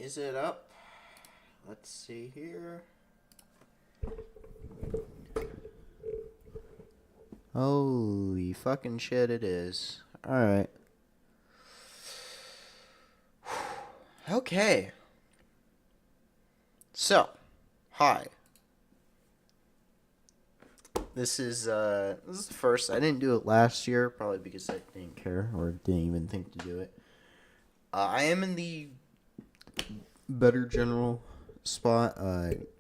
Is it up? Let's see here. Holy fucking shit, it is. Alright. Okay. So, hi. This is the first. I didn't do it last year, probably because I didn't care or didn't even think to do it. I am in the better general spot.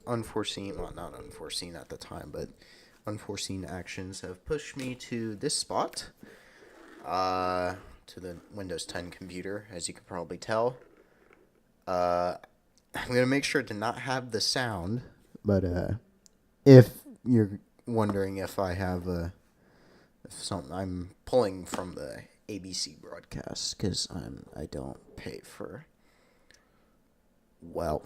Unforeseen, well, not unforeseen at the time, but unforeseen actions have pushed me to this spot. To the Windows 10 computer, as you can probably tell. I'm gonna make sure to not have the sound, but if you're wondering if I have something, I'm pulling from the ABC broadcast because I don't pay for. Well,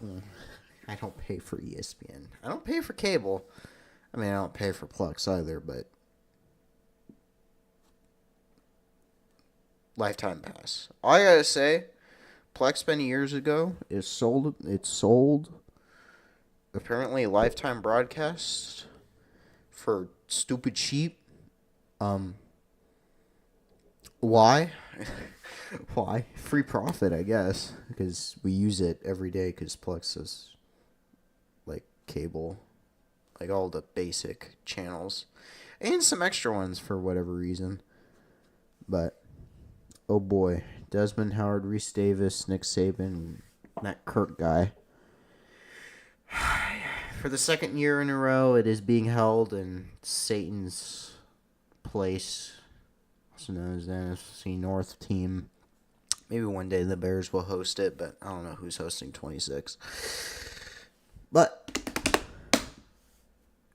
I don't pay for ESPN. I don't pay for cable. I mean, I don't pay for Plex either, but lifetime pass. All I gotta say, Plex many years ago is sold. It's sold. Apparently, lifetime broadcast for stupid cheap. Why? Why? Free profit, I guess, because we use it every day. Because Plex is like cable, like all the basic channels, and some extra ones for whatever reason. But oh boy, Desmond Howard, Reese Davis, Nick Saban, that Kirk guy. For the second year in a row, it is being held in Satan's place, also known as the NFC North team. Maybe one day the Bears will host it, but I don't know who's hosting 26. But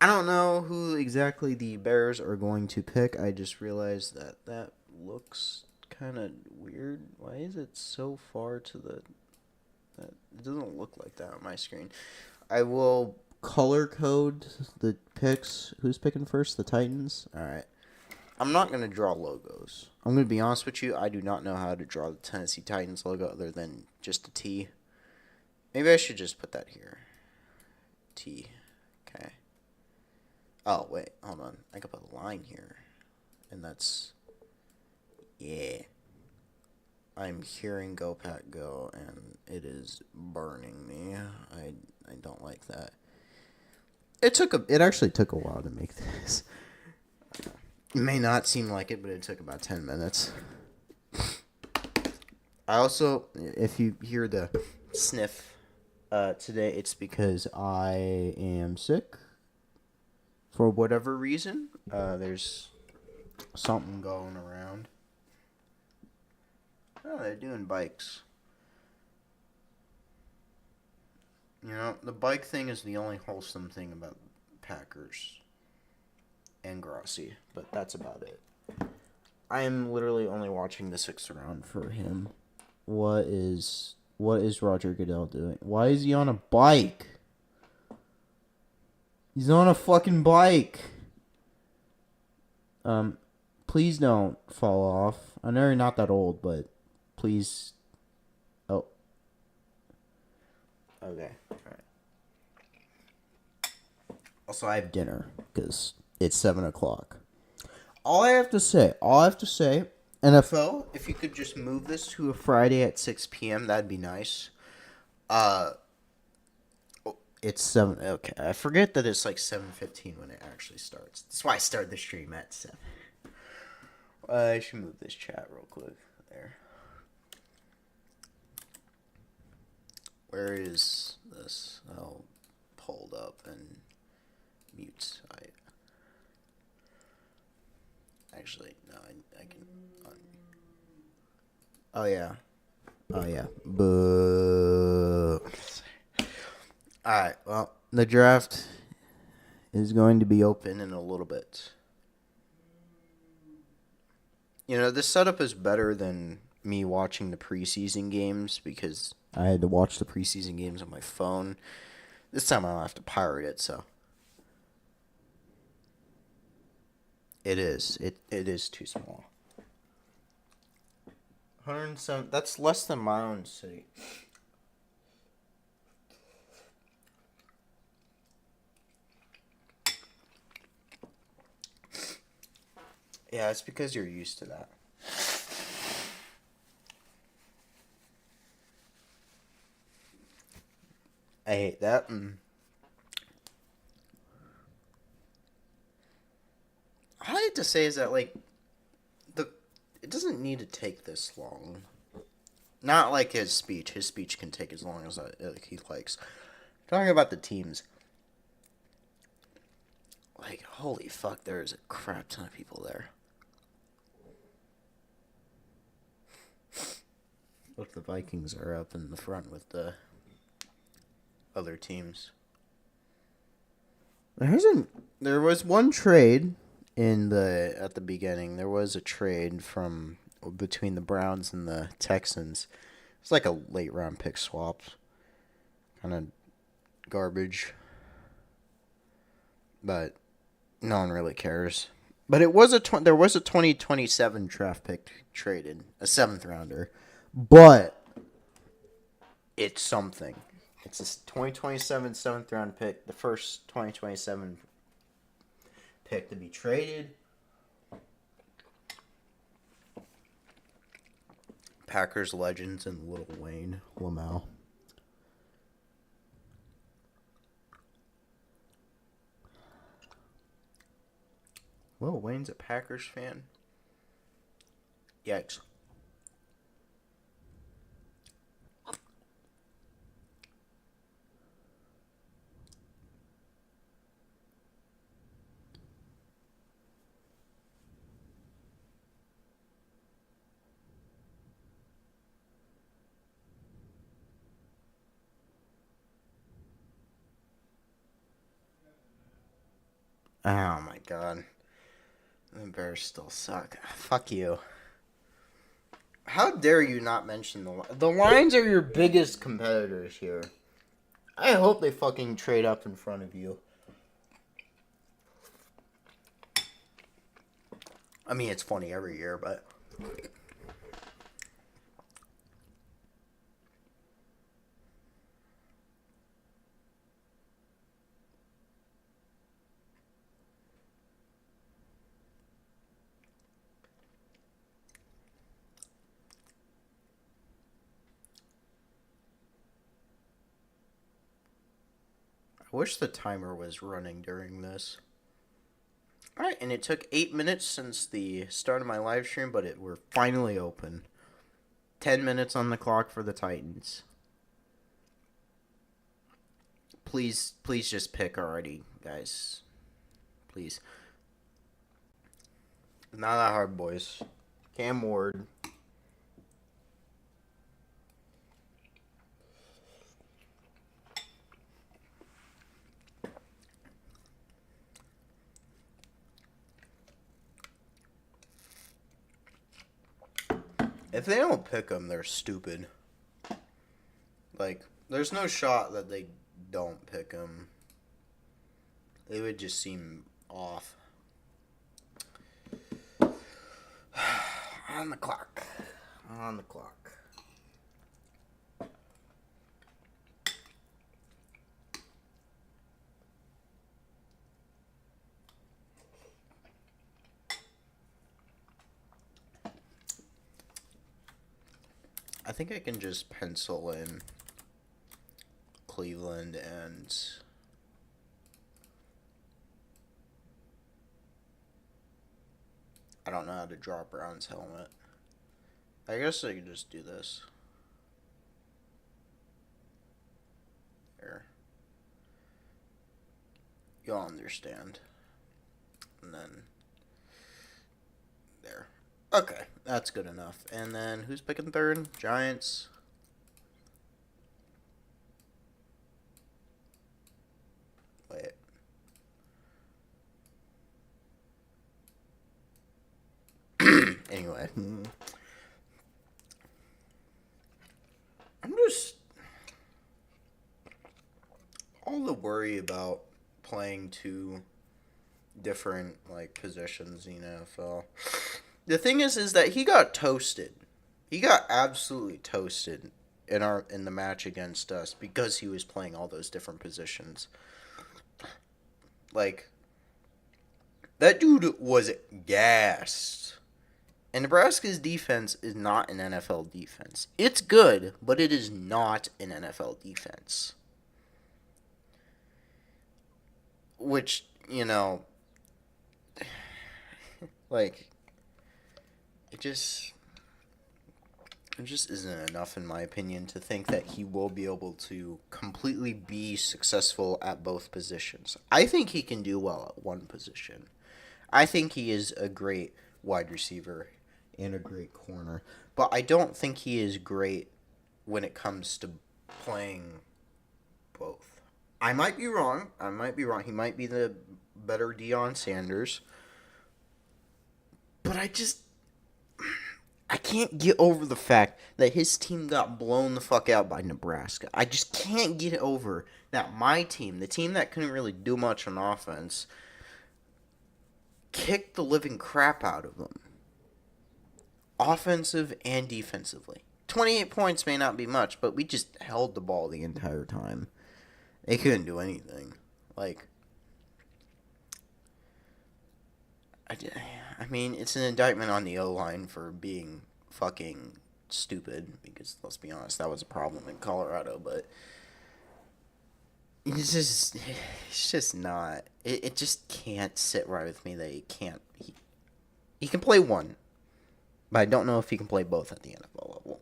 I don't know who exactly the Bears are going to pick. I just realized that looks kind of weird. Why is it so far to the... That it doesn't look like that on my screen. I will color code the picks. Who's picking first? The Titans? Alright. I'm not going to draw logos. I'm going to be honest with you. I do not know how to draw the Tennessee Titans logo other than just a T. Maybe I should just put that here. T. Okay. Oh, wait. Hold on. I could put a line here. And that's... Yeah. I'm hearing Go Pack Go, and it is burning me. I don't like that. It actually took a while to make this. It may not seem like it, but it took about 10 minutes. I also, if you hear the sniff today, it's because I am sick. For whatever reason, there's something going around. Oh, they're doing bikes. You know, the bike thing is the only wholesome thing about Packers and Grossi, but that's about it. I am literally only watching the sixth round for him. What is Roger Goodell doing? Why is he on a bike? He's on a fucking bike. Please don't fall off. I know you're not that old, but please. Oh. Okay. Alright. Also, I have dinner because it's 7 o'clock. All I have to say, NFL, if you could just move this to a Friday at 6 p.m., that'd be nice. It's 7. Okay, I forget that it's like 7:15 when it actually starts. That's why I started the stream at 7. I should move this chat real quick. There. Where is this? Oh, pulled up and mute. Actually, no, I can. Oh yeah. Boo. Alright, well, the draft is going to be open in a little bit. You know, this setup is better than me watching the preseason games because I had to watch the preseason games on my phone. This time I'll have to pirate it, so. It is. It is too small. 107. That's less than my own city. Yeah, it's because you're used to that. I hate that. All I hate to say is that, like, the it doesn't need to take this long. Not like his speech. His speech can take as long as he likes. Talking about the teams. Like, holy fuck, there's a crap ton of people there. Look, the Vikings are up in the front with the other teams. There was one trade at the beginning. There was a trade from between the Browns and the Texans. It's like a late round pick swap. Kind of garbage. But no one really cares. But there was a 2027 draft pick traded, a 7th rounder. But it's something. It's a 2027 7th round pick, the first 2027 pick to be traded. Packers legends and Lil Wayne Lamau. Lil Wayne's a Packers fan? Yikes. Oh my god. The Bears still suck. Fuck you. How dare you not mention the Lions are your biggest competitors here. I hope they fucking trade up in front of you. I mean, it's funny every year, but I wish the timer was running during this. Alright, and it took 8 minutes since the start of my live stream, but we're finally open. 10 minutes on the clock for the Titans. Please just pick already, guys. Please. Not that hard, boys. Cam Ward. If they don't pick him, they're stupid. Like, there's no shot that they don't pick him. They would just seem off. On the clock. On the clock. I think I can just pencil in Cleveland and I don't know how to draw Brown's helmet. I guess I can just do this. There. You'll understand. And then there. Okay, that's good enough. And then who's picking third? Giants. Wait. Anyway. I'm just all the worry about playing two different positions in the NFL. The thing is that he got toasted. He got absolutely toasted in the match against us because he was playing all those different positions. Like, That dude was gassed. And Nebraska's defense is not an NFL defense. It's good, but it is not an NFL defense. Which, like, it just isn't enough, in my opinion, to think that he will be able to completely be successful at both positions. I think he can do well at one position. I think he is a great wide receiver and a great corner. But I don't think he is great when it comes to playing both. I might be wrong. He might be the better Deion Sanders. But I can't get over the fact that his team got blown the fuck out by Nebraska. I just can't get over that my team, the team that couldn't really do much on offense, kicked the living crap out of them. Offensive and defensively. 28 points may not be much, but we just held the ball the entire time. They couldn't do anything. I mean, it's an indictment on the O-line for being fucking stupid, because, let's be honest, that was a problem in Colorado, but it's just not. It just can't sit right with me that he can't. He can play one, but I don't know if he can play both at the NFL level.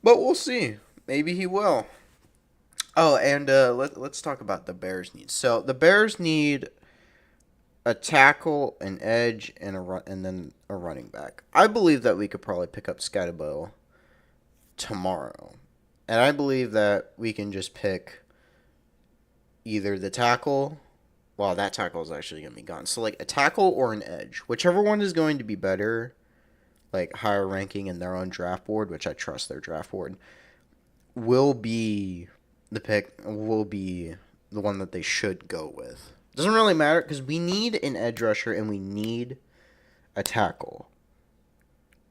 But we'll see. Maybe he will. Oh, and let's talk about the Bears' needs. So the Bears need a tackle, an edge, and then a running back. I believe that we could probably pick up Scottibo tomorrow. And I believe that we can just pick either the tackle. Well, that tackle is actually going to be gone. So, a tackle or an edge. Whichever one is going to be better, higher ranking in their own draft board, which I trust their draft board, will be the one that they should go with. Doesn't really matter, because we need an edge rusher and we need a tackle.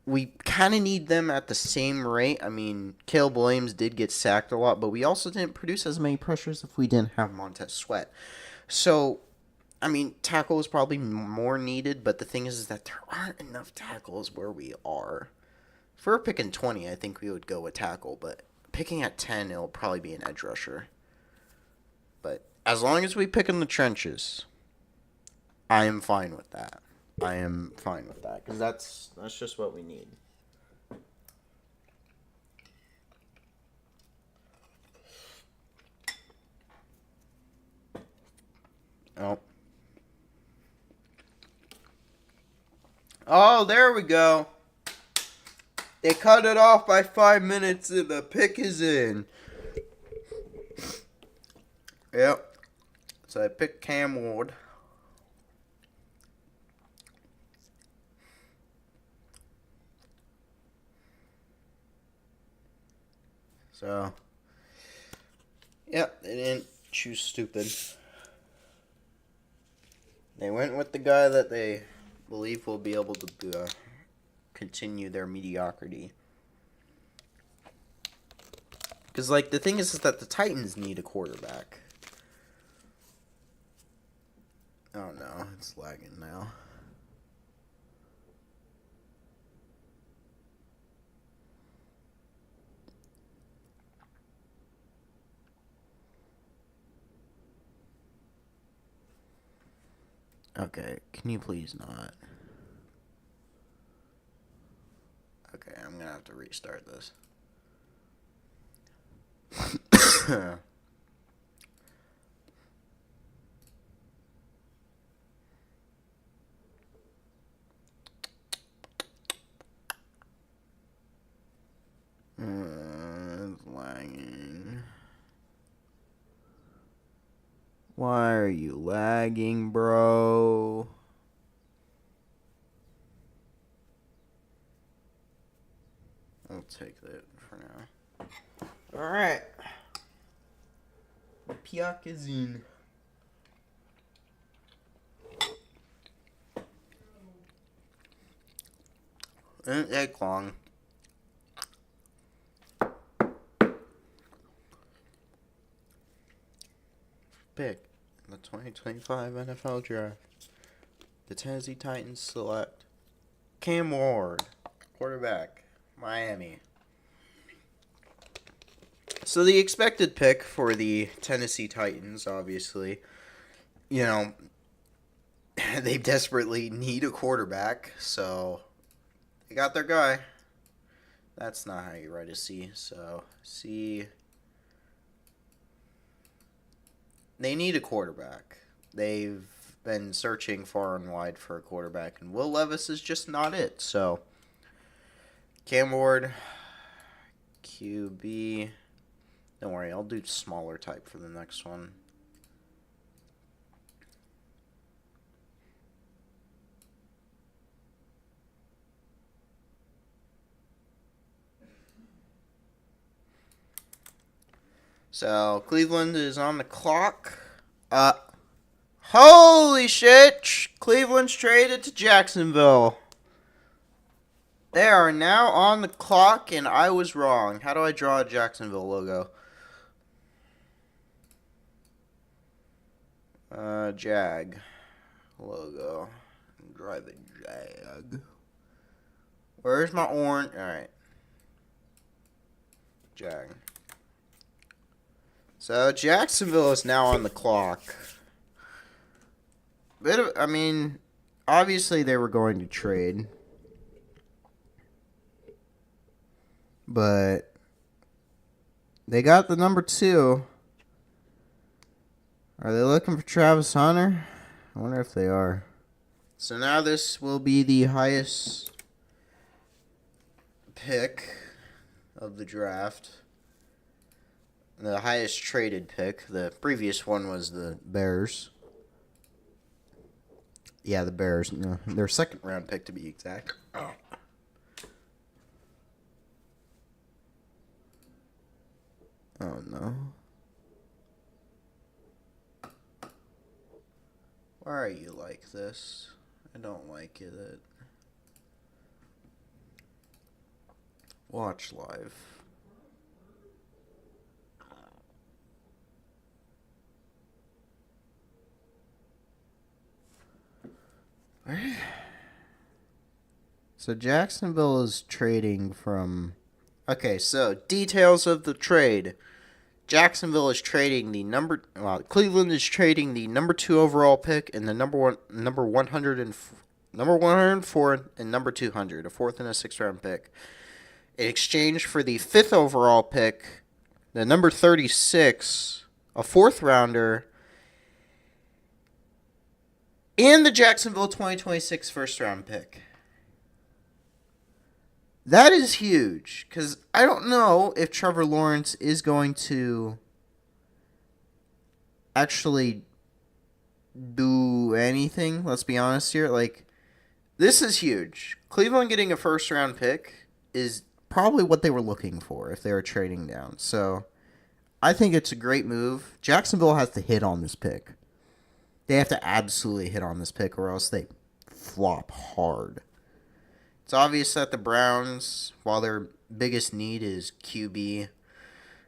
We kind of need them at the same rate. I mean, Caleb Williams did get sacked a lot, but we also didn't produce as many pressures if we didn't have Montez Sweat. So, I mean, tackle is probably more needed, but the thing is that there aren't enough tackles where we are. If we were picking 20, I think we would go with tackle, but picking at 10, it'll probably be an edge rusher. But as long as we pick in the trenches, I am fine with that. Because that's just what we need. Oh, there we go. They cut it off by 5 minutes and the pick is in. Yep. So I picked Cam Ward. So, yep, they didn't choose stupid. They went with the guy that they believe will be able to continue their mediocrity. Because, the thing is that the Titans need a quarterback. Oh no, it's lagging now. Okay, can you please not? Okay, I'm gonna have to restart this. It's lagging. Why are you lagging, bro? I'll take that for now. Alright. Piak is in. Didn't take long. Pick the 2025 NFL Draft. The Tennessee Titans select Cam Ward, quarterback, Miami. So the expected pick for the Tennessee Titans, obviously, you know, they desperately need a quarterback, so they got their guy. That's not how you write a C. So, C. They need a quarterback. They've been searching far and wide for a quarterback, and Will Levis is just not it. So, Cam Ward, QB. Don't worry, I'll do smaller type for the next one. So, Cleveland is on the clock. Holy shit! Cleveland's traded to Jacksonville. They are now on the clock, and I was wrong. How do I draw a Jacksonville logo? Jag logo. Drive a Jag. Where's my orange? Alright. Jag. So, Jacksonville is now on the clock. Obviously they were going to trade. But they got the number 2. Are they looking for Travis Hunter? I wonder if they are. So now this will be the highest pick of the draft. The highest traded pick. The previous one was the Bears. Yeah, the Bears. No, their second round pick to be exact. Oh no. Why are you like this? I don't like it. Watch live. So Jacksonville is trading from... Okay, so details of the trade. Jacksonville is trading the Cleveland is trading the number 2 overall pick and the number 104 and number 200, a 4th and a 6th round pick, in exchange for the 5th overall pick, the number 36, a 4th rounder, and the Jacksonville 2026 first round pick. That is huge, because I don't know if Trevor Lawrence is going to actually do anything. Let's be honest here. This is huge. Cleveland getting a first round pick is probably what they were looking for if they were trading down. So, I think it's a great move. Jacksonville has to hit on this pick. They have to absolutely hit on this pick, or else they flop hard. It's obvious that the Browns, while their biggest need is QB,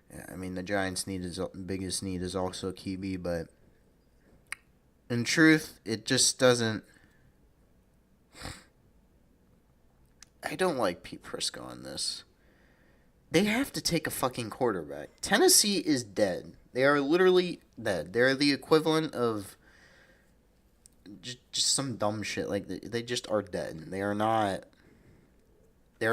the Giants' biggest need is also QB, but in truth, it just doesn't... I don't like Pete Prisco on this. They have to take a fucking quarterback. Tennessee is dead. They are literally dead. They're the equivalent of just some dumb shit. They just are dead. They are not They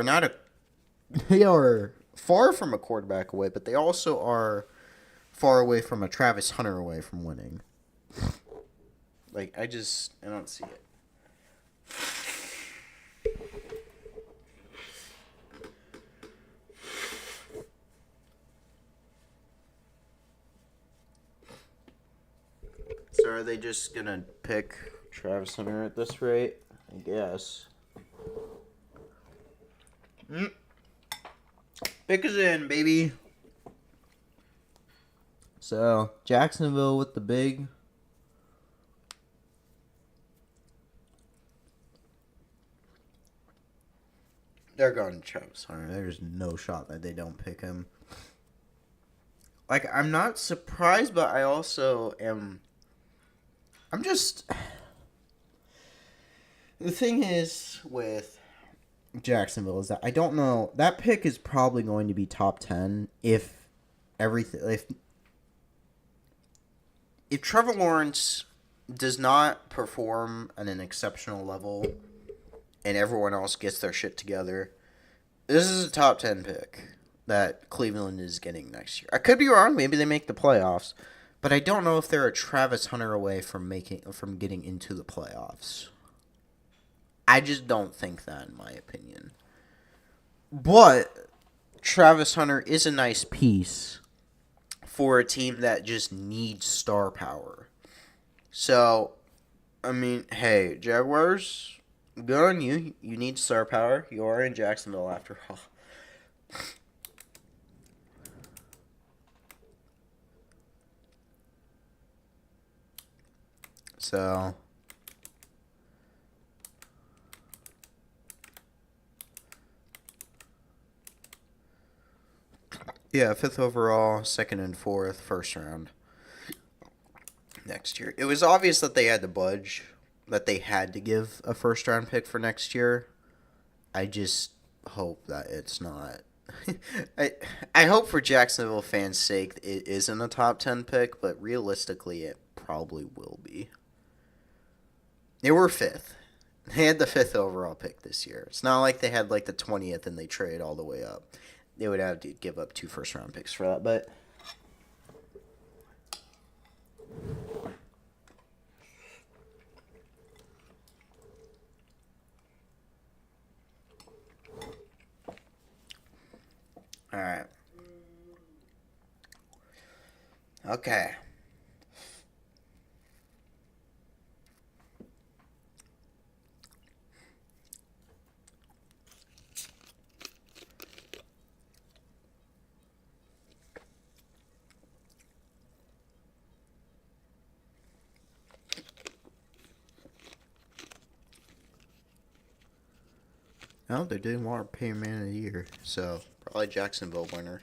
are far from a quarterback away, but they also are far away from a Travis Hunter away from winning. I don't see it. So are they just going to pick Travis Hunter at this rate? I guess. Pick us in, baby. So, Jacksonville with the big. They're going to Travis Hunter. There's no shot that they don't pick him. I'm not surprised, but I also am... The thing is with Jacksonville is that I don't know. That pick is probably going to be top 10 if everything if Trevor Lawrence does not perform at an exceptional level and everyone else gets their shit together. This is a top 10 pick that Cleveland is getting next year. I could be wrong. Maybe they make the playoffs, but I don't know if they're a Travis Hunter away from getting into the playoffs. I just don't think that, in my opinion. But Travis Hunter is a nice piece for a team that just needs star power. So, I mean, hey, Jaguars, good on you. You need star power. You are in Jacksonville after all. So, yeah, 5th overall, 2nd and 4th, first round next year. It was obvious that they had to budge, that they had to give a first round pick for next year. I just hope that it's not. I hope for Jacksonville fans' sake it isn't a top 10 pick, but realistically it probably will be. They were 5th. They had the 5th overall pick this year. It's not like they had like the 20th and they trade all the way up. They would have to give up 2 first round picks for that, but all right. Okay. Oh, they didn't want to pay man of the year, so probably Jacksonville winner.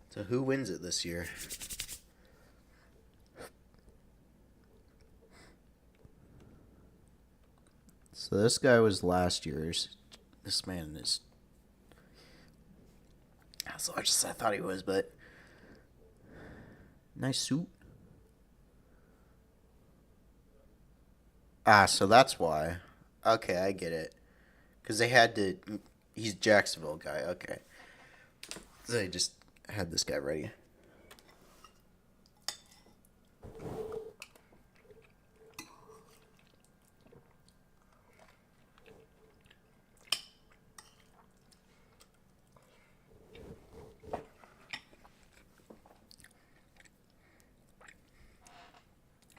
So who wins it this year? So this guy was last year's. This man is as large as I thought he was, but nice suit. Ah, so that's why. Okay, I get it. Because they had to. He's Jacksonville guy. Okay. So they just had this guy ready.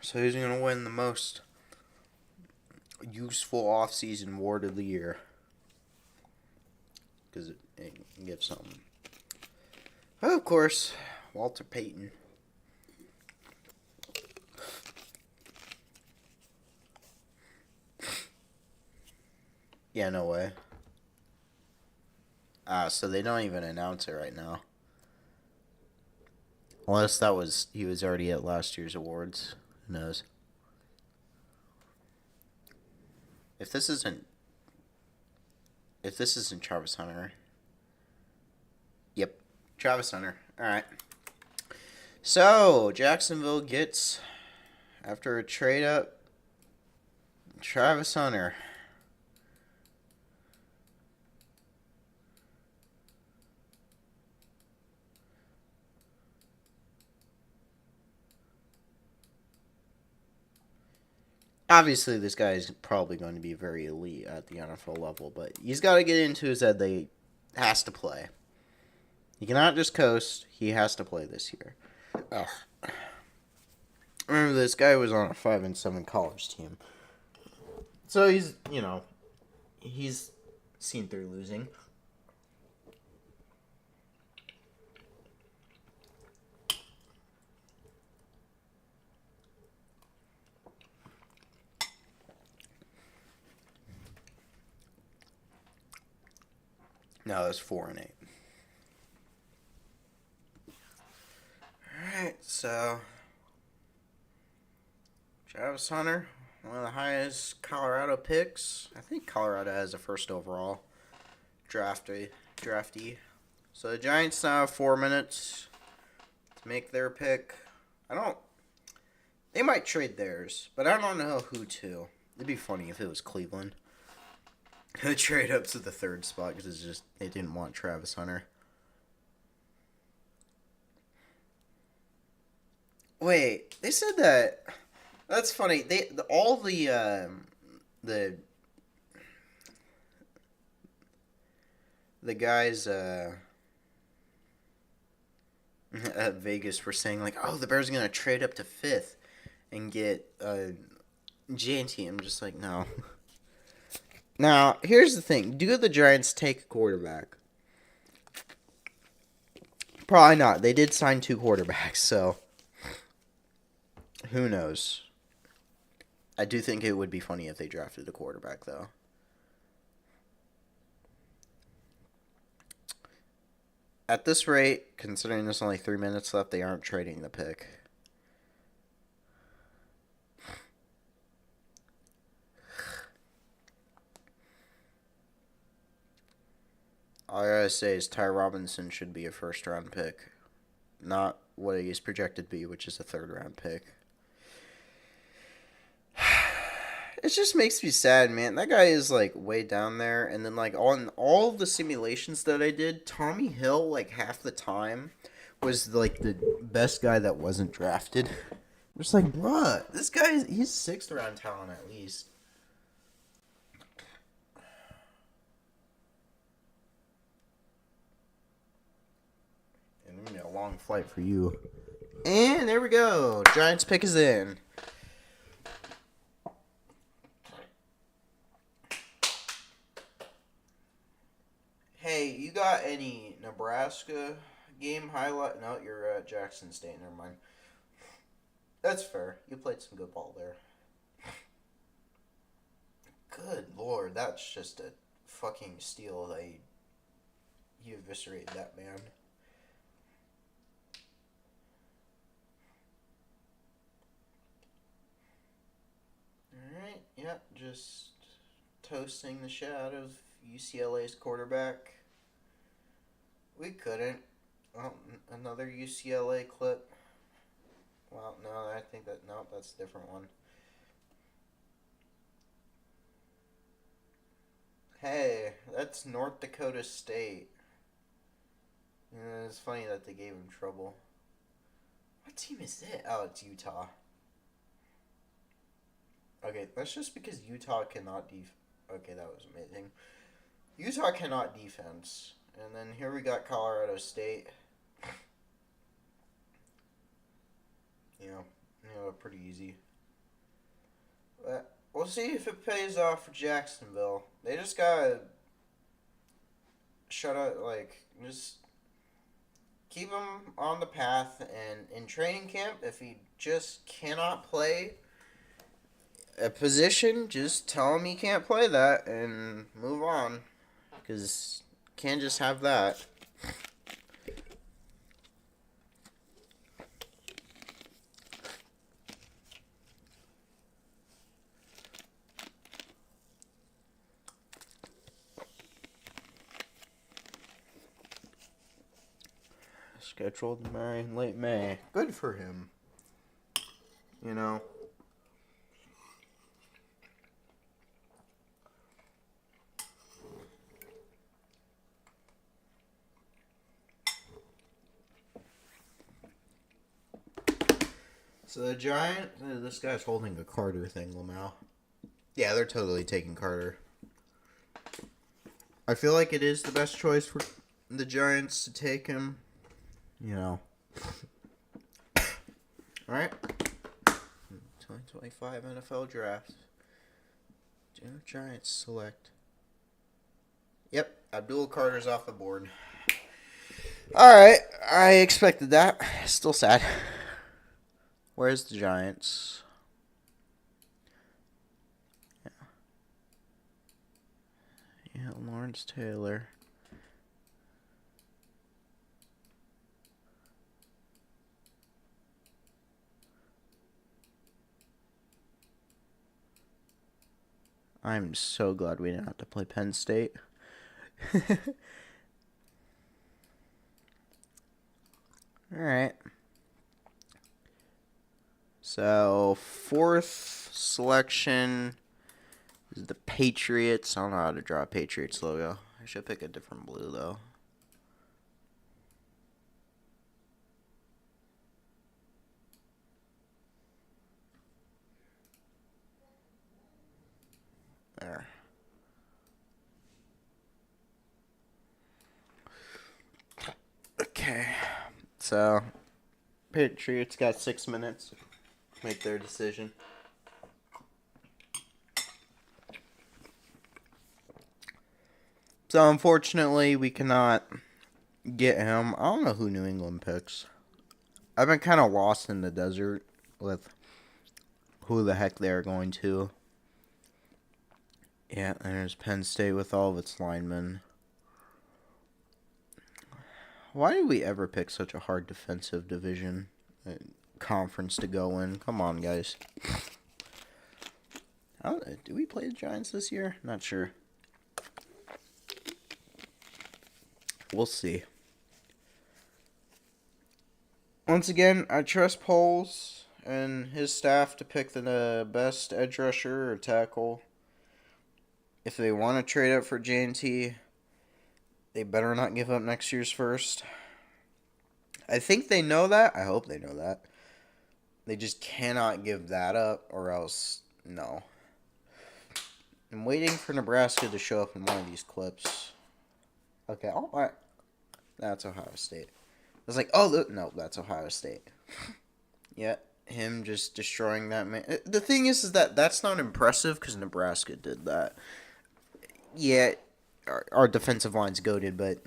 So who's going to win the most useful offseason award of the year? Because it gives something. Oh, of course, Walter Payton. Yeah, no way. So they don't even announce it right now. Unless he was already at last year's awards. Who knows? If this isn't Travis Hunter. Yep, Travis Hunter. All right. So Jacksonville gets, after a trade up, Travis Hunter. Obviously, this guy is probably going to be very elite at the NFL level, but he's got to get into his head that he has to play. He cannot just coast. He has to play this year. Ugh. Remember, this guy was on a 5-7 college team. So he's seen through losing. No, that's 4-8. Alright, So, Travis Hunter, one of the highest Colorado picks. I think Colorado has the first overall draftee. So the Giants now have 4 minutes to make their pick. I don't. They might trade theirs, but I don't know who to. It'd be funny if it was Cleveland. They trade up to the third spot because it's just they didn't want Travis Hunter. Wait, they said that. That's funny. The the guys at Vegas were saying like, oh, the Bears are gonna trade up to fifth and get JT. I'm just like, no. Now, here's the thing. Do the Giants take a quarterback? Probably not. They did sign 2 quarterbacks, so who knows? I do think it would be funny if they drafted a quarterback, though. At this rate, considering there's only 3 minutes left, they aren't trading the pick. All I gotta say is Ty Robinson should be a first-round pick, not what he's projected to be, which is a third-round pick. It just makes me sad, man. That guy is like way down there, and then like on all of the simulations that I did, Tommy Hill like half the time was like the best guy that wasn't drafted. I'm just like, bruh, this guy he's 6th-round talent at least. And it's gonna be a long flight for you. And there we go. Giants pick is in. Hey, you got any Nebraska game highlight? No, you're at Jackson State. Never mind. That's fair. You played some good ball there. Good lord, that's just a fucking steal. You eviscerated that man. Alright, yep, just toasting the shit out of UCLA's quarterback. We couldn't. Oh, another UCLA clip. Well, no, I think that, no, that's a different one. Hey, that's North Dakota State. Yeah, it's funny that they gave him trouble. What team is it? Oh, it's Utah. Okay, that's just because Utah cannot Okay, that was amazing. Utah cannot defense. And then here we got Colorado State. Pretty easy. But we'll see if it pays off for Jacksonville. They just gotta shut up, just keep him on the path. And in training camp, if he just cannot play a position, just tell him he can't play that and move on. Because can't just have that. Scheduled in late May. Good for him. You know. So the Giant, this guy's holding a Carter thing, Lamau. Yeah, they're totally taking Carter. I feel like it is the best choice for the Giants to take him. You know. Alright. 2025 NFL Draft. Giants select. Yep, Abdul Carter's off the board. Alright, I expected that. Still sad. Where's the Giants? Yeah, Lawrence Taylor. I'm so glad we didn't have to play Penn State. Alright. So, fourth selection is the Patriots. I don't know how to draw a Patriots logo. I should pick a different blue, though. There. Okay. So, Patriots got 6 minutes to make their decision. So, unfortunately, we cannot get him. I don't know who New England picks. I've been kind of lost in the desert with who the heck they're going to. Yeah, there's Penn State with all of its linemen. Why did we ever pick such a hard defensive division conference to go in? Come on, guys. Do we play the Giants this year? Not sure. We'll see. Once again, I trust Poles and his staff to pick the best edge rusher or tackle. If they want to trade up for J&T, they better not give up next year's first. I think they know that. I hope they know that. They just cannot give that up, or else, no. I'm waiting for Nebraska to show up in one of these clips. Okay, all right. That's Ohio State. I was like, oh, no, that's Ohio State. Yeah, him just destroying that man. The thing is that that's not impressive because Nebraska did that. Yeah, our defensive line's goated, but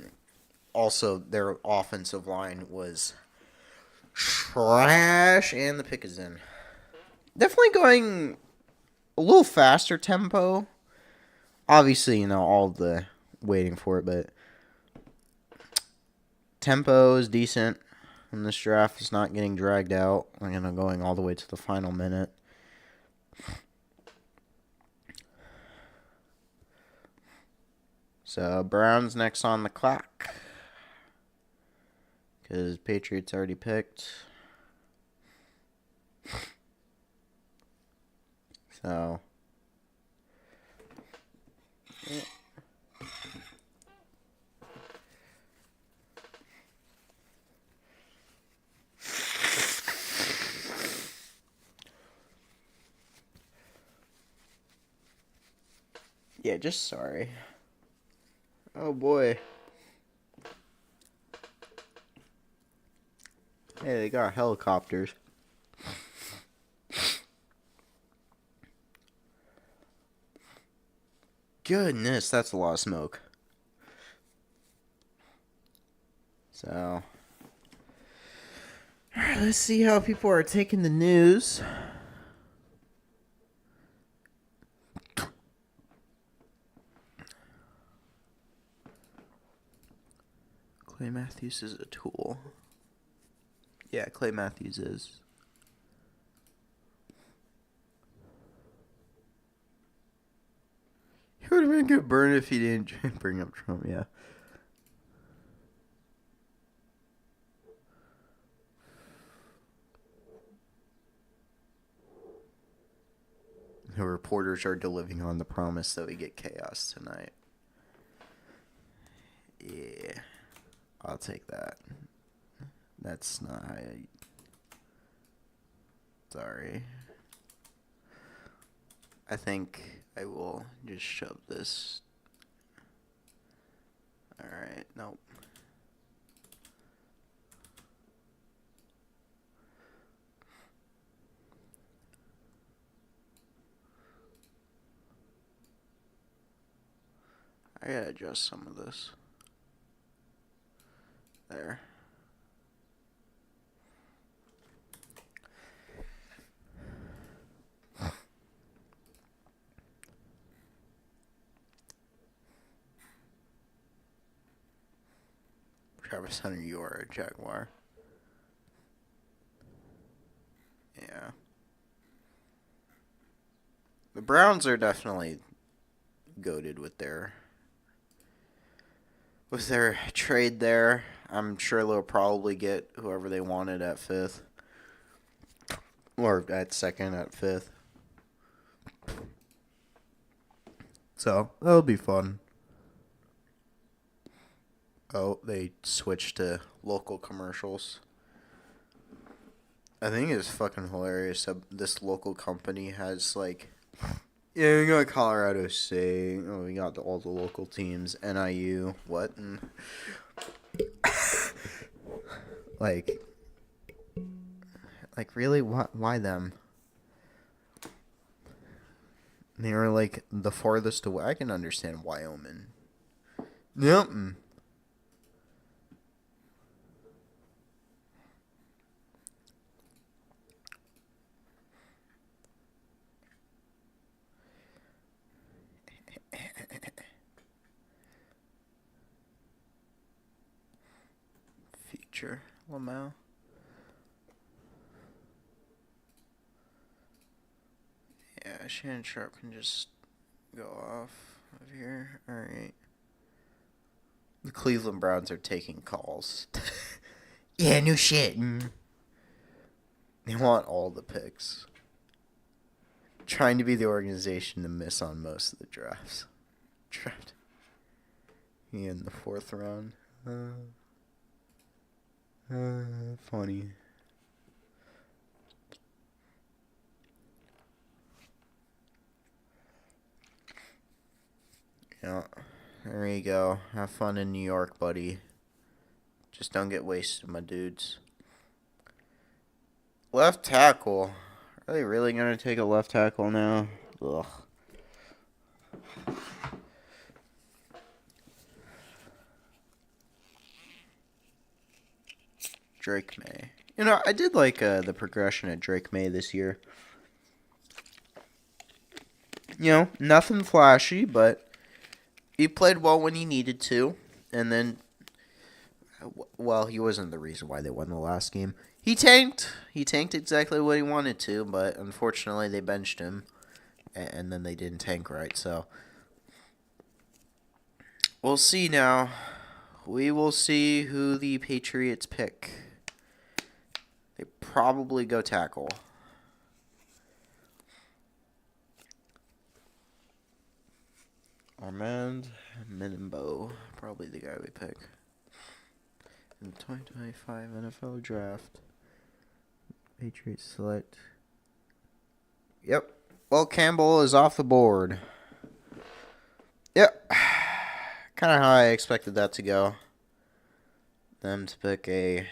also their offensive line was trash, and the pick is in. Definitely going a little faster tempo. Obviously, all the waiting for it, but tempo is decent. And this draft is not getting dragged out. I'm going all the way to the final minute. So, Browns next on the clock. Because Patriots already picked. So. Yeah. Yeah, just sorry. Oh boy. Hey, they got helicopters. Goodness, that's a lot of smoke. So, alright, let's see how people are taking the news. Clay Matthews is a tool. Yeah, Clay Matthews is. He would have been good burn if he didn't bring up Trump, yeah. The reporters are delivering on the promise that we get chaos tonight. Yeah. I'll take that. That's not how I... Sorry. I think I will just shove this. Alright, nope. I gotta adjust some of this. There. Travis Hunter, you are a Jaguar. Yeah. The Browns are definitely goated with their trade there. I'm sure they'll probably get whoever they wanted at 5th. Or at 2nd, at 5th. So, that'll be fun. Oh, they switched to local commercials. I think it's fucking hilarious that this local company has, like... Yeah, we got Colorado State. Oh, we got all the local teams. NIU. What? Like, really? Why them? They were, like, the farthest away. I can understand Wyoming. Yep. Future Lamau. Yeah, Shannon Sharp can just go off of here. Alright. The Cleveland Browns are taking calls. Yeah, no shit. They want all the picks. Trying to be the organization to miss on most of the drafts. Draft. In the 4th round. Funny. Yeah. There you go. Have fun in New York, buddy. Just don't get wasted, my dudes. Left tackle. Are they really going to take a left tackle now? Ugh. Drake May. You know, I did like the progression at Drake May this year. You know, nothing flashy, but he played well when he needed to. And then, well, he wasn't the reason why they won the last game. He tanked. He tanked exactly what he wanted to, but unfortunately they benched him. And then they didn't tank right, so. We'll see now. We will see who the Patriots pick. They probably go tackle. Armand Menimbo, probably the guy we pick. In the 2025 NFL Draft, Patriots select. Yep. Well, Campbell is off the board. Yep. Kind of how I expected that to go. Them to pick a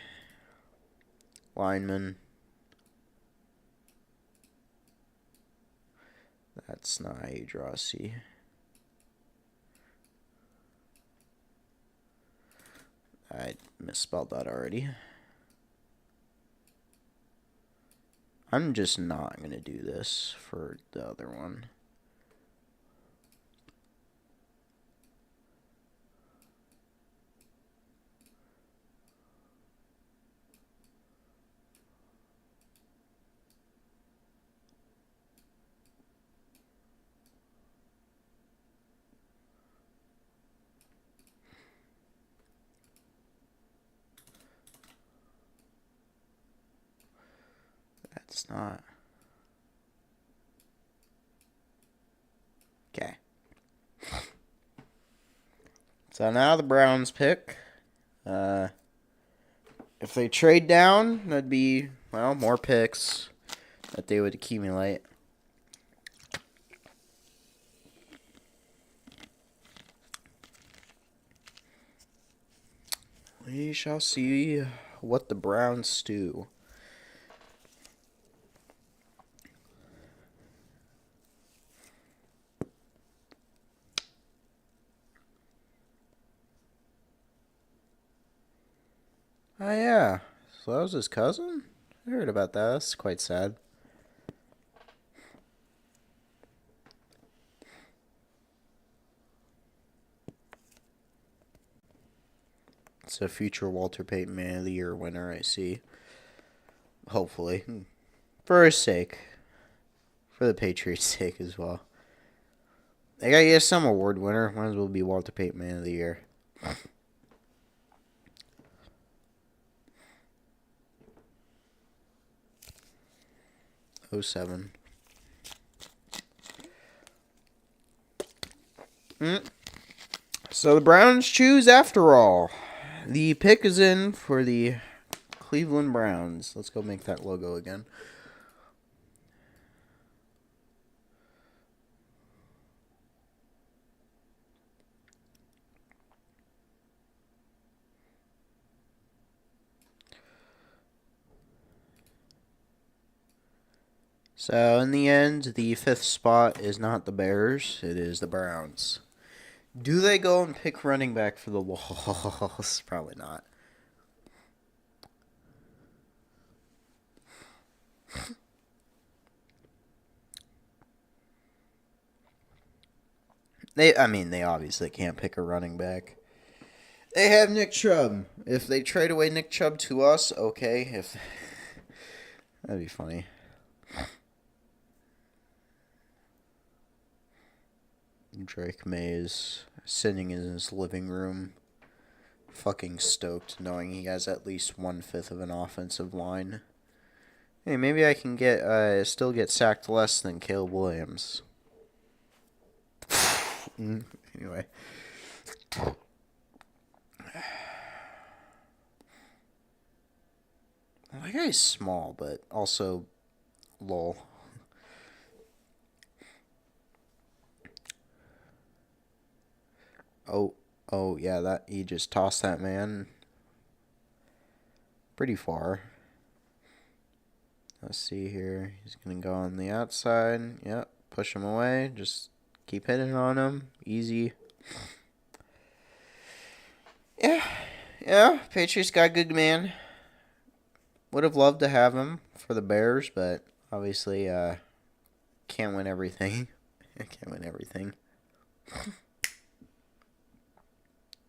lineman. That's not how you draw a C. I misspelled that already. I'm just not going to do this for the other one. That's not. Okay. So now the Browns pick. If they trade down, that'd be, well, more picks that they would accumulate. We shall see what the Browns do. Oh, yeah. So that was his cousin? I heard about that. That's quite sad. It's a future Walter Payton Man of the Year winner, I see. Hopefully. For his sake. For the Patriots' sake as well. They gotta get some award winner. Might as well be Walter Payton Man of the Year. '07. So the Browns choose after all. The pick is in for the Cleveland Browns. Let's go make that logo again. So in the end, the 5th spot is not the Bears. It is the Browns. Do they go and pick running back for the Wolves? Probably not. They obviously can't pick a running back. They have Nick Chubb. If they trade away Nick Chubb to us, okay. That'd be funny. Drake May is sitting in his living room, fucking stoked, knowing he has at least 1/5 of an offensive line. Hey, maybe I can still get sacked less than Caleb Williams. Anyway. Well, that guy's small, but also lol. Oh, yeah, that he just tossed that man pretty far. Let's see here. He's going to go on the outside. Yep, push him away. Just keep hitting on him. Easy. Yeah, Patriots got a good man. Would have loved to have him for the Bears, but obviously can't win everything. Can't win everything.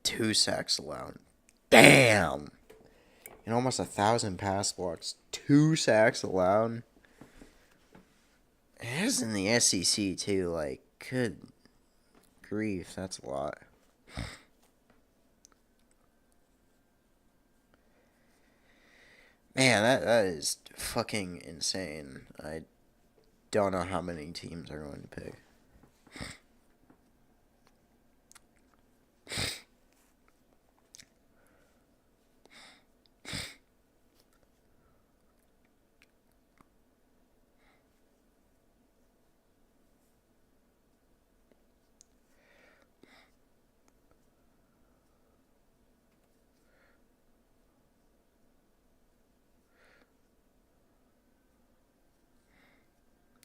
2 sacks allowed. Damn! And almost 1,000 pass blocks. 2 sacks allowed. It is in the SEC too. Like, good grief, that's a lot. Man, that is fucking insane. I don't know how many teams are going to pick.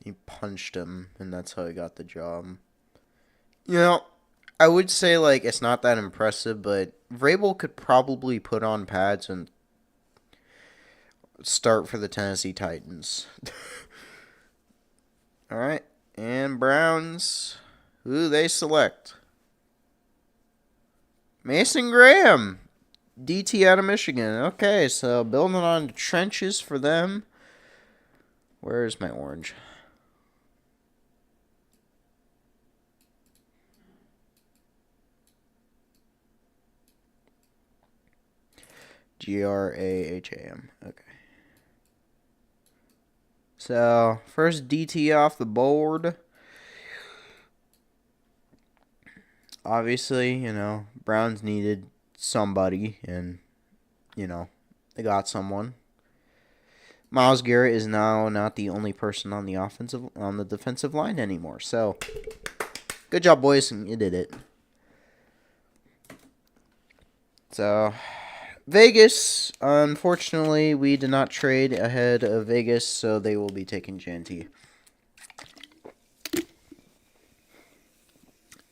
He punched him, and that's how he got the job. You know, I would say, like, it's not that impressive, but Vrabel could probably put on pads and start for the Tennessee Titans. All right, and Browns, who they select? Mason Graham, DT out of Michigan. Okay, so building on the trenches for them. Where's my orange? Graham. Okay. So, first DT off the board. Obviously, Browns needed somebody, and, they got someone. Myles Garrett is now not the only person on the defensive line anymore. So, good job, boys. You did it. So, Vegas, unfortunately, we did not trade ahead of Vegas, so they will be taking JNT.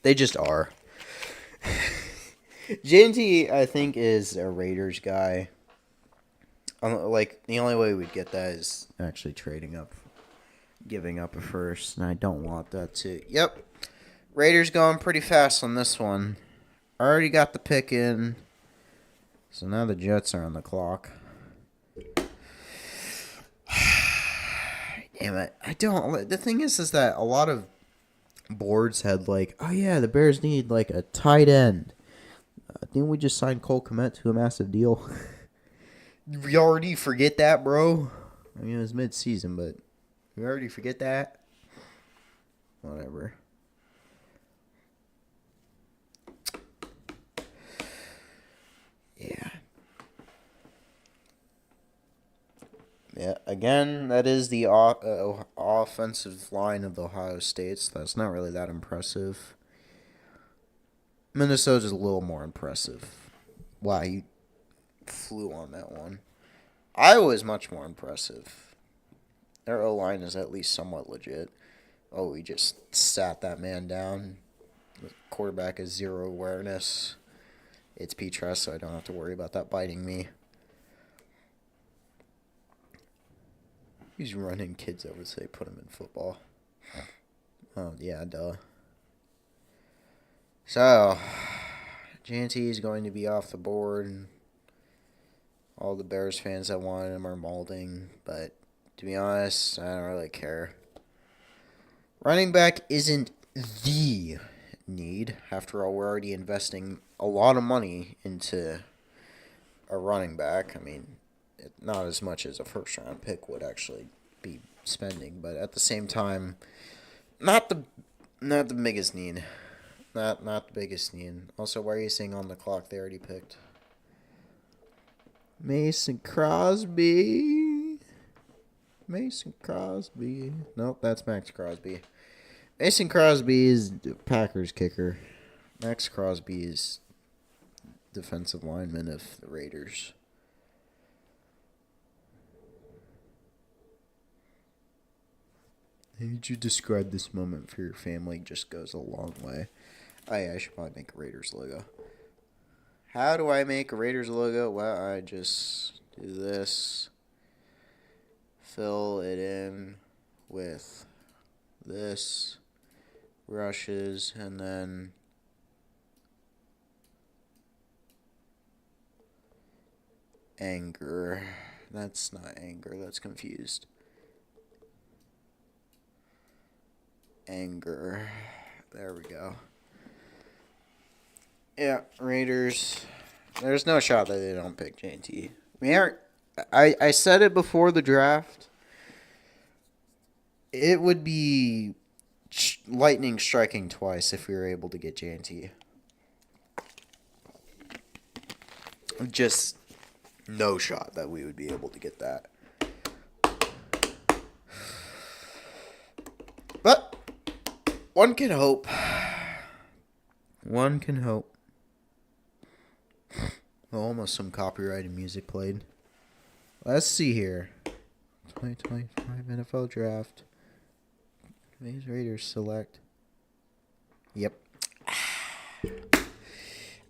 They just are. JNT, I think, is a Raiders guy. Like, the only way we'd get that is actually trading up, giving up a first, and I don't want that to. Yep. Raiders going pretty fast on this one. Already got the pick in. So now the Jets are on the clock. Damn it. The thing is that a lot of boards had like, oh yeah, the Bears need like a tight end. Didn't we just sign Cole Kmet to a massive deal? We already forget that, bro. I mean, it was mid-season, but we already forget that. Whatever. Yeah. Yeah, again, that is the offensive line of the Ohio States. That's not really that impressive. Minnesota's a little more impressive. Wow, you flew on that one. Iowa is much more impressive. Their O-line is at least somewhat legit. Oh, we just sat that man down. The quarterback has zero awareness. It's Petras, so I don't have to worry about that biting me. He's running kids over so they put him in football. Oh, yeah, duh. So, JT is going to be off the board. All the Bears fans that wanted him are molding, but to be honest, I don't really care. Running back isn't the need. After all, we're already investing a lot of money into a running back. I mean, not as much as a first-round pick would actually be spending, but at the same time, not the biggest need. Not the biggest need. Also, why are you saying on the clock they already picked? Mason Crosby. Nope, that's Max Crosby. Mason Crosby is the Packers kicker. Max Crosby is defensive lineman of the Raiders. How did you describe this moment for your family? Just goes a long way. Oh yeah, I should probably make a Raiders logo. How do I make a Raiders logo? Well, I just do this. Fill it in with this. Brushes, and then anger. That's not anger, that's confused. Anger. There we go. Yeah, Raiders. There's no shot that they don't pick JT. I said it before the draft. It would be lightning striking twice if we were able to get JT. Just no shot that we would be able to get that. But one can hope. One can hope. Almost some copyrighted music played. Let's see here. 2025 NFL Draft. These Raiders select. Yep.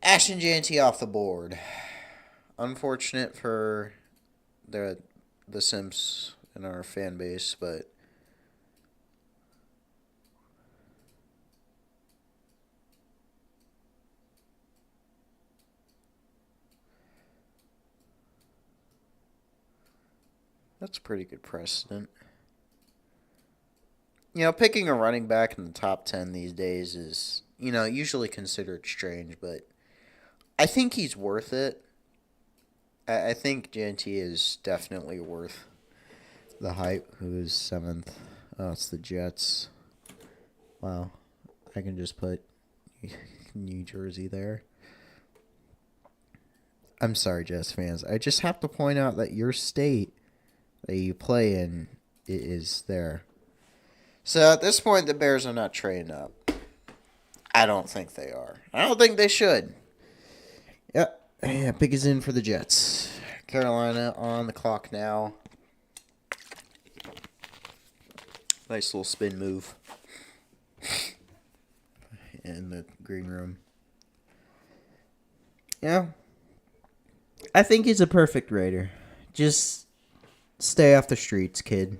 Ashton JT off the board. Unfortunate for the Simps in our fan base, but that's pretty good precedent. You know, picking a running back in the top 10 these days is, usually considered strange, but I think he's worth it. I think JT is definitely worth the hype. Who is 7th? Oh, it's the Jets. Wow. I can just put New Jersey there. I'm sorry, Jets fans. I just have to point out that your state that you play in is there. So at this point, the Bears are not trading up. I don't think they are. I don't think they should. Yep. Yeah, pick is in for the Jets. Carolina on the clock now. Nice little spin move in the green room. Yeah. I think he's a perfect Raider. Just stay off the streets, kid.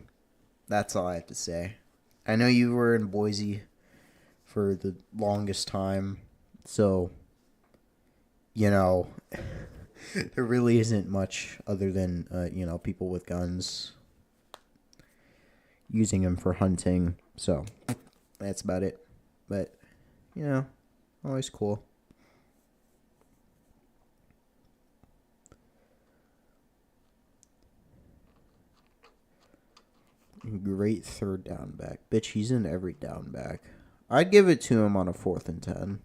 That's all I have to say. I know you were in Boise for the longest time, so, there really isn't much other than, people with guns using them for hunting. So, that's about it. But, you know, always cool. Great third down back. Bitch, he's in every down back. I'd give it to him on a 4th and 10.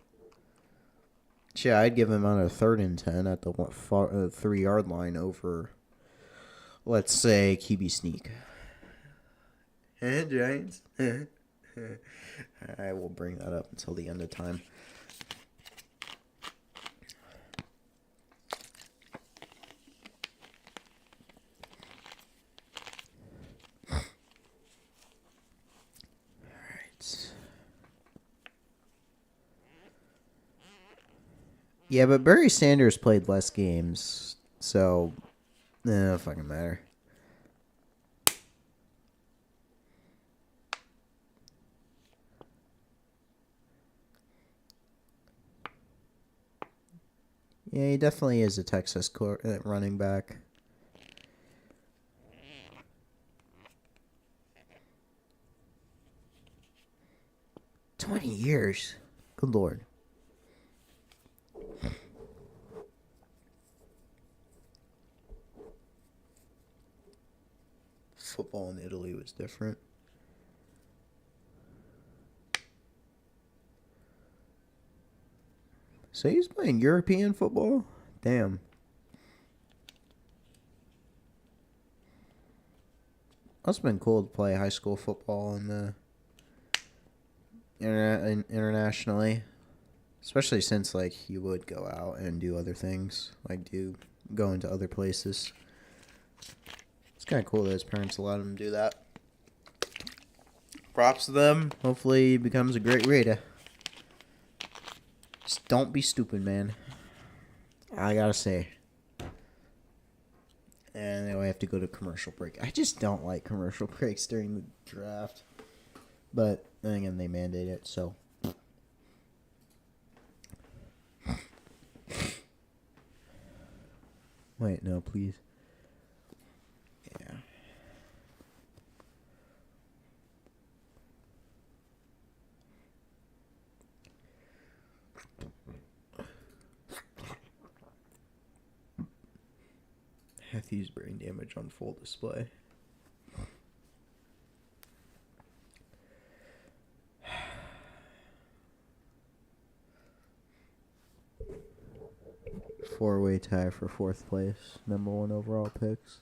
Yeah, I'd give him on a 3rd and 10 at the 3-yard line over, let's say, QB sneak. Giants. I will bring that up until the end of time. Yeah, but Barry Sanders played less games, so it don't fucking matter. Yeah, he definitely is a Texas running back. $20. Good lord. Football in Italy was different. So he's playing European football? Damn. Must have been cool to play high school football in the internationally. Especially since, like, he would go out and do other things. Like, go into other places. It's kind of cool that his parents allowed him to do that. Props to them. Hopefully he becomes a great Raider. Just don't be stupid, man. I gotta say. And then we have to go to commercial break. I just don't like commercial breaks during the draft. But then again, they mandate it, so. Wait, no, please. Yeah. Hethy's brain damage on full display. Four-way tie for 4th place. Number 1 overall picks.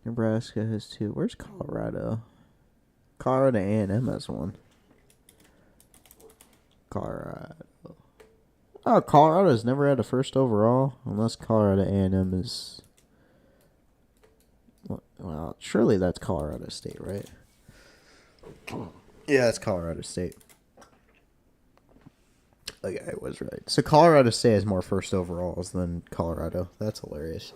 Nebraska has 2. Where's Colorado? Colorado A&M has 1. Colorado. Oh, Colorado's never had a 1st overall, unless Colorado A&M is. Well, surely that's Colorado State, right? Yeah, it's Colorado State. Okay, I was right. So Colorado State has more 1st overalls than Colorado. That's hilarious.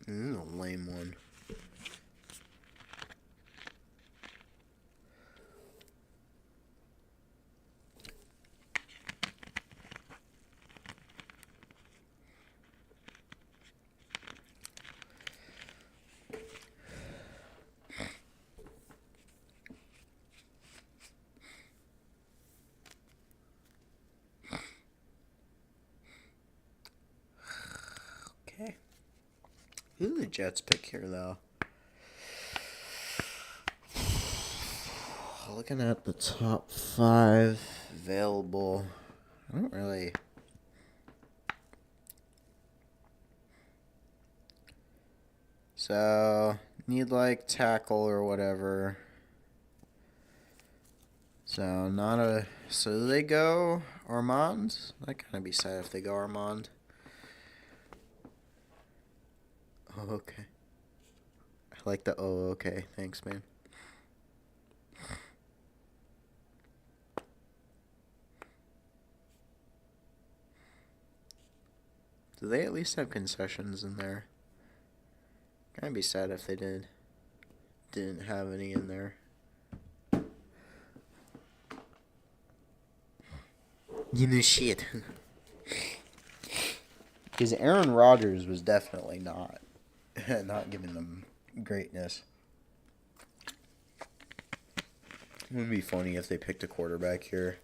This is a lame one. Okay. Who do the Jets pick here, though? Looking at the top 5 available, I don't really. So, need like tackle or whatever. So, not a. So, do they go Armand? That kind of be sad if they go Armand. Oh, okay. I like the oh, okay. Thanks, man. Do they at least have concessions in there? I'd be sad if they didn't have any in there. You know shit. Because Aaron Rodgers was definitely not giving them greatness. It would be funny if they picked a quarterback here.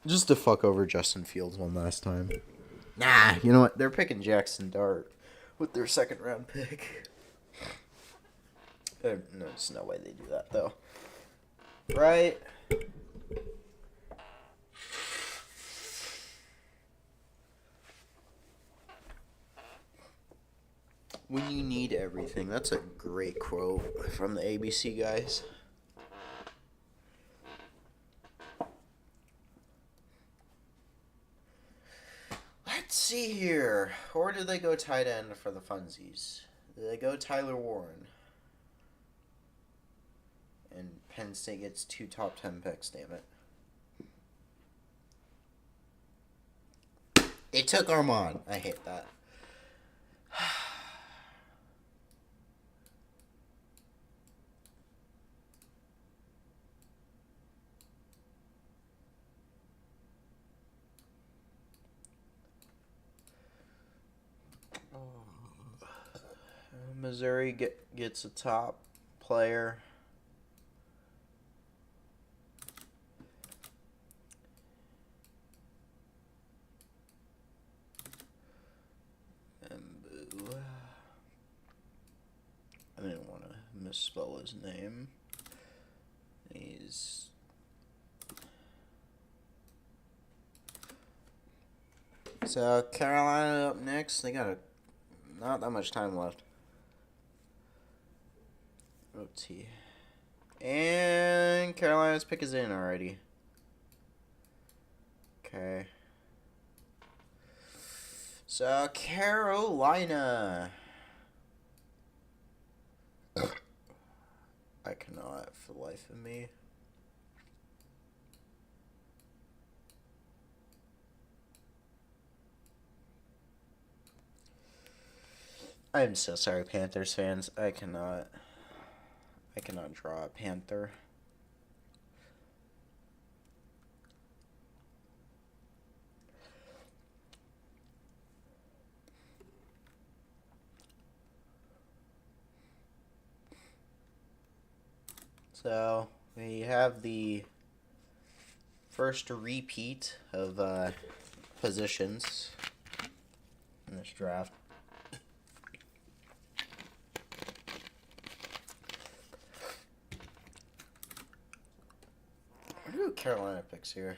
Just to fuck over Justin Fields one last time. Nah, you know what? They're picking Jackson Dart with their second round pick. No, there's no way they do that, though. Right? When you need everything. That's a great quote from the ABC guys. Let's see here. Or do they go tight end for the funsies? Do they go Tyler Warren? And Penn State gets 2 top 10 picks, damn it. They took Armand. I hate that. Missouri gets a top player. I didn't want to misspell his name. He's... So, Carolina up next. They got not that much time left. OT. And Carolina's pick is in already. Okay. So, Carolina. I cannot for the life of me. I'm so sorry, Panthers fans. I cannot draw a Panther. So, we have the first repeat of positions in this draft. Who Carolina picks here?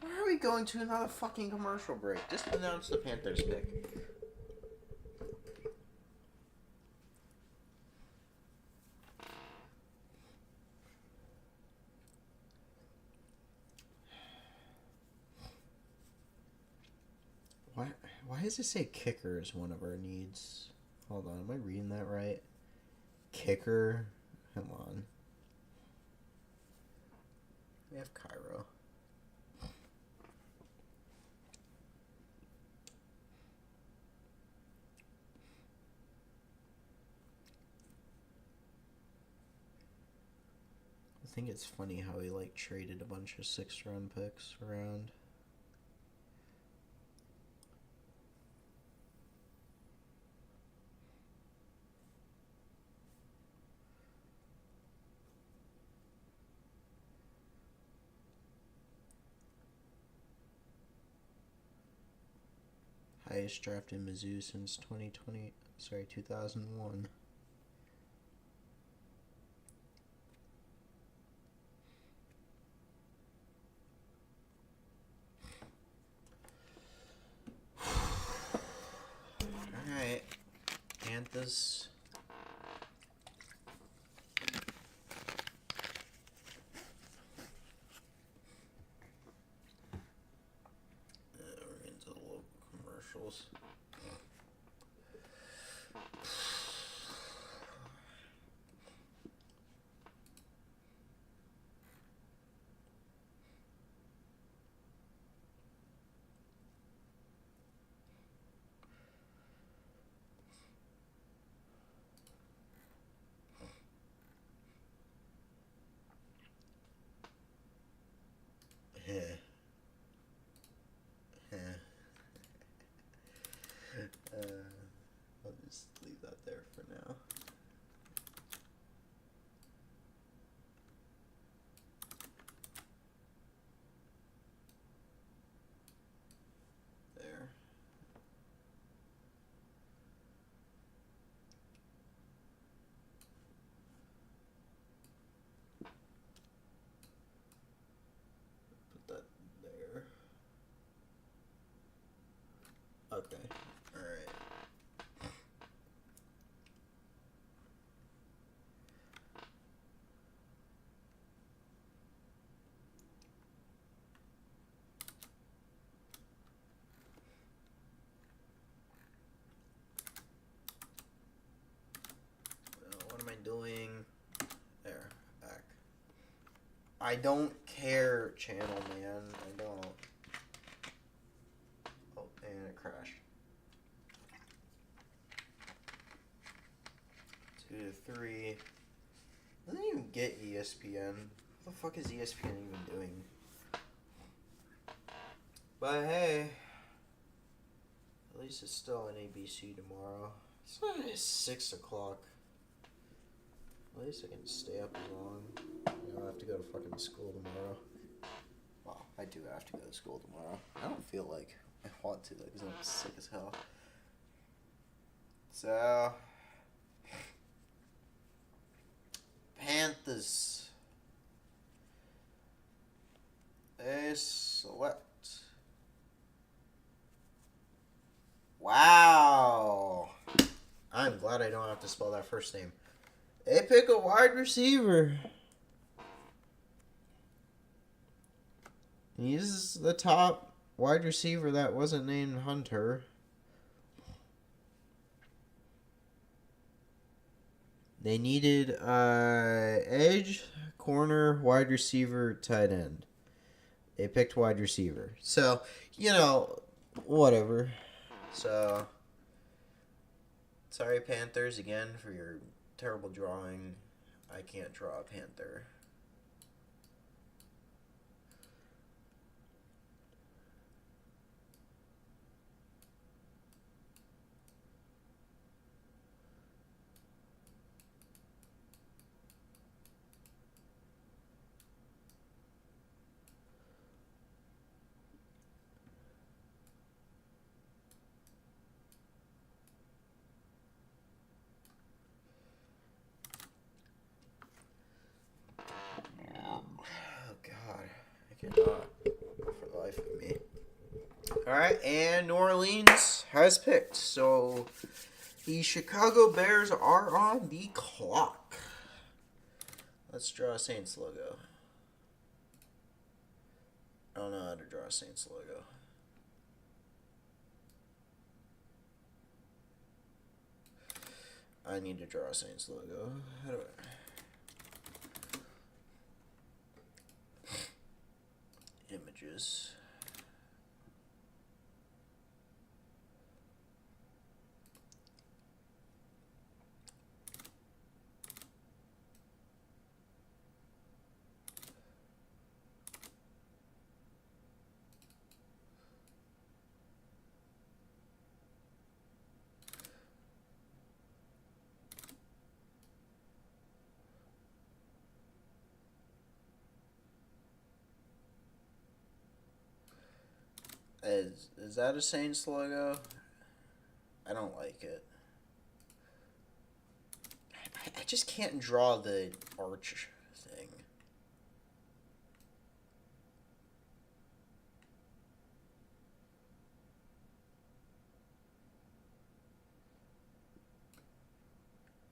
Why are we going to another fucking commercial break? Just announce the Panthers pick. Why does it say kicker is one of our needs? Hold on, am I reading that right? Kicker? Come on. We have Cairo. I think it's funny how he traded a bunch of 6th-round picks around. highest draft in Mizzou since 2001. Alright. Panthers. We're into the local commercials. I'll just leave that there for now. There. Put that there. Okay. Alright. What am I doing? There. Back. I don't care, channel, man. I don't. Oh, and it crashed. 2 to 3. Doesn't even get ESPN. What the fuck is ESPN even doing? But hey, at least it's still an ABC tomorrow. It's not 6 o'clock. At least I can stay up as long. I don't have to go to fucking school tomorrow. Well, I do have to go to school tomorrow. I don't feel like I want to, though, because I'm sick as hell. So, Panthers. They select. Wow. I'm glad I don't have to spell that first name. They pick a wide receiver. He's the top wide receiver that wasn't named Hunter. They needed edge, corner, wide receiver, tight end. They picked wide receiver. So, whatever. So, sorry Panthers again for your terrible drawing. I can't draw a panther. Cannot for the life of me. Alright, and New Orleans has picked. So the Chicago Bears are on the clock. Let's draw a Saints logo. I don't know how to draw a Saints logo. I need to draw a Saints logo. How do I... Images. Is that a Saints logo? I don't like it. I just can't draw the arch thing.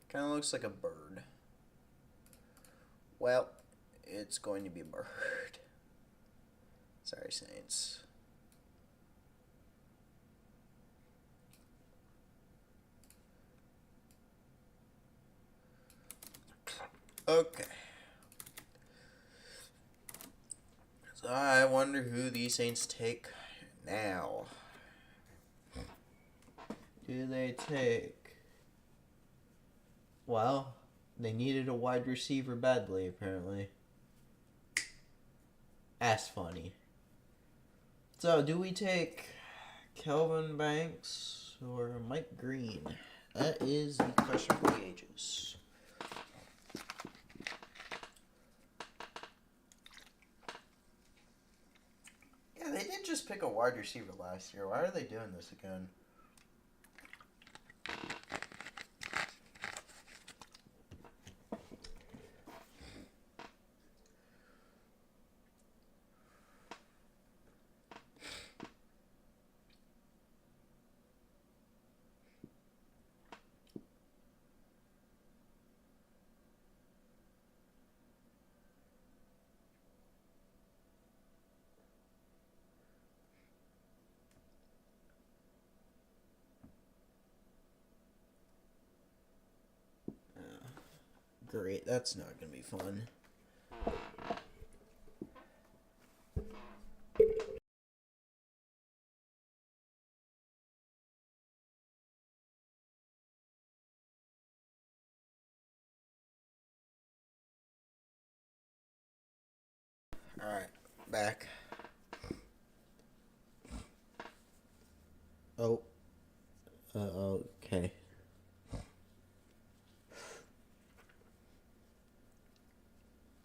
Kind of looks like a bird. Well, it's going to be a bird. Sorry, Saints. Okay. So I wonder who these Saints take now. Do they take... Well, they needed a wide receiver badly, apparently. That's funny. So, do we take Kelvin Banks or Mike Green? That is the question for the ages. Yeah, they did just pick a wide receiver last year. Why are they doing this again? Great, that's not going to be fun. Alright, back. Oh. Okay.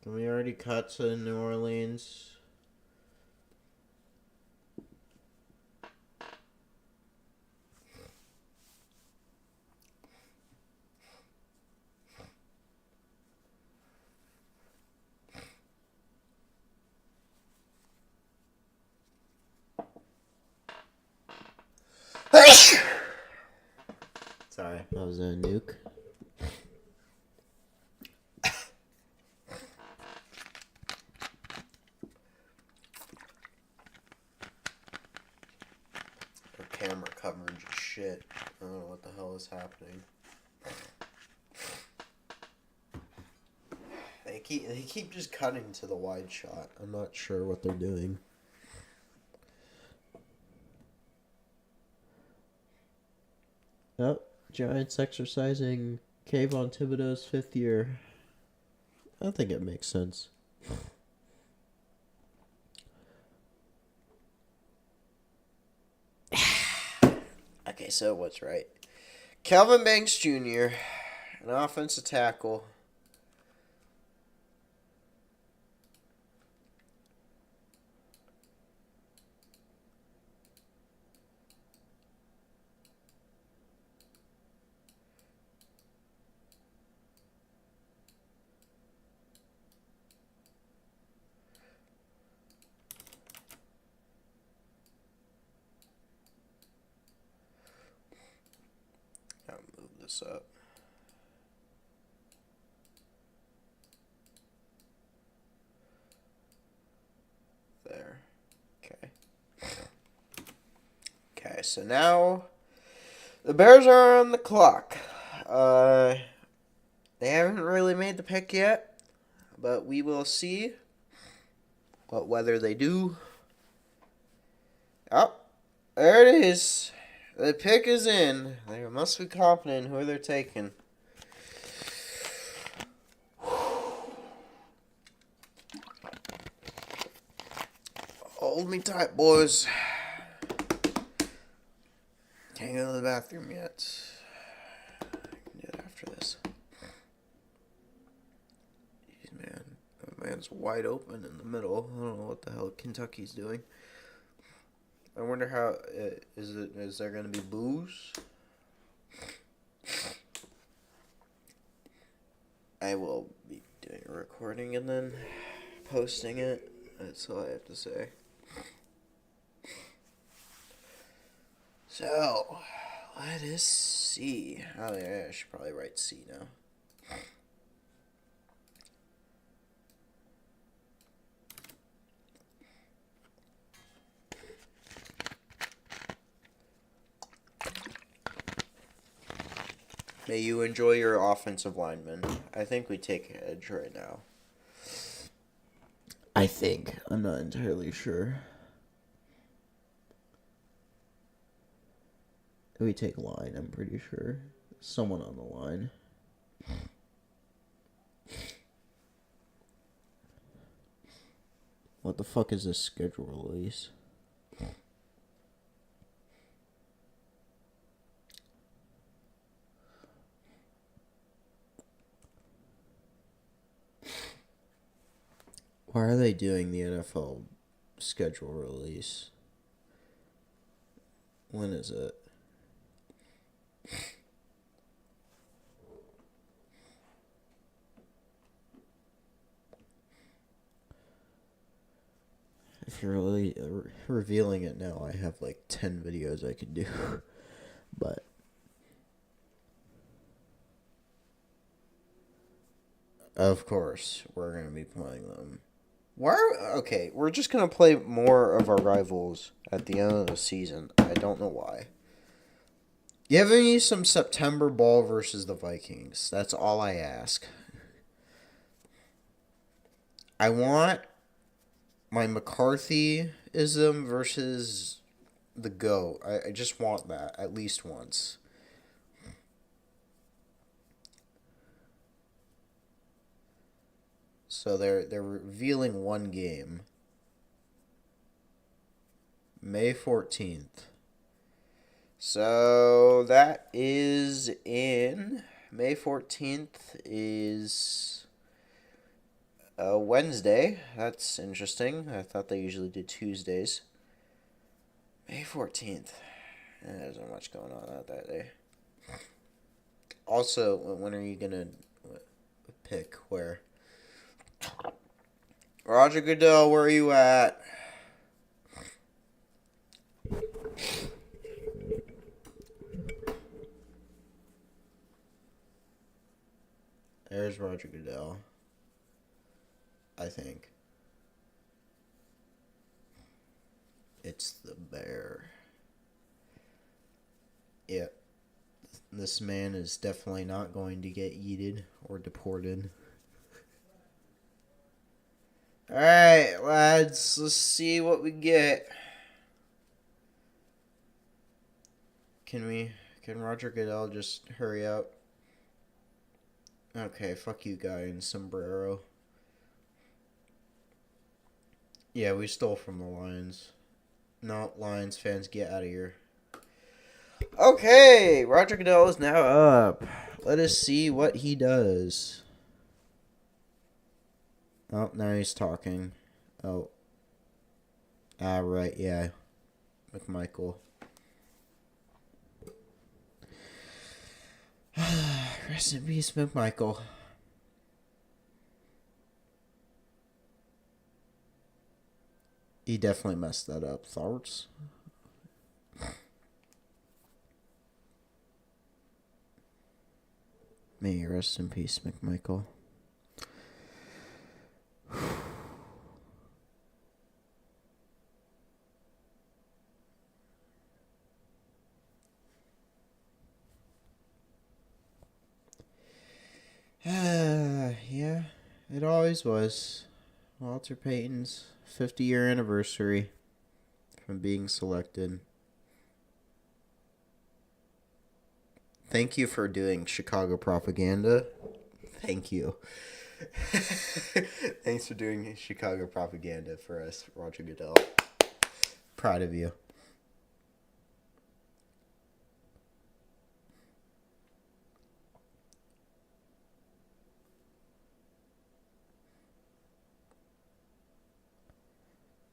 Can we already cut to New Orleans? Sorry, that was a nuke. Our camera coverage is shit. I don't know what the hell is happening. They keep just cutting to the wide shot. I'm not sure what they're doing. Oh, Giants exercising Kayvon Thibodeau's 5th year. I think it makes sense. Okay, so what's right? Kelvin Banks Jr., an offensive tackle. I'll move this up. There. Okay. Okay, so now the Bears are on the clock. They haven't really made the pick yet, but we will see whether they do. Oh, there it is. The pick is in. They must be confident in who they're taking. Hold me tight, boys. Can't go to the bathroom yet. I can do it after this. Jeez, man. That man's wide open in the middle. I don't know what the hell Kentucky's doing. I wonder how... Is there going to be boos? I will be doing a recording and then posting it. That's all I have to say. So, let us see. Oh yeah, I should probably write C now. May you enjoy your offensive lineman. I think we take edge right now. I think. I'm not entirely sure. We take line, I'm pretty sure. Someone on the line. What the fuck is this schedule release? Why are they doing the NFL schedule release? When is it? If you're really revealing it now, I have like 10 videos I could do. But of course, we're going to be playing them. Okay, we're just going to play more of our rivals at the end of the season. I don't know why. Give me some September ball versus the Vikings. That's all I ask. I want my McCarthyism versus the GOAT. I just want that at least once. So they're revealing one game. May 14th. So that is in May 14th is a Wednesday. That's interesting. I thought they usually did Tuesdays. May 14th. There's not much going on that day. Also, when are you going to pick where? Roger Goodell, where are you at? There's Roger Goodell. I think. It's the bear. Yep. This man is definitely not going to get yeeted or deported. Alright, lads. Let's see what we get. Can Roger Goodell just hurry up? Okay, fuck you, guy in sombrero. Yeah, we stole from the Lions. No, Lions fans, get out of here. Okay, Roger Goodell is now up. Let us see what he does. Oh, now he's talking. Oh. Ah, right, yeah. McMichael. Rest in peace, McMichael. He definitely messed that up. Thoughts? May you rest in peace, McMichael. Yeah, it always was. Walter Payton's 50-year anniversary from being selected. Thank you for doing Chicago propaganda. Thank you. Thanks for doing Chicago propaganda for us, Roger Goodell. Proud of you.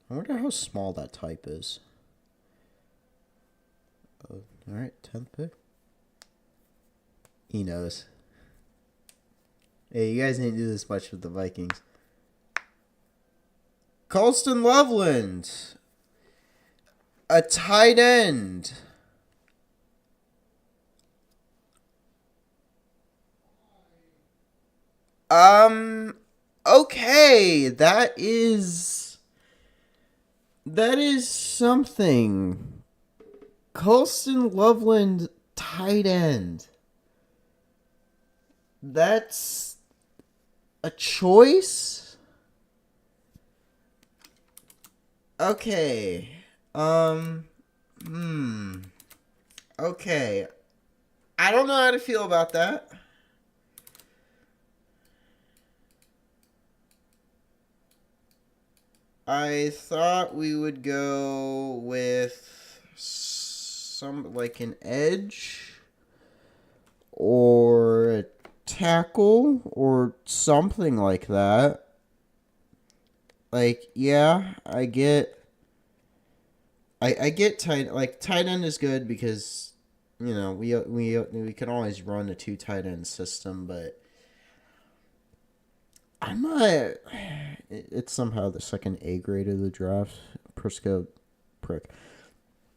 I wonder how small that type is. Oh, alright, 10th pick. He knows. Hey, you guys didn't do this much with the Vikings. Colston Loveland. A tight end. Okay, that is something. Colston Loveland, tight end. That's a choice? Okay. Okay. I don't know how to feel about that. I thought we would go with some like an edge or a tackle or something like that. Like, yeah, I get tight end is good because we can always run a two tight end system, but I'm not. It's somehow the second A grade of the draft. Prisco, prick.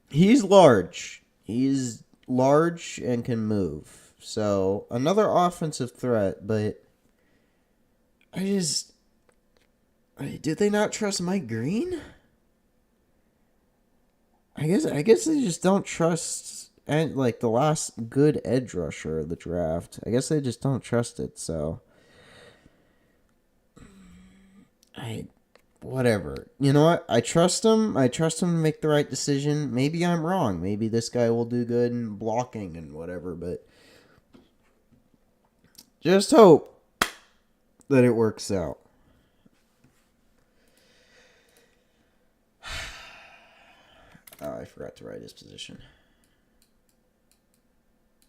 He's large. He's large and can move. So another offensive threat, but I just. Did they not trust Mike Green? I guess they just don't trust and like the last good edge rusher of the draft. I guess they just don't trust it. So I whatever. You know what? I trust him. I trust him to make the right decision. Maybe I'm wrong. Maybe this guy will do good in blocking and whatever, but just hope that it works out. Oh, I forgot to write his position.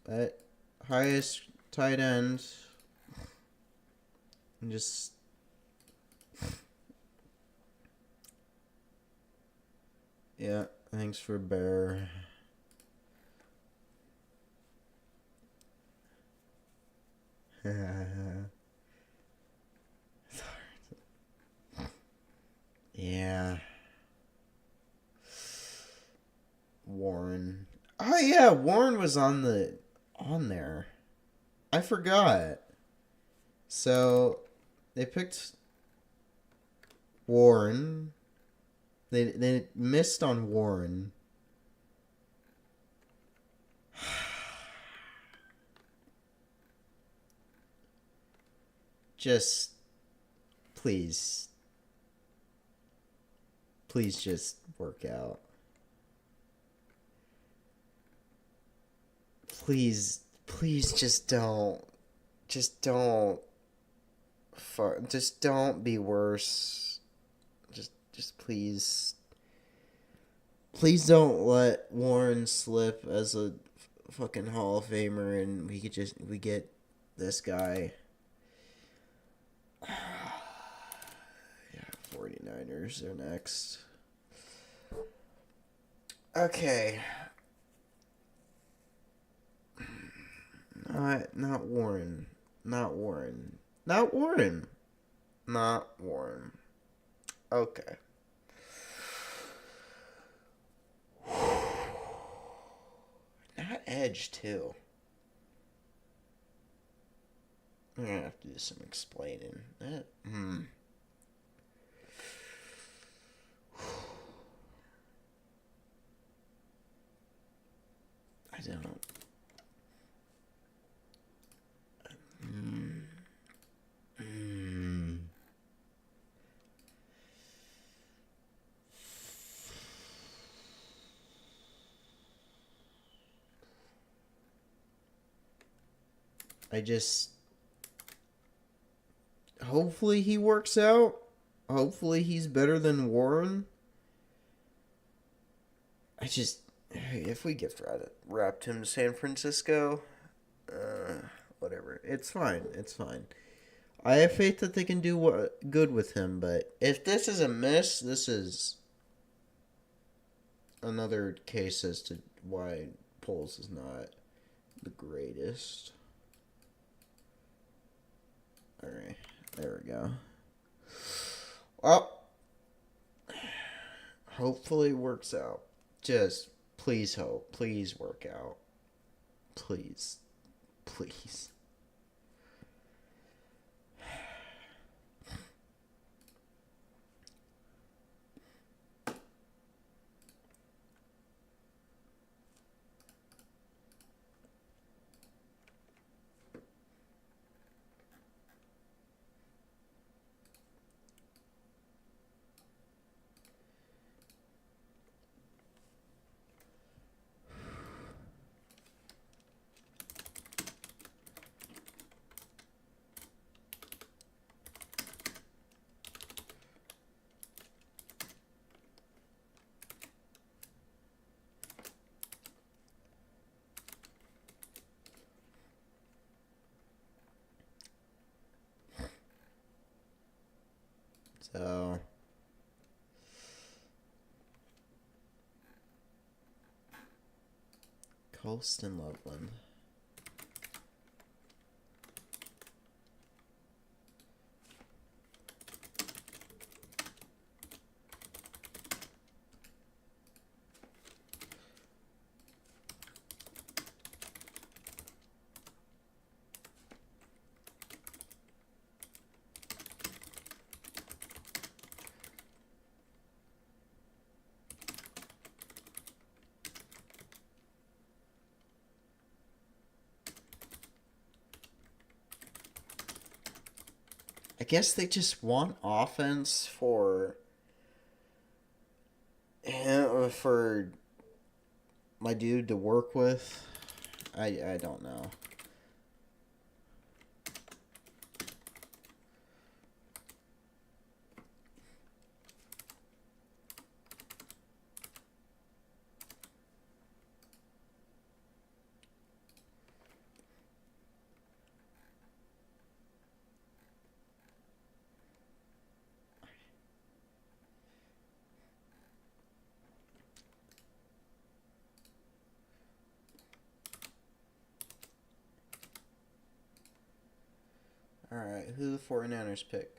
But highest tight end. And just yeah, thanks for Bear. Yeah. Warren. Oh yeah, Warren was on there. I forgot. So they picked Warren. They missed on Warren. Just please just work out. Please just don't. Just don't. Just don't be worse. Just please. Please don't let Warren slip as a fucking Hall of Famer and we get this guy. Yeah, 49ers are next. Okay. Not Warren. Not Warren. Not Warren. Not Warren. Okay. Not Edge, too. I'm gonna have to do some explaining. I don't. I just. Hopefully he works out. Hopefully he's better than Warren. If we gift wrapped him to San Francisco, whatever. It's fine. It's fine. I have faith that they can do good with him, but if this is a miss, this is another case as to why Poles is not the greatest. Alright, there we go. Well, hopefully it works out. Just please hope. Please work out. Please. Please. So, Coast and Loveland. I guess they just want offense for my dude to work with. I don't know. Alright, who the 49ers pick?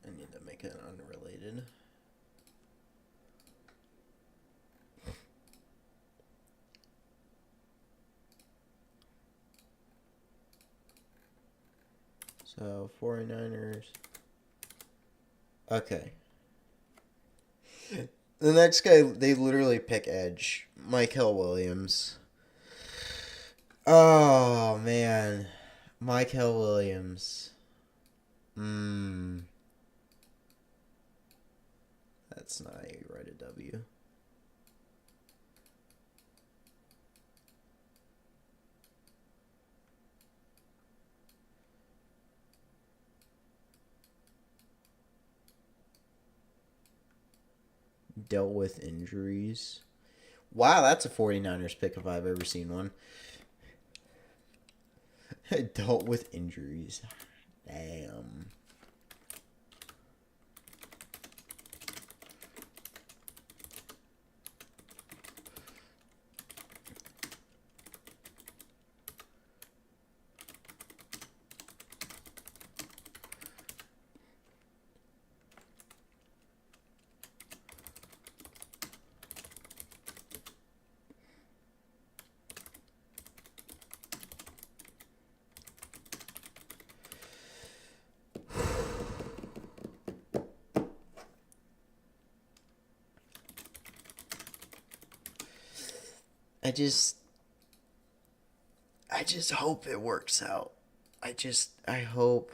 I need to make it unrelated. So, 49ers. Okay. The next guy, they literally pick edge. Michael Williams. Oh, man. Michael Williams. That's not how you write a W. Dealt with injuries. Wow, that's a 49ers pick if I've ever seen one. Dealt with injuries. Damn. I just hope it works out. I hope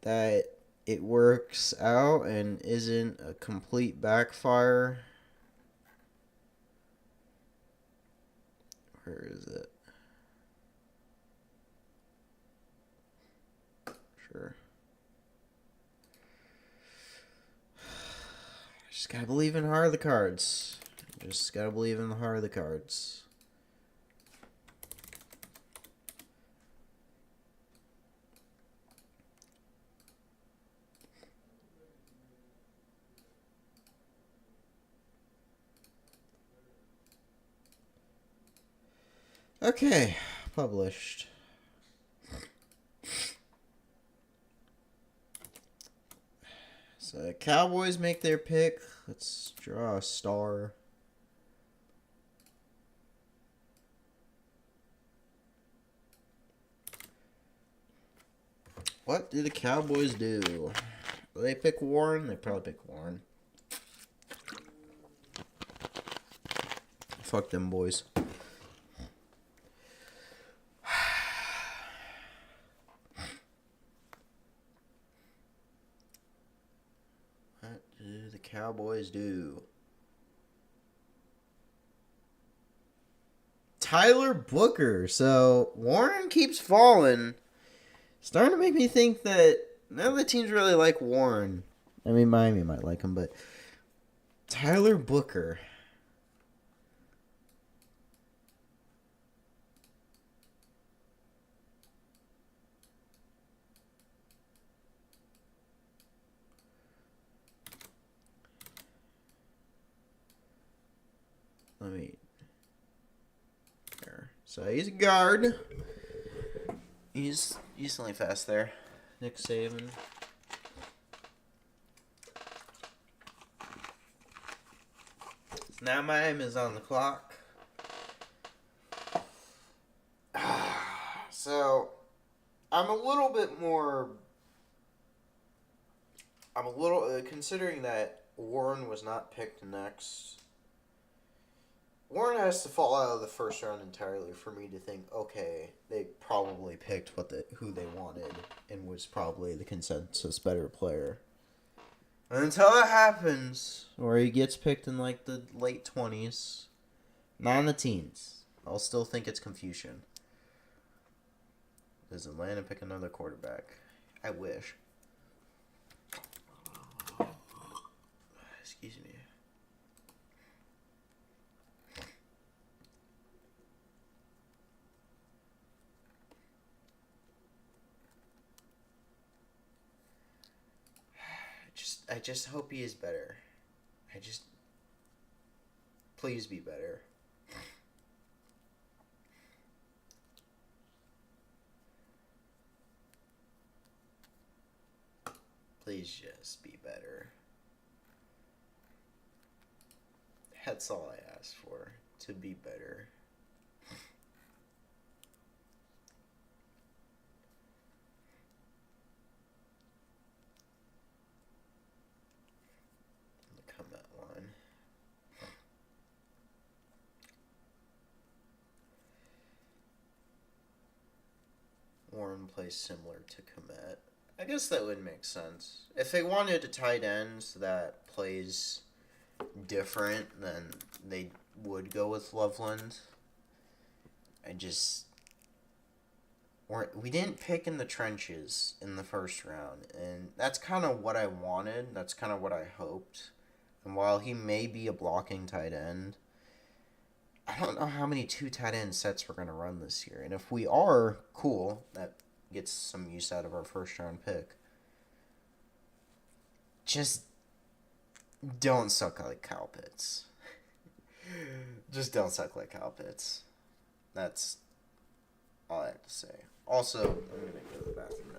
that it works out and isn't a complete backfire. Where is it? Sure. Just gotta believe in the heart of the cards. Just gotta believe in the heart of the cards. Okay, published. So Cowboys make their pick. Let's draw a star. What do the Cowboys do? Do they pick Warren? They probably pick Warren. Fuck them boys. What do the Cowboys do? Tyler Booker. So Warren keeps falling. Starting to make me think that none of the teams really like Warren. I mean, Miami might like him, but Tyler Booker. Let me. There. So he's a guard. He's decently fast there. Nick Saban. Now Miami is on the clock. So I'm a little bit more. I'm a little considering that Warren was not picked next. Warren has to fall out of the first round entirely for me to think, okay, they probably picked who they wanted and was probably the consensus better player. And until that happens, or he gets picked in like the late 20s, not in the teens, I'll still think it's confusion. Does Atlanta pick another quarterback? I wish. Excuse me. I just hope he is better. Please be better. Please just be better. That's all I asked for. To be better. The comment line. Warren plays similar to Komet. I guess that would make sense. If they wanted a tight end that plays different, then they would go with Loveland. We didn't pick in the trenches in the first round, and that's kind of what I wanted. That's kind of what I hoped. And while he may be a blocking tight end, I don't know how many 2 tight end sets we're going to run this year. And if we are, cool. That gets some use out of our first round pick. Just don't suck like Kyle Pitts. Just don't suck like Kyle Pitts. That's all I have to say. Also, I'm going to go to the bathroom now.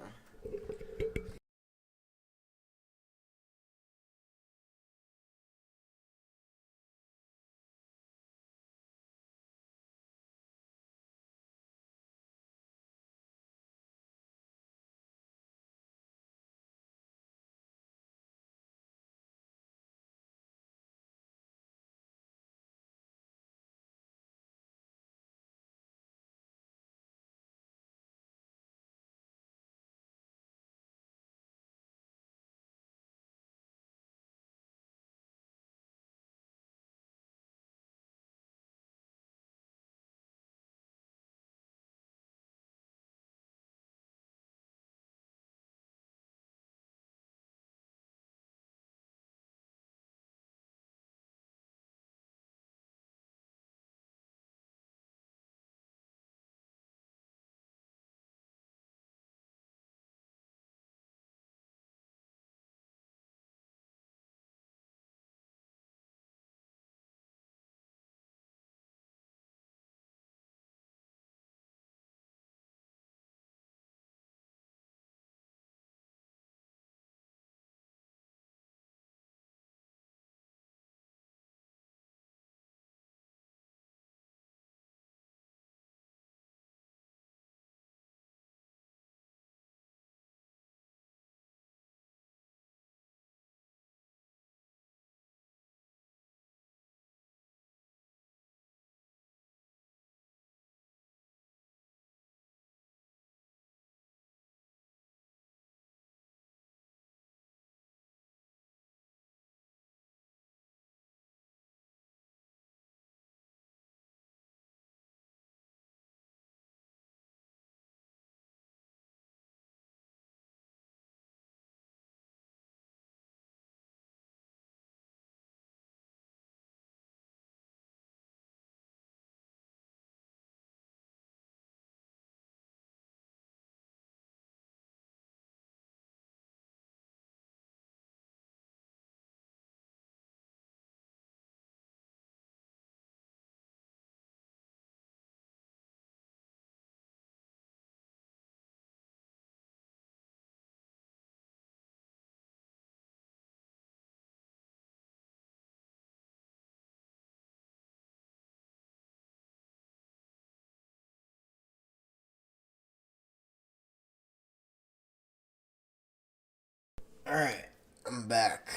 Alright, I'm back.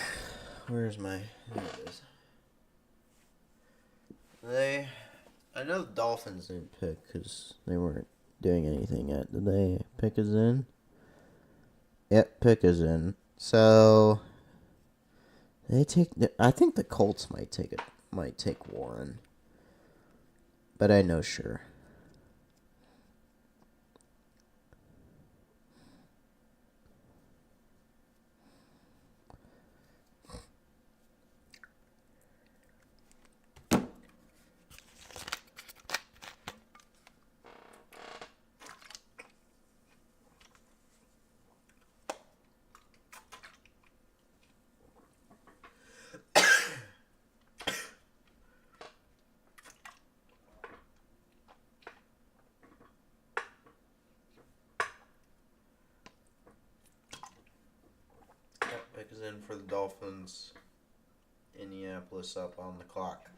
Where's my... There it is. I know the Dolphins didn't pick because they weren't doing anything yet. Did they pick us in? Yep, pick us in. So they take. I think the Colts might take it. Might take Warren, but I know sure. Pick us in for the Dolphins. Indianapolis up on the clock.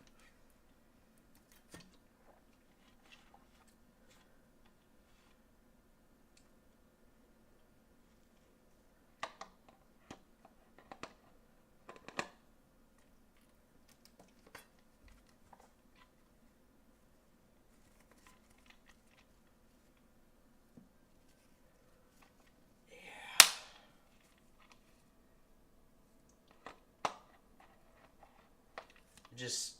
Just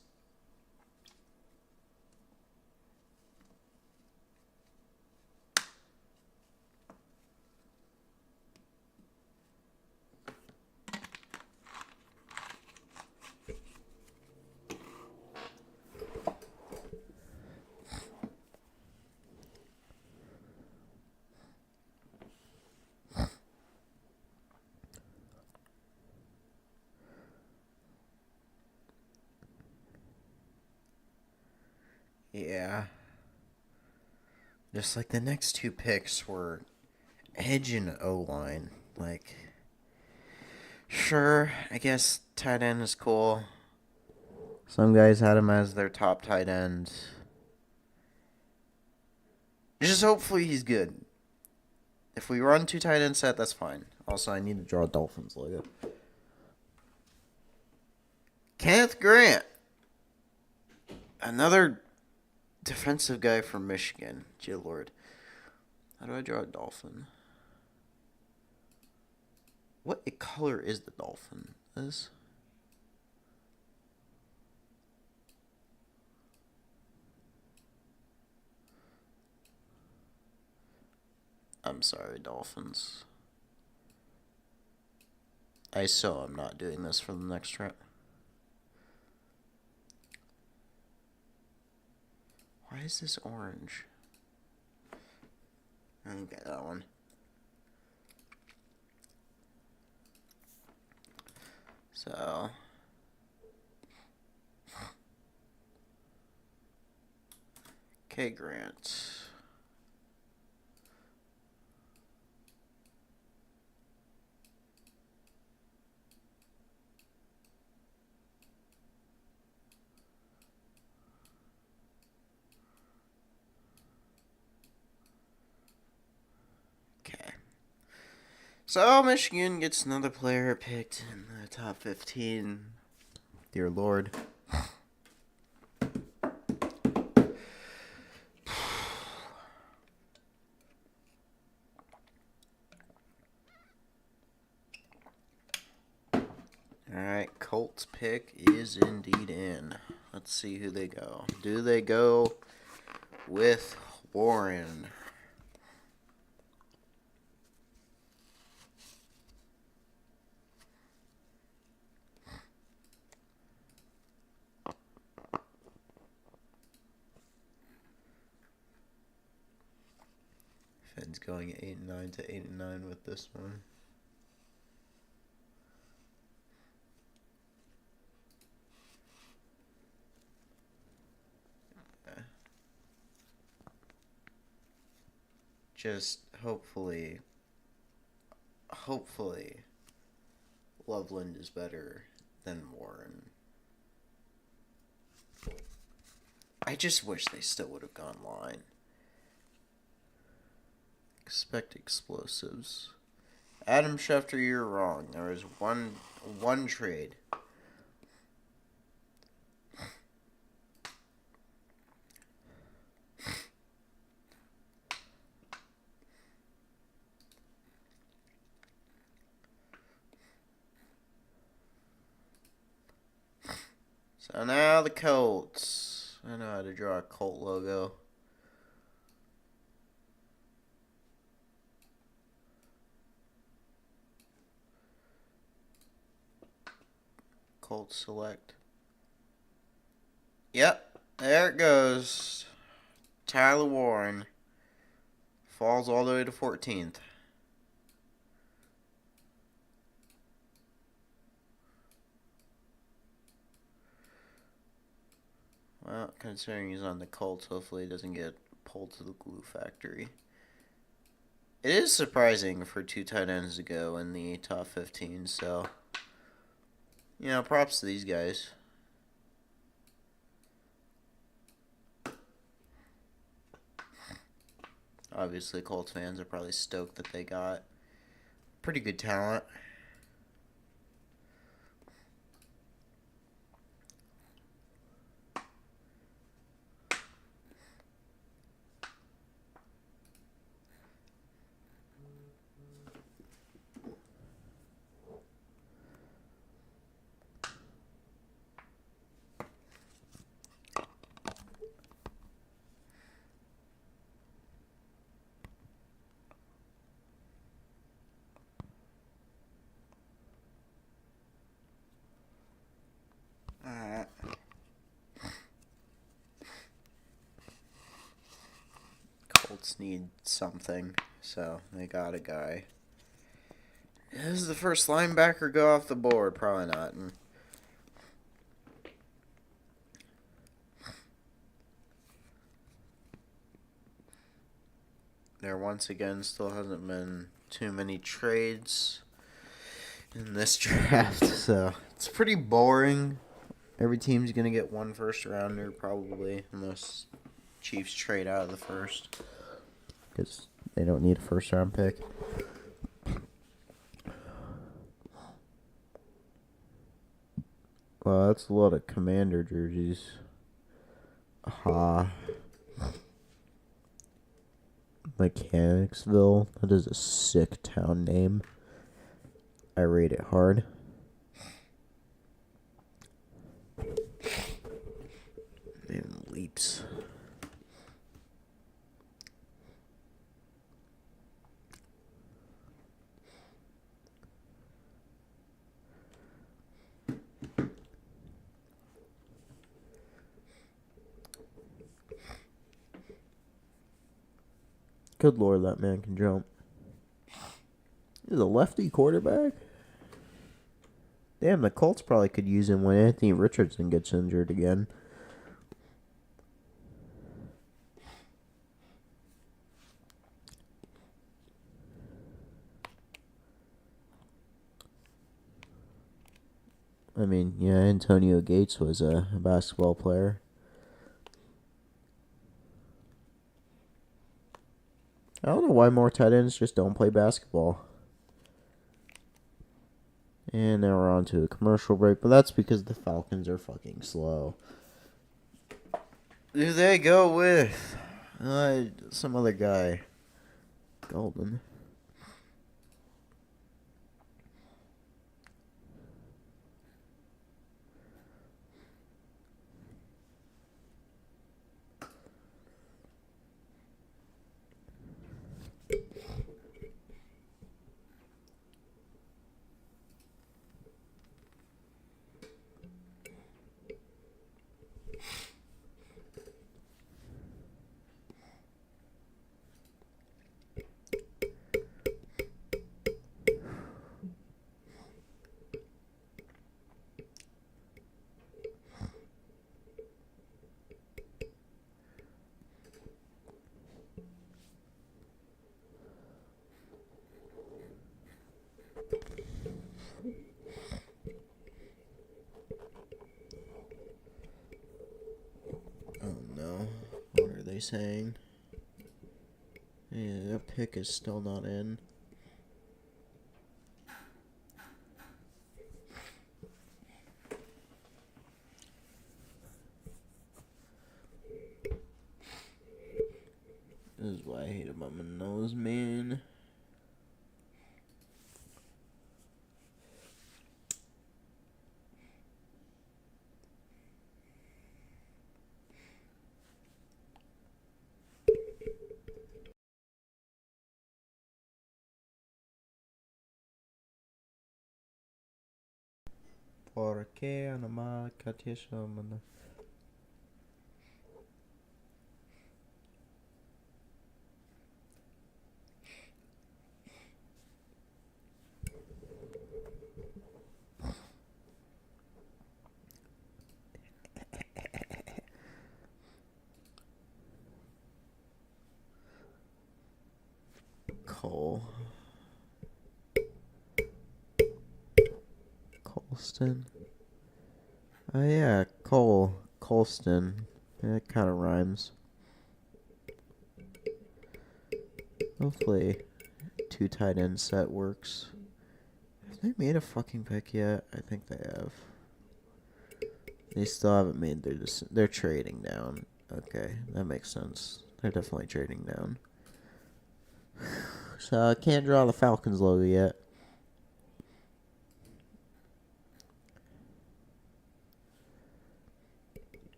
yeah. Just like the next two picks were edge and O-line. Like, sure, I guess tight end is cool. Some guys had him as their top tight end. Just hopefully he's good. If we run two tight end set, that's fine. Also, I need to draw a Dolphins logo. Kenneth Grant. Another defensive guy from Michigan. Dear Lord. How do I draw a dolphin? What color is the dolphin? This? I'm sorry, Dolphins. I'm not doing this for the next trip. Why is this orange? I don't get that one. So... Okay, Grant. Okay. So, Michigan gets another player picked in the top 15. Dear Lord. Alright, Colts pick is indeed in. Let's see who they go. Do they go with Warren? Fed's going 8-9 to 8-9 with this one. Just hopefully Loveland is better than Warren. I just wish they still would have gone line. Expect explosives. Adam Schefter, you're wrong. There was one trade. So now the Colts. I know how to draw a Colt logo. Colt select. Yep, there it goes. Tyler Warren falls all the way to 14th. Well, considering he's on the Colts, hopefully he doesn't get pulled to the glue factory. It is surprising for 2 tight ends to go in the top 15, so, you know, props to these guys. Obviously, Colts fans are probably stoked that they got pretty good talent. Alright. Colts need something, so they got a guy. Is the first linebacker go off the board? Probably not. There once again still hasn't been too many trades in this draft, so it's pretty boring. Every team's gonna get one first rounder probably, unless Chiefs trade out of the first, because they don't need a first round pick. Well, that's a lot of Commander jerseys. Aha. Mechanicsville. That is a sick town name. I rate it hard. And leaps. Good lord, that man can jump. He's a lefty quarterback? Damn, the Colts probably could use him when Anthony Richardson gets injured again. I mean, yeah, Antonio Gates was a basketball player. I don't know why more tight ends just don't play basketball. And now we're on to a commercial break, but that's because the Falcons are fucking slow. Who they go with? Some other guy. Golden. Oh no. What are they saying? Yeah, that pick is still not in. mama knows, man. ¿Por qué anama katisha mana? Colston. Oh yeah, Colston. That kind of rhymes. Hopefully, 2 tight end set works. Have they made a fucking pick yet? I think they have. They still haven't made they're trading down. Okay, that makes sense. They're definitely trading down. So I can't draw the Falcons logo yet.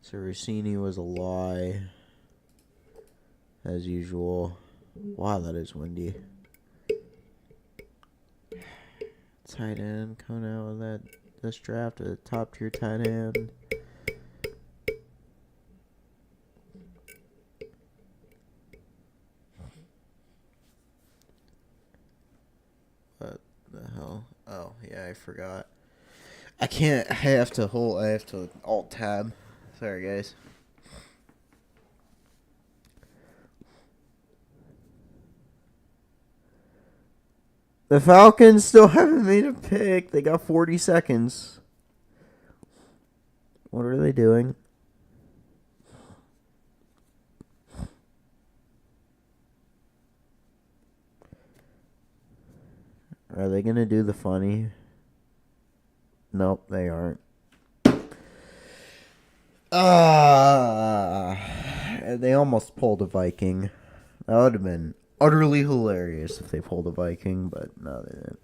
So Rossini was a lie, as usual. Wow, that is windy. Tight end coming out with this draft, a top tier tight end. What the hell? Oh yeah, I forgot. I have to alt tab. Sorry guys. The Falcons still haven't made a pick. They got 40 seconds. What are they doing? Are they going to do the funny? Nope, they aren't. They almost pulled a Viking. That would have been utterly hilarious if they pulled a Viking, but no, they didn't.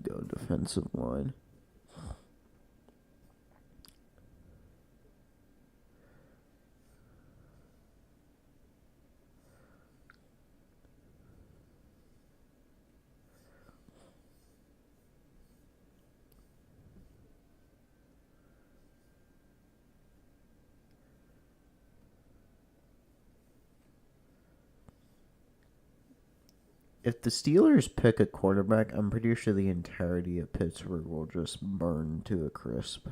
Go defensive line. If the Steelers pick a quarterback, I'm pretty sure the entirety of Pittsburgh will just burn to a crisp.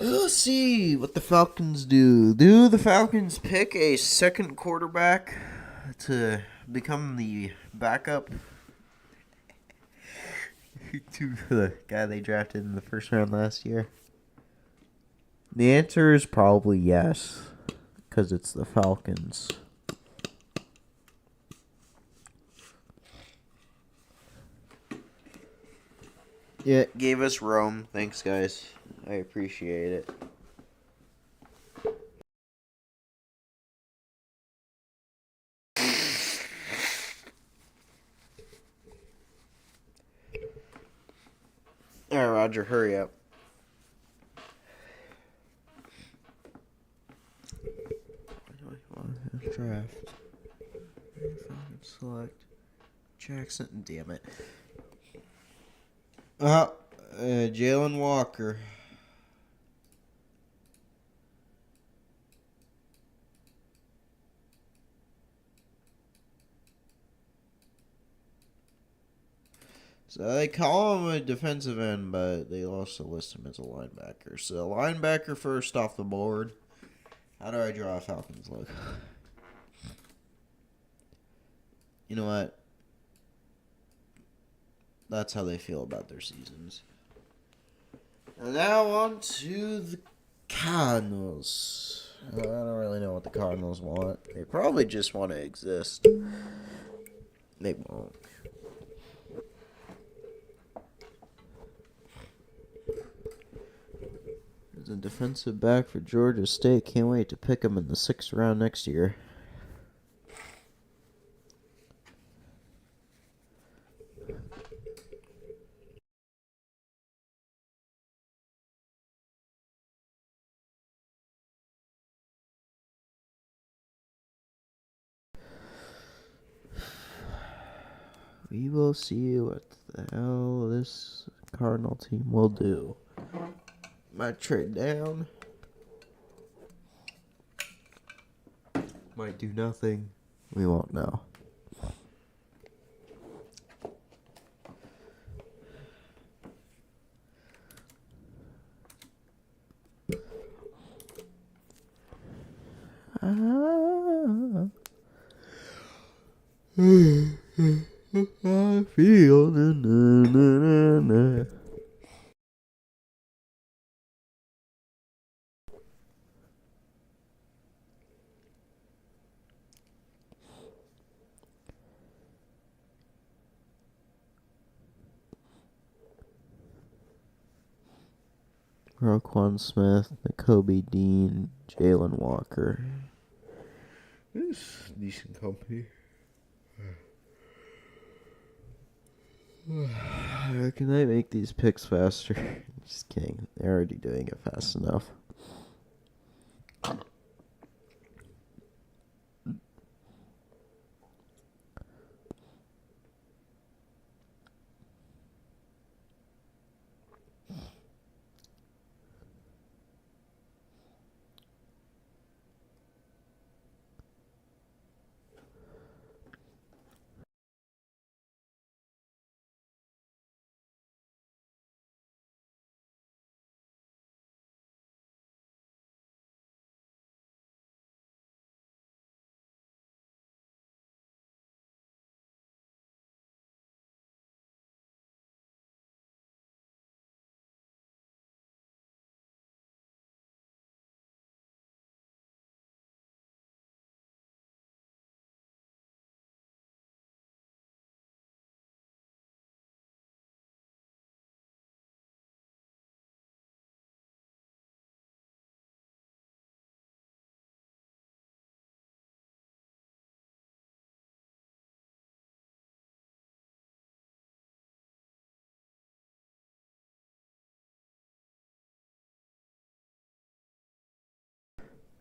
Let's see what the Falcons do. Do the Falcons pick a second quarterback to become the backup to the guy they drafted in the first round last year? The answer is probably yes, because it's the Falcons. Yeah, gave us Rome. Thanks, guys. I appreciate it. Alright, Roger, hurry up. Draft. Select Jackson. Damn it. Jalen Walker. So they call him a defensive end, but they also list him as a linebacker. So linebacker first off the board. How do I draw a Falcons logo? You know what? That's how they feel about their seasons. And now on to the Cardinals. I don't really know what the Cardinals want. They probably just want to exist. They won't. There's a defensive back for Georgia State. Can't wait to pick him in the 6th round next year. We will see what the hell this Cardinal team will do. Might trade down. Might do nothing. We won't know. I feel na na na na. Roquan Smith, Nakobe Dean, Jalen Walker. This is decent company. Can I make these picks faster? Just kidding. They're already doing it fast enough.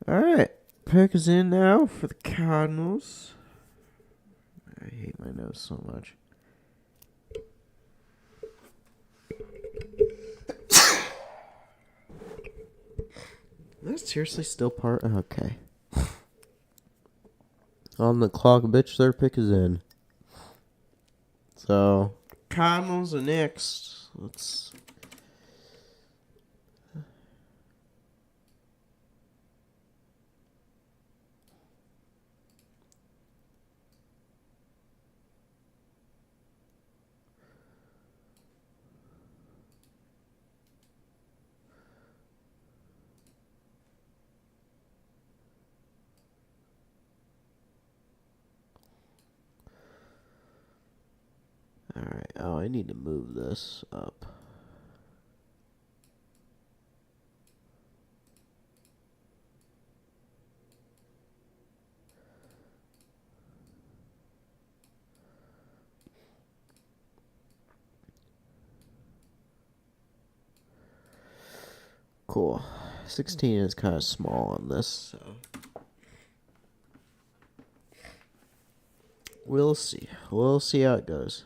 Alright. Pick is in now for the Cardinals. I hate my nose so much. Is that seriously still part? Okay. On the clock, bitch, their pick is in. So, Cardinals are next. Let's. Alright, oh, I need to move this up. Cool. 16 is kind of small on this, so. We'll see. We'll see how it goes.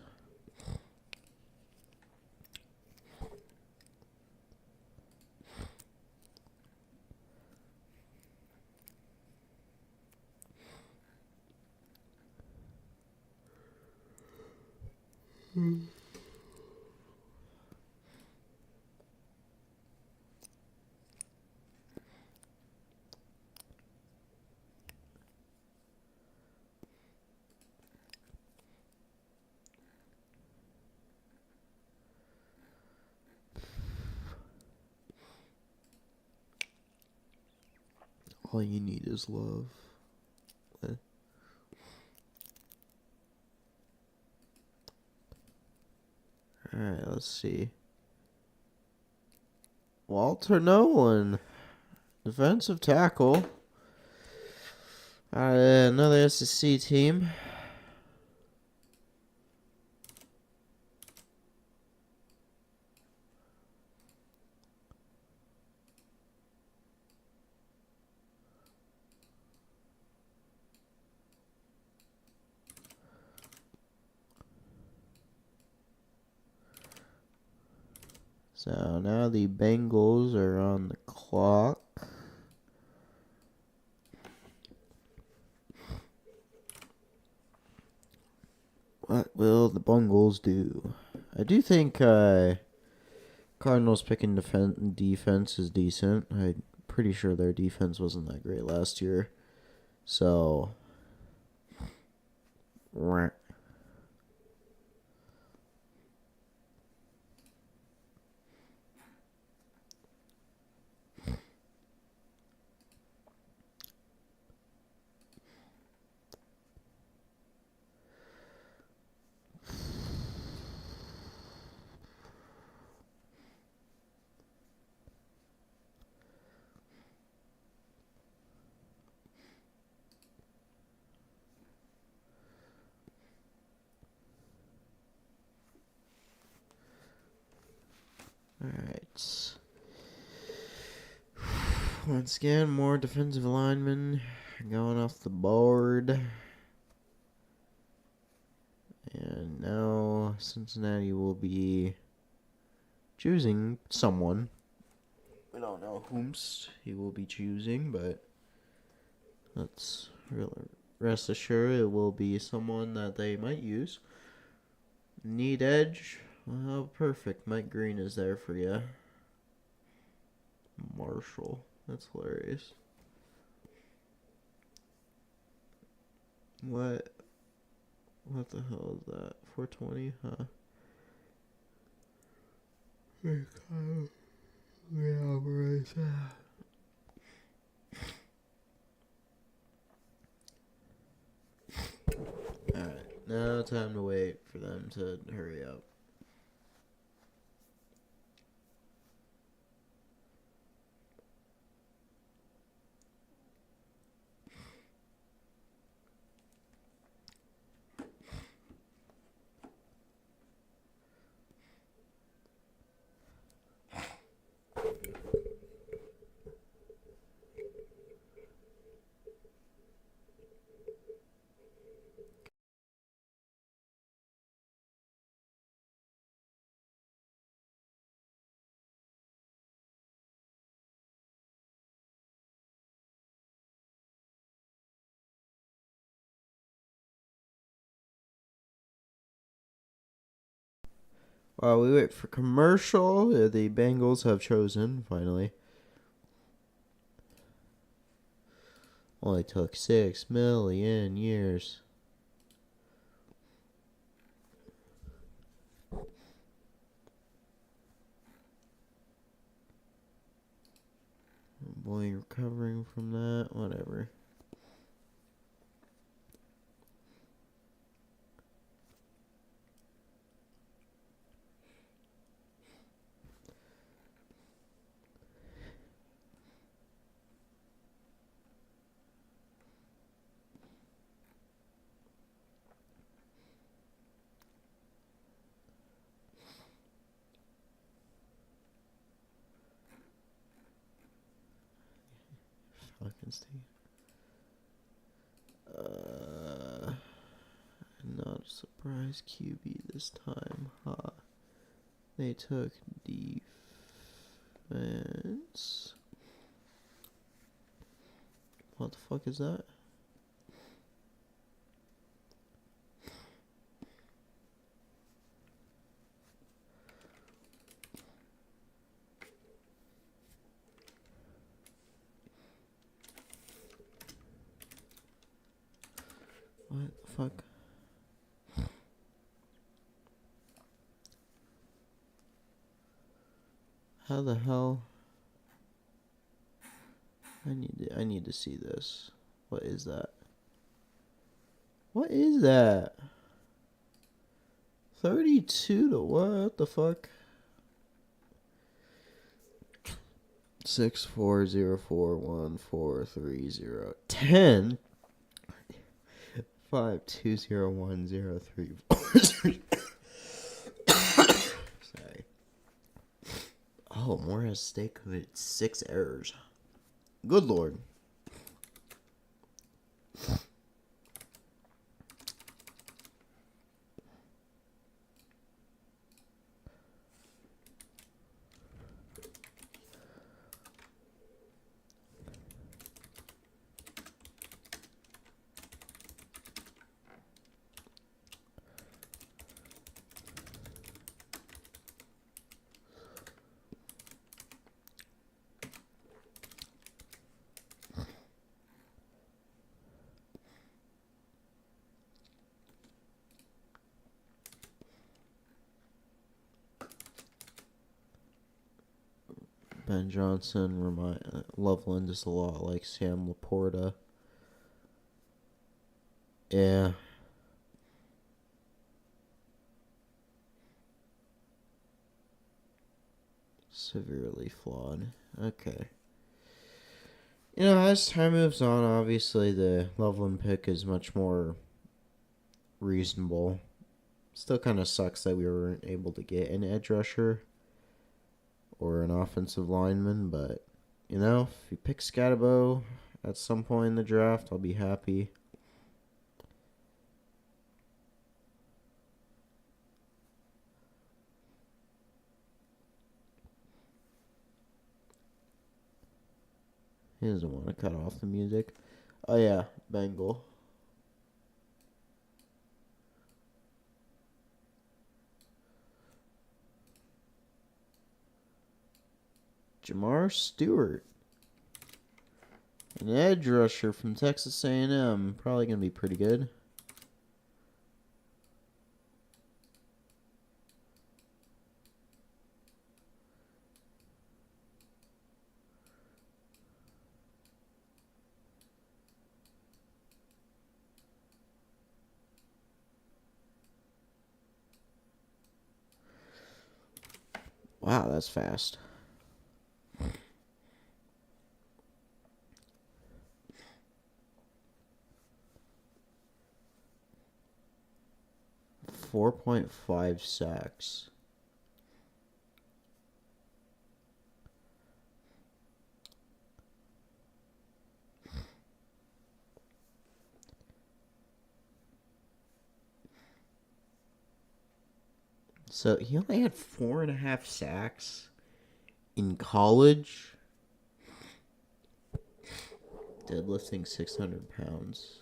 All you need is love. Alright, let's see. Walter Nolan. Defensive tackle. Another SEC team. So now the Bengals are on the clock. What will the Bengals do? I do think Cardinals picking defense is decent. I'm pretty sure their defense wasn't that great last year. So, alright. Once again, more defensive linemen going off the board. And now Cincinnati will be choosing someone. We don't know whomst he will be choosing, but let's really rest assured it will be someone that they might use. Need edge? Well, perfect. Mike Green is there for you. Marshall. That's hilarious. What the hell is that? 420? Huh? Yeah, where is that? Alright, now time to wait for them to hurry up. While we wait for commercial, the Bengals have chosen, finally. Only took 6 million years. Boy, recovering from that, whatever. Fucking Steve. Not a surprise QB this time, huh? They took defense. What the fuck is that? What the fuck? How the hell? I need to see this. What is that? What is that? 32 to what the fuck? 6404143 5201034. Sorry. Oh, Morris State committed 6 errors. Good lord. Ben Johnson, Loveland is a lot like Sam Laporta. Yeah. Severely flawed. Okay. As time moves on, obviously the Loveland pick is much more reasonable. Still kind of sucks that we weren't able to get an edge rusher or an offensive lineman, but if you pick Scatabo at some point in the draft, I'll be happy. He doesn't want to cut off the music. Oh yeah, Bengal. Jamar Stewart. An edge rusher from Texas A&M. Probably going to be pretty good. Wow, that's fast. .5 sacks. So he only had 4.5 sacks in college. Deadlifting 600 pounds.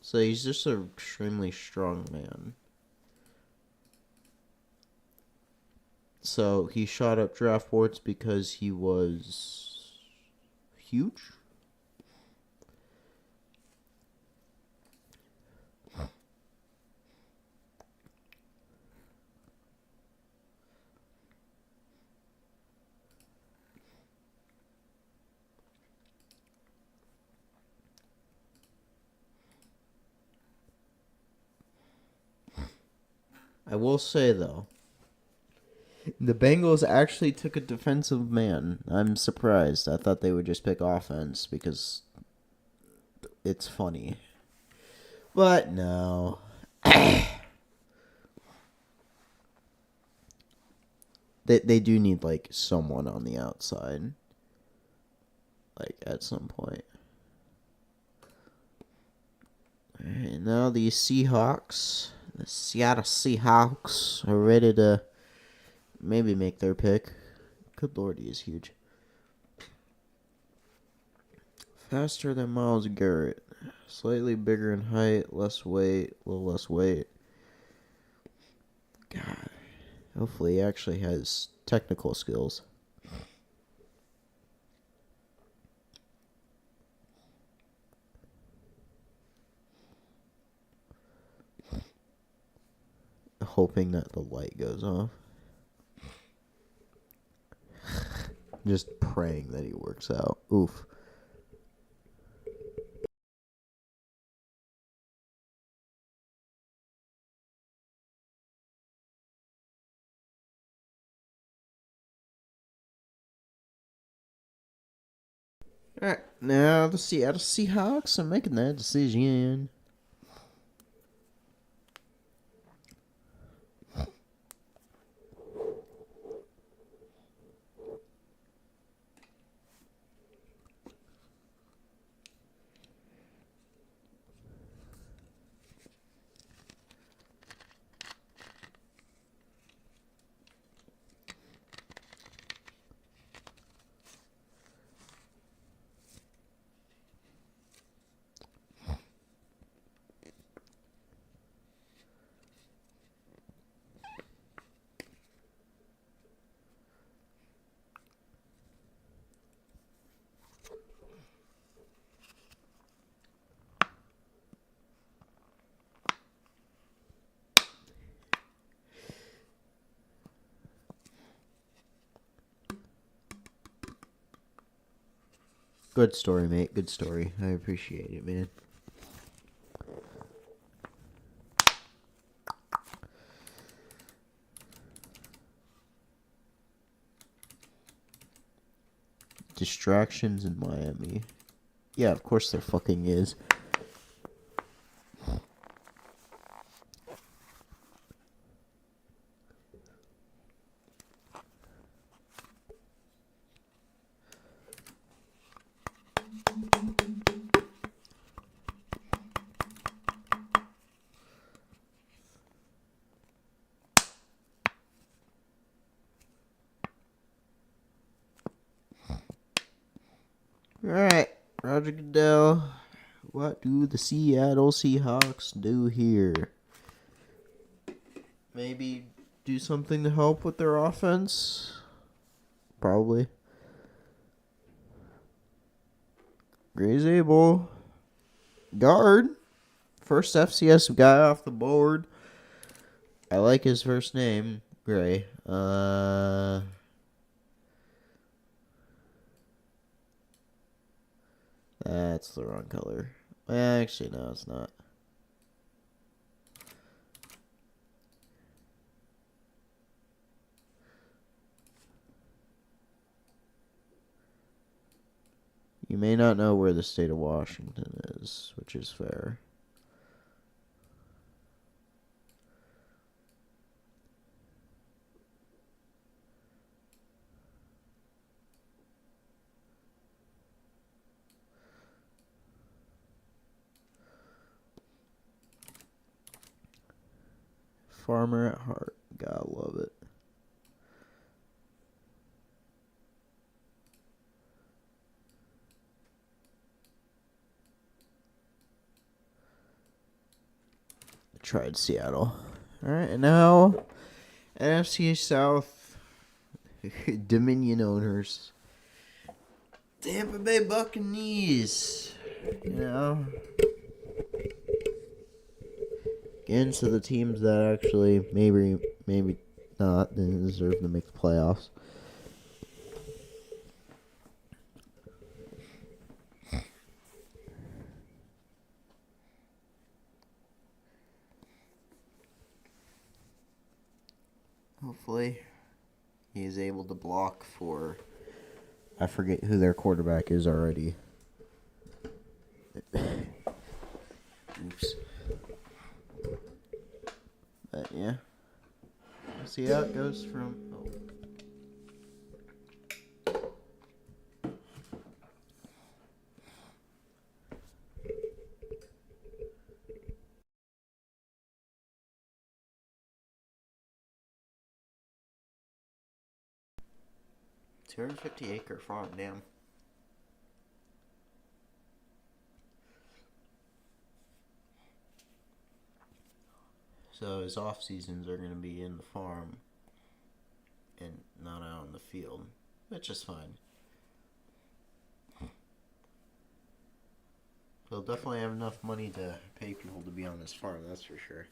So he's just an extremely strong man. So he shot up draft boards because he was huge. I will say, though, the Bengals actually took a defensive man. I'm surprised. I thought they would just pick offense because it's funny. But no. They do need, someone on the outside. At some point. Alright, now the Seahawks. The Seattle Seahawks are ready to maybe make their pick. Good lord, he is huge. Faster than Myles Garrett. Slightly bigger in height, less weight, a little less weight. God. Hopefully he actually has technical skills. Hoping that the light goes off. just praying that he works out. Oof. Alright, now the Seattle Seahawks are making that decision. Good story, mate. Good story. I appreciate it, man. Distractions in Miami. Yeah, of course there fucking is. Alright, Roger Goodell. What do the Seattle Seahawks do here? Maybe do something to help with their offense? Probably. Gray's able. Guard. First FCS guy off the board. I like his first name. Gray. That's the wrong color. Actually, no, it's not. You may not know where the state of Washington is, which is fair. Farmer at heart. Gotta love it. I tried Seattle. Alright, and now NFC South Dominion owners. Tampa Bay Buccaneers. You know, against the teams that actually maybe not didn't deserve to make the playoffs. Hopefully, he is able to block for. I forget who their quarterback is already. Oops. But yeah, we'll see how it goes from. Oh. 250-acre farm, damn. So his off seasons are going to be in the farm and not out in the field, which is fine. He'll definitely have enough money to pay people to be on this farm, that's for sure.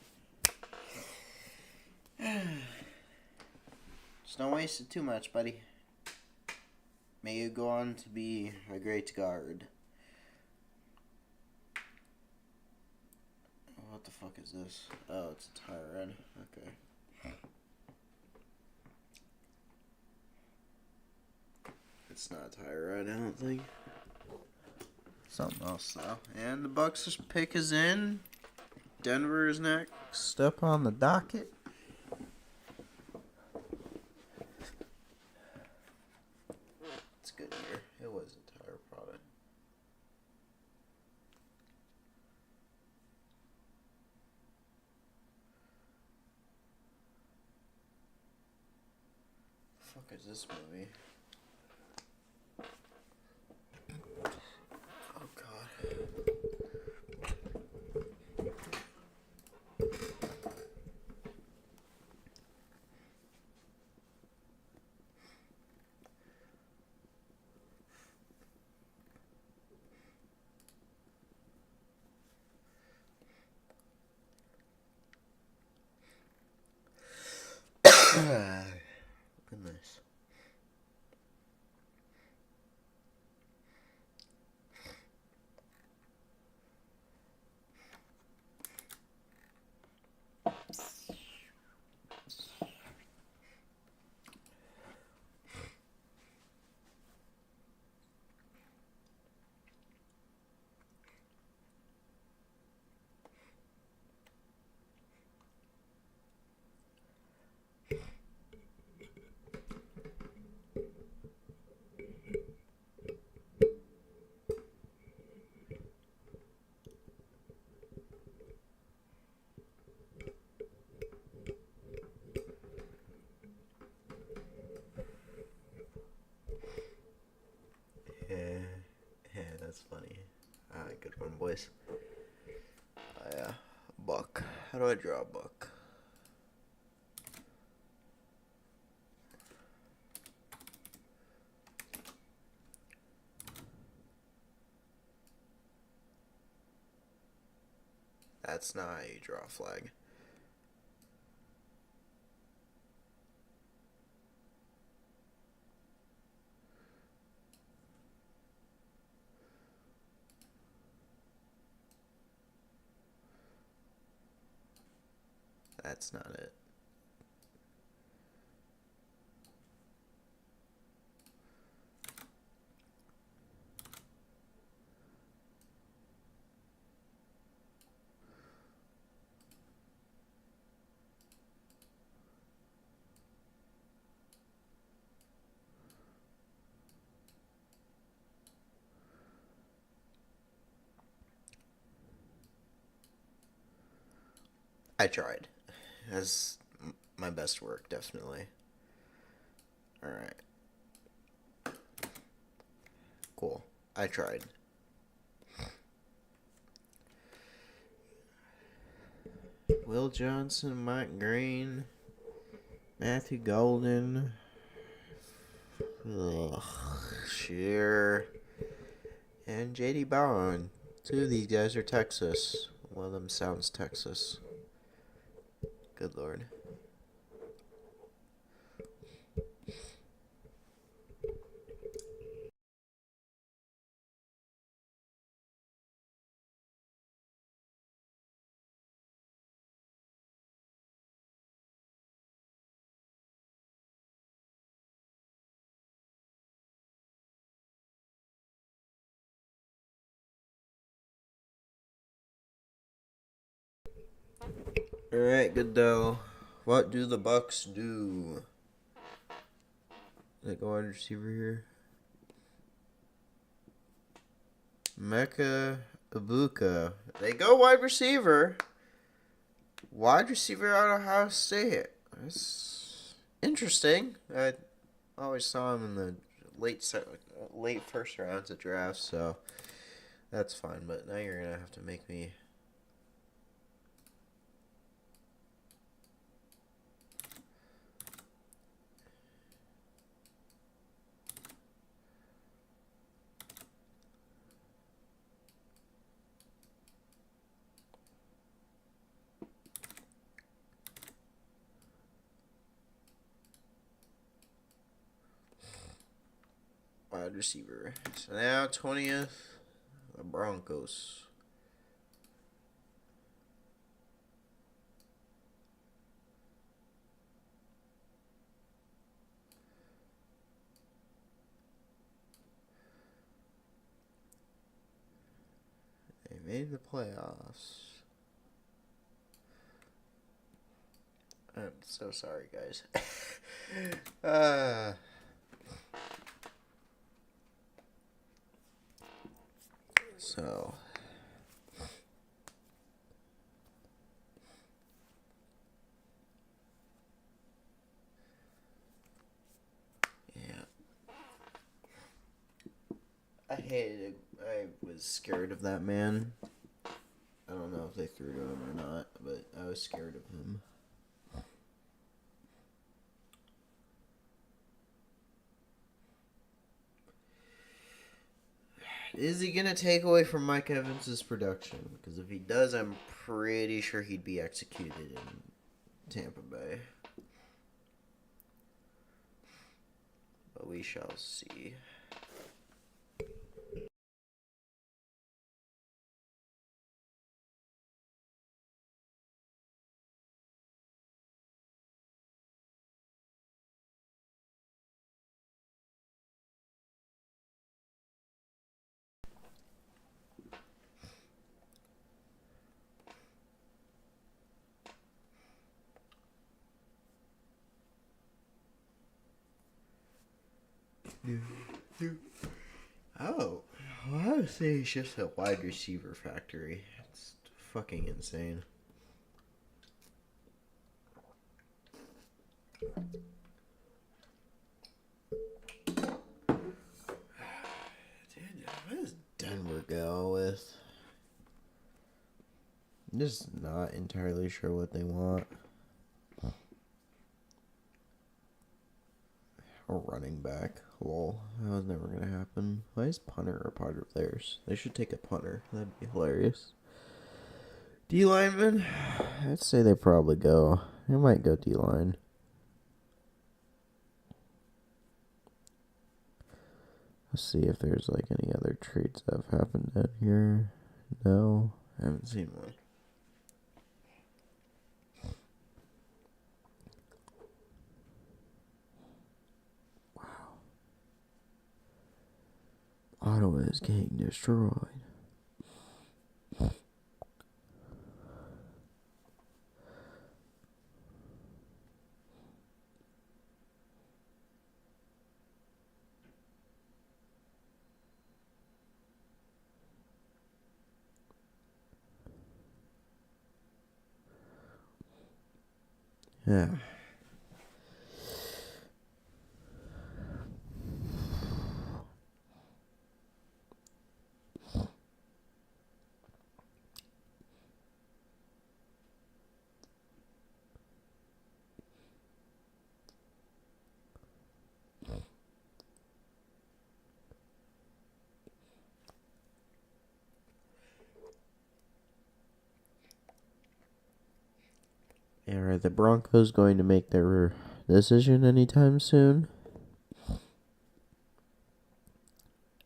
Just don't waste it too much, buddy. May you go on to be a great guard. What the fuck is this? Oh, it's a Tyrant. Okay. It's not a Tyrant, I don't think. Something else, though. And the Bucks' pick is in. Denver is next up on the docket. It's good here. It was a tire product. The fuck is this movie? Oh god. Goodness. Yeah, that's funny. Alright, good one, boys. Yeah, buck. How do I draw a buck? That's not how you draw a flag. That's not it. I tried. That's my best work, definitely. Alright. Cool. I tried. Will Johnson, Mike Green, Matthew Golden, Shear, and JD Bowen. Two of these guys are Texas. One of them sounds Texas. Good lord. Alright, good though. What do the Bucks do? They go wide receiver here. Mecca Ibuka. They go wide receiver. Wide receiver out of Ohio State. That's interesting. I always saw him in the late first rounds of drafts, so that's fine. But now you're gonna have to make me. wide receiver. So now 20th, the Broncos. They made the playoffs. I'm so sorry, guys. So. Yeah. I hated it. I was scared of that man. I don't know if they threw to him or not, but I was scared of him. Is he going to take away from Mike Evans' production? Because if he does, I'm pretty sure he'd be executed in Tampa Bay. But we shall see. Oh, well, I would say it's just a wide receiver factory. It's fucking insane. Dude, what does Denver go with? I'm just not entirely sure what they want. A running back. Lol. That was never going to happen. Why is punter a part of theirs? They should take a punter. That'd be hilarious. D lineman? I'd say they probably go. They might go D line. Let's see if there's like any other trades that have happened down here. No, I haven't seen one. Ottawa is getting destroyed. Yeah. Are the Broncos going to make their decision anytime soon?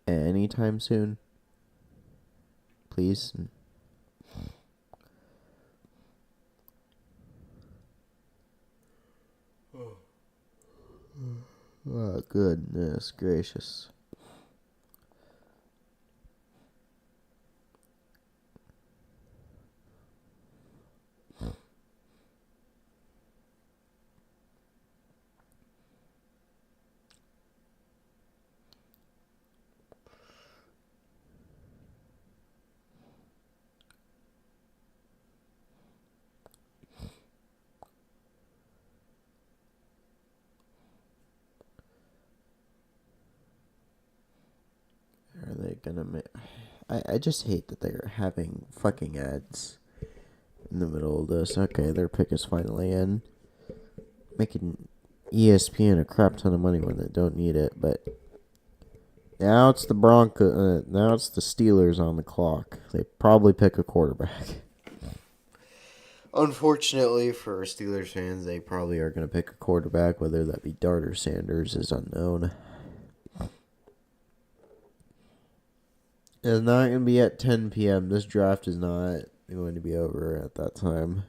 Anytime soon? Please? Oh, goodness gracious. Are they gonna make... I just hate that they're having fucking ads in the middle of this. Okay, their pick is finally in. Making ESPN a crap ton of money when they don't need it, but now it's the now it's the Steelers on the clock. They probably pick a quarterback. Unfortunately for Steelers fans, they probably are going to pick a quarterback. Whether that be Dart or Sanders is unknown. It's not going to be at 10 p.m. This draft is not going to be over at that time.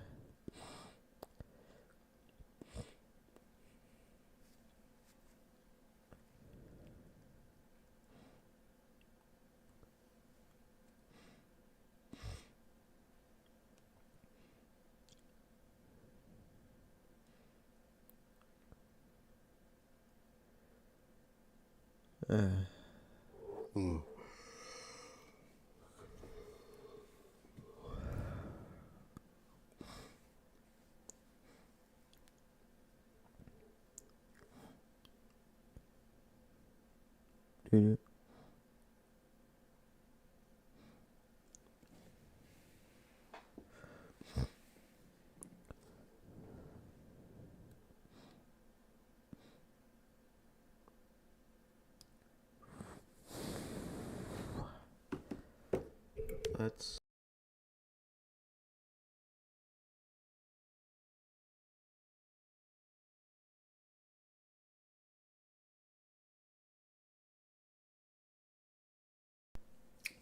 Let's.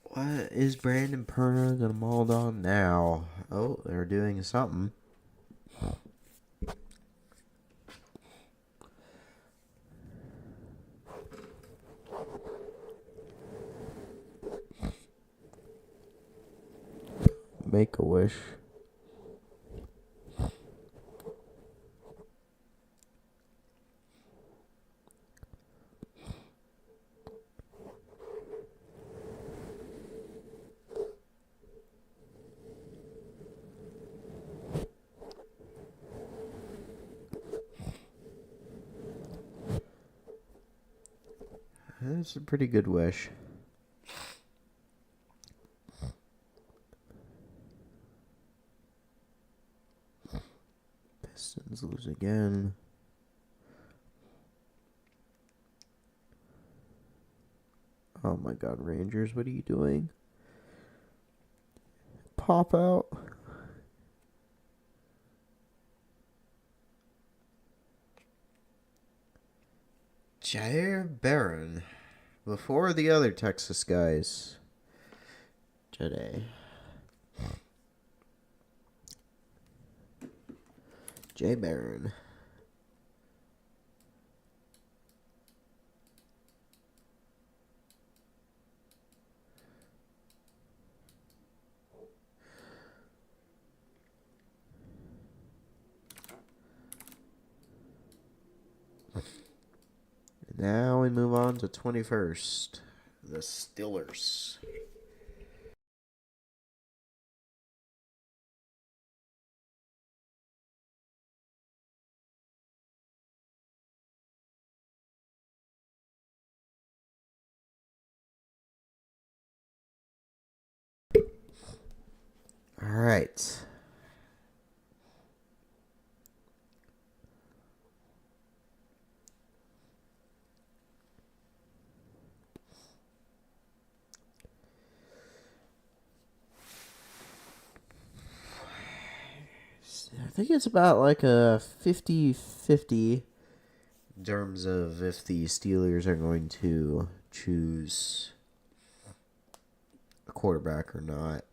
What is Brandon Perna gonna mold on now? Oh, they're doing something. Make a wish. That's a pretty good wish. Pistons lose again. Oh my god, Rangers, what are you doing? Pop out. Jair Barron. Before the other Texas guys. Today. Jay Barron. Now we move on to 21st. The Steelers. All right. I think it's about like a 50-50 in terms of if the Steelers are going to choose a quarterback or not.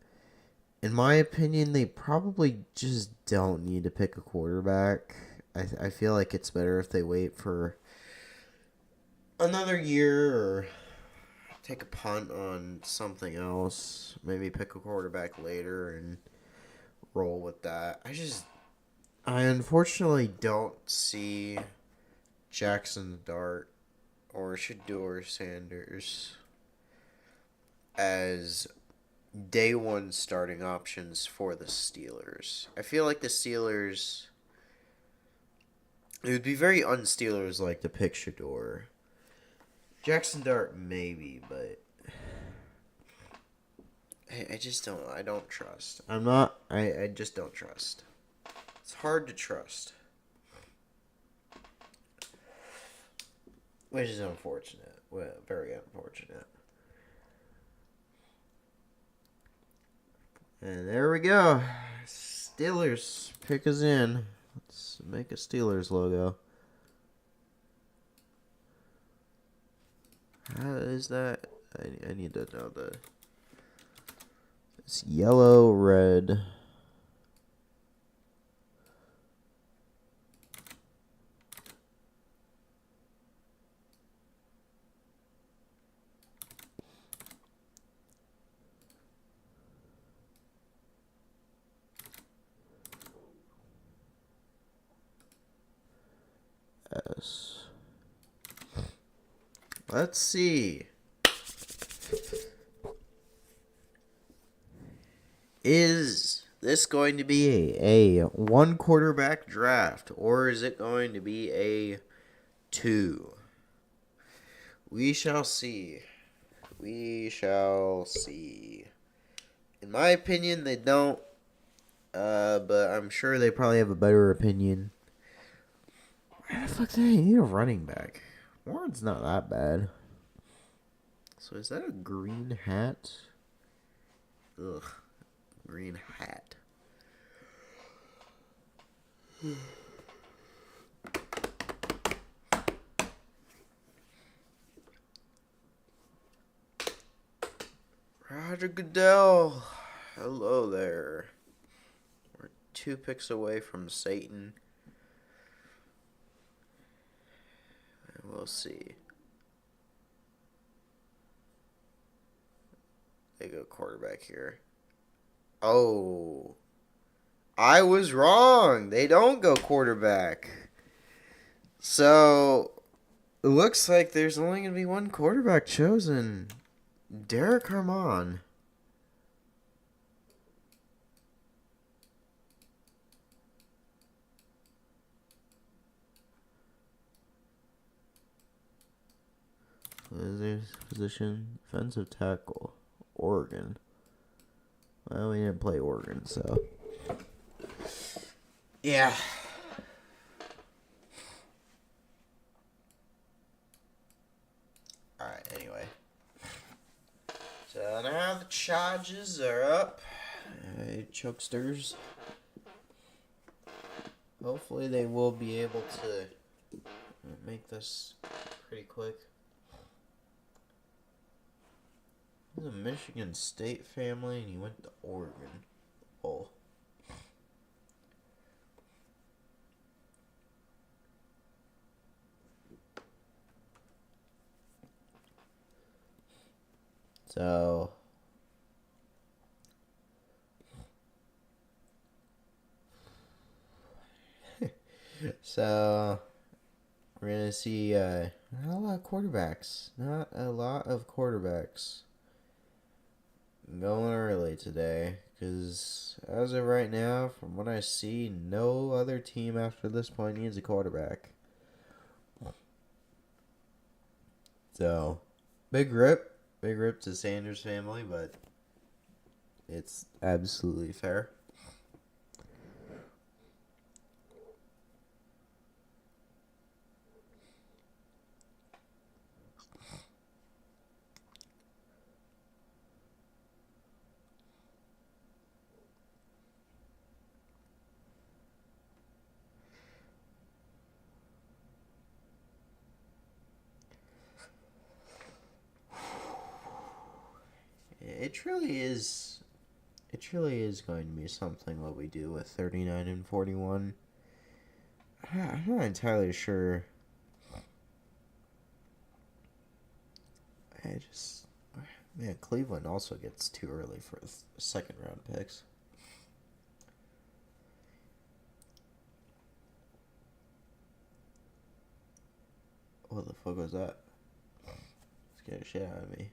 In my opinion, they probably just don't need to pick a quarterback. I feel like it's better if they wait for another year or take a punt on something else. Maybe pick a quarterback later and roll with that. I unfortunately don't see Jackson Dart or Shador Sanders as day one starting options for the Steelers. I feel like the Steelers. It would be very un-Steelers like to pick Shador. Jackson Dart maybe, but I just don't. I don't trust. I'm not. I just don't trust. It's hard to trust, which is unfortunate. Well, very unfortunate. And there we go. Steelers pick us in. Let's make a Steelers logo. How is that? I need to know the It's yellow, red. S. Let's see. Is this going to be a one quarterback draft, or is it going to be a two? We shall see. We shall see. In my opinion, they don't. But I'm sure they probably have a better opinion. Why the fuck do they need a running back? Warren's not that bad. So is that a green hat? Ugh. Green hat. Roger Goodell. Hello there. We're 2 picks away from Satan. And we'll see. They go quarterback here. Oh. I was wrong. They don't go quarterback. So, it looks like there's only going to be one quarterback chosen. Derek Harmon. What is his position? Defensive tackle. Oregon. Well, we didn't play Oregon, so. Yeah. Alright, anyway. So now the charges are up. Chokesters. Hopefully they will be able to make this pretty quick. He's a Michigan State family and he went to Oregon. Oh. So we're gonna see not a lot of quarterbacks. Not a lot of quarterbacks going early today. Because as of right now, from what I see, no other team after this point needs a quarterback. So, big rip. Big rip to Sanders family, but it's absolutely fair. It truly is. It truly is going to be something what we do with 39 and 41. I'm not entirely sure. I just. Man, Cleveland also gets too early for second round picks. What the fuck was that? Scared the shit out of me.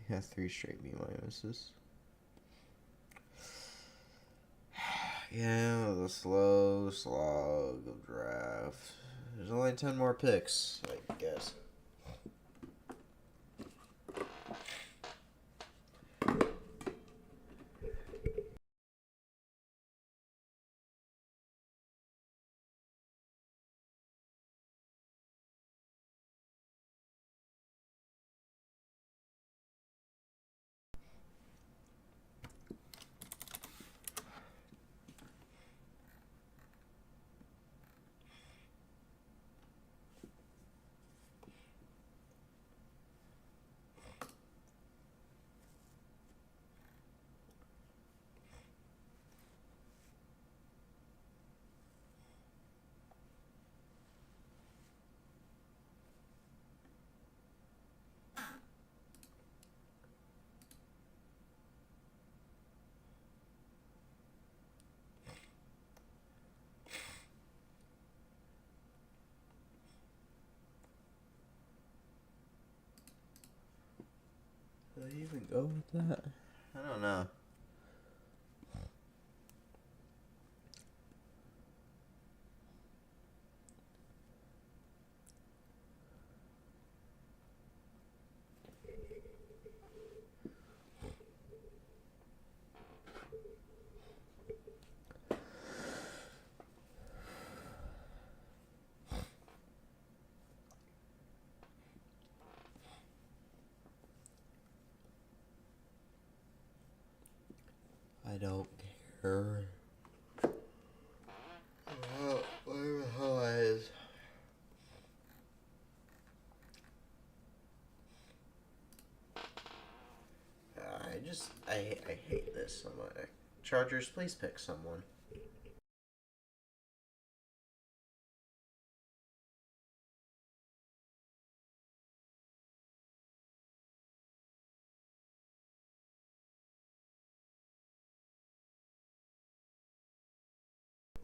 He has 3 straight B minuses. Yeah, the slow slog of draft. There's only 10 more picks, I guess. Did I even go with that? I don't know. I don't care. Where the hell is? I hate this so much. Chargers, please pick someone.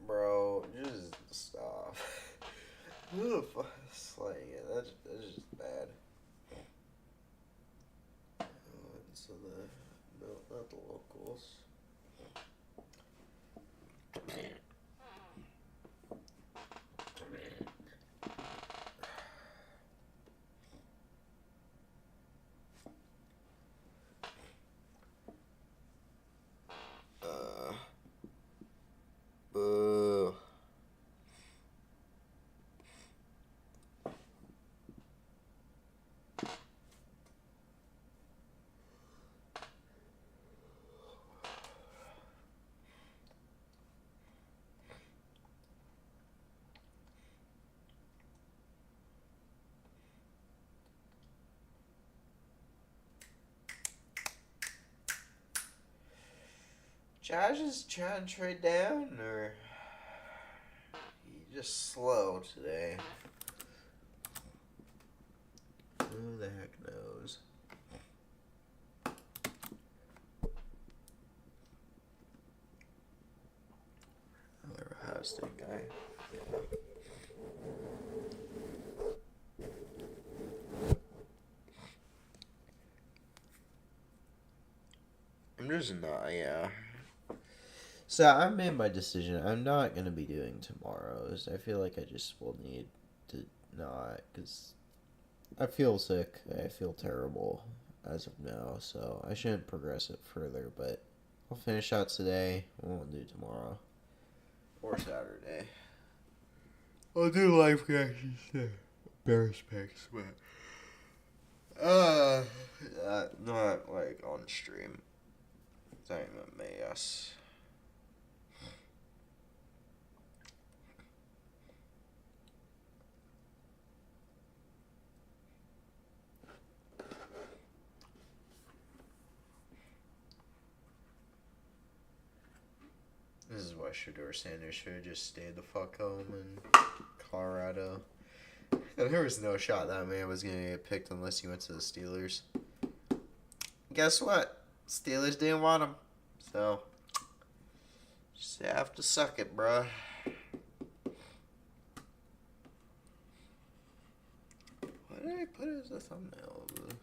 Bro, just stop. Who the fuck is like that's just bad. So no, not the locals. Boo. Josh is trying to trade down, or he just slow today. Who the heck knows? Another Ohio State guy. I'm just not, yeah. So I made my decision. I'm not gonna be doing tomorrows. I feel like I just will need to not, because I feel sick. I feel terrible as of now, so I shouldn't progress it further. But I'll finish out today. I won't do tomorrow or Saturday. I'll do life reactions to Bears picks, but not like on stream. I'm a mess. This is why Shador Sanders should have just stayed the fuck home in Colorado. There was no shot that man was going to get picked unless he went to the Steelers. Guess what? Steelers didn't want him. So, just have to suck it, bruh. What did I put as a thumbnail of this?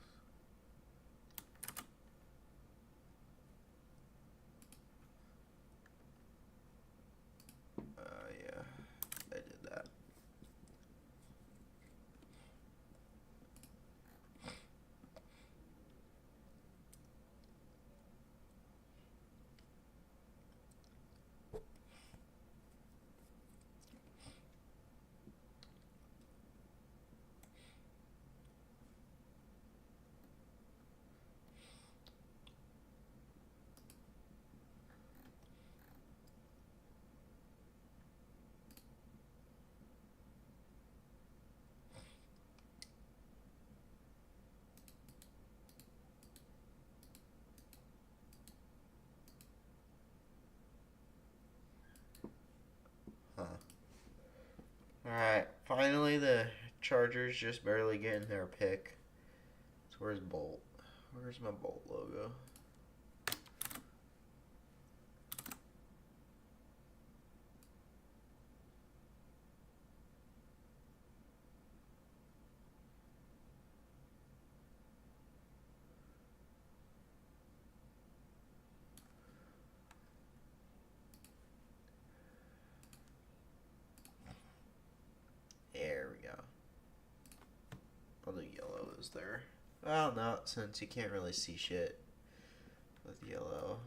Yeah, I did that. Huh. Alright, finally the Chargers just barely getting their pick. So where's Bolt? Where's my Bolt logo? yellows there. Well, no, since you can't really see shit with yellow.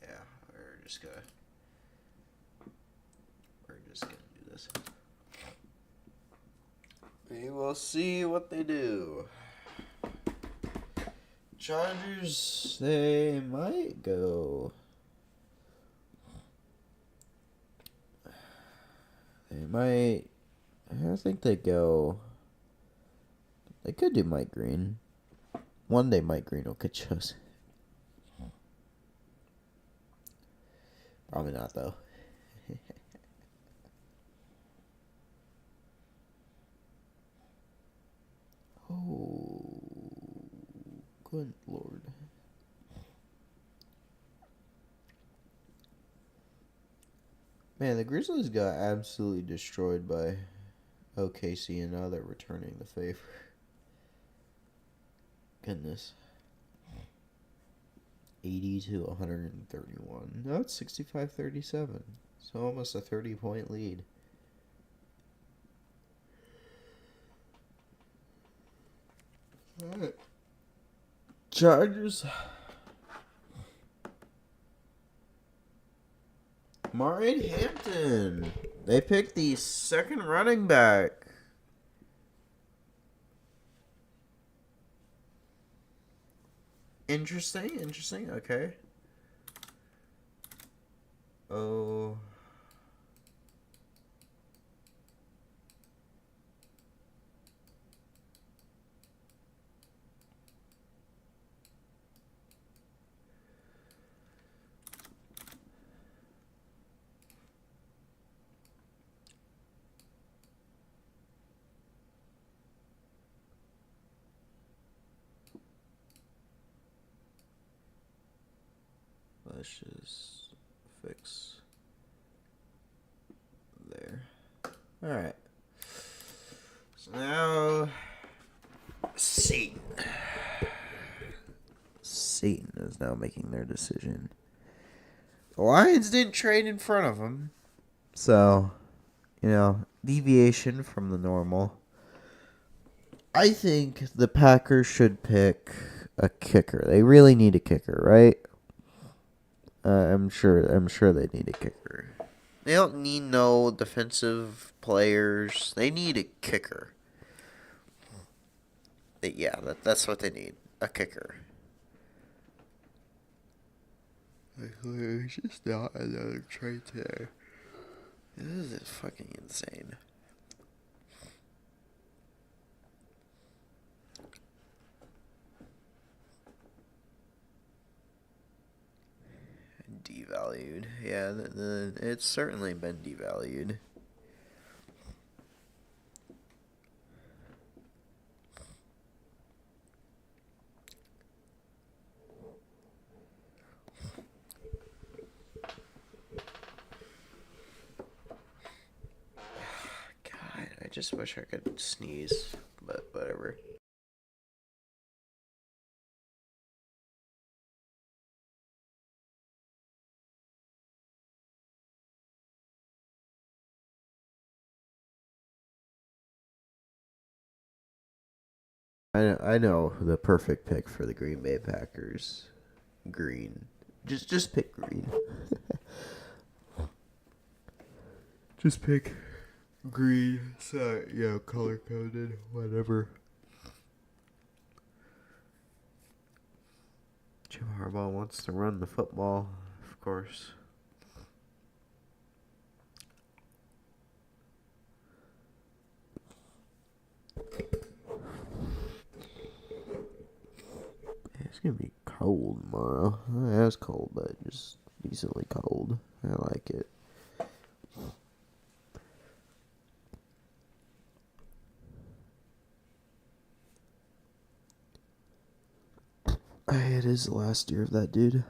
Yeah, we're just gonna do this. We will see what they do. Chargers, they might go. They might. I think they go. They could do Mike Green. One day Mike Green will get chosen. Probably not, though. Oh, good lord. Man, the Grizzlies got absolutely destroyed by OKC, and now they're returning the favor. Goodness. 80 to 131. No, it's 65-37. So almost a 30-point lead. Alright. Chargers. Martin Hampton. They picked the second running back. Interesting. Okay. Oh. Let's just fix there. Alright. So now Satan is now making their decision. The Lions didn't trade in front of them. So, deviation from the normal. I think the Packers should pick a kicker. They really need a kicker, right? I'm sure they need a kicker. They don't need no defensive players. They need a kicker. That's what they need. A kicker. There's just not another trade today. This is fucking insane. Devalued. Yeah, it's certainly been devalued. God, I just wish I could sneeze, but whatever. I know the perfect pick for the Green Bay Packers. Green. Just pick green. Just pick green. So, color coded, whatever. Jim Harbaugh wants to run the football, of course. It's gonna be cold tomorrow. Yeah, it's cold, but just decently cold. I like it. It is the last year of that dude.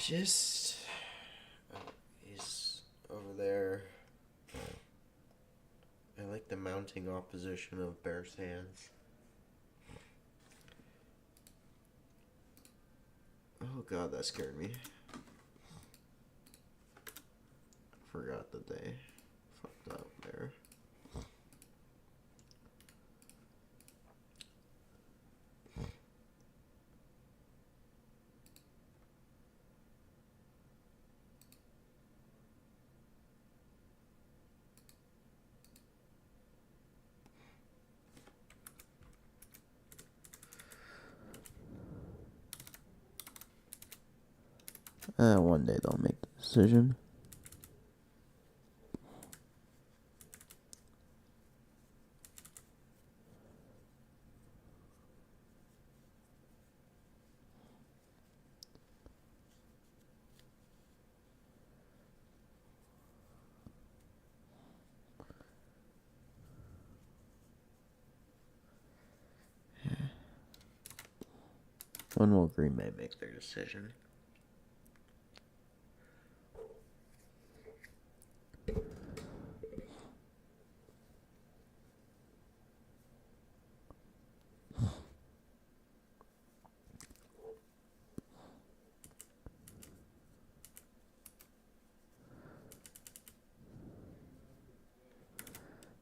Just he's over there. I like the mounting opposition of Bears fans. Oh god, that scared me. Forgot that they fucked up there. One day they'll make the decision. When will Green Bay make their decision?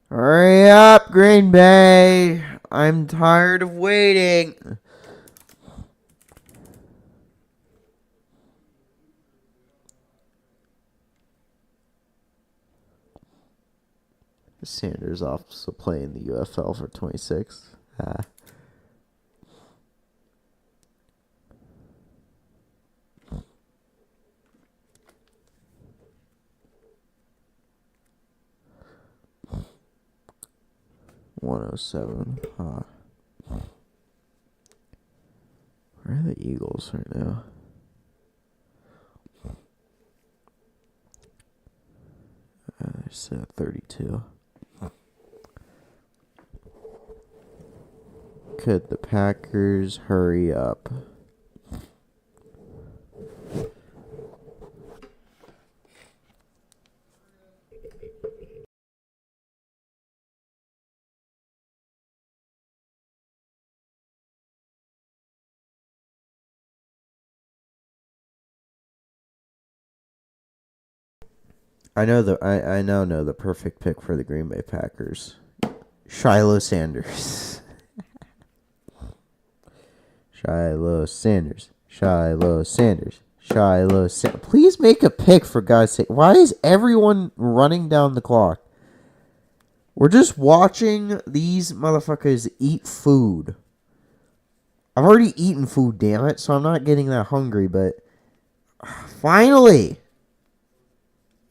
Hurry up, Green Bay! I'm tired of waiting. Sanders also playing the UFL for 26. 107. Where are the Eagles right now? They're set at 32. Could the Packers hurry up? I now know the perfect pick for the Green Bay Packers. Shiloh Sanders. Shiloh Sanders. Shiloh Sanders. Shiloh Sanders. Please make a pick, for God's sake. Why is everyone running down the clock? We're just watching these motherfuckers eat food. I've already eaten food, damn it, so I'm not getting that hungry, but finally!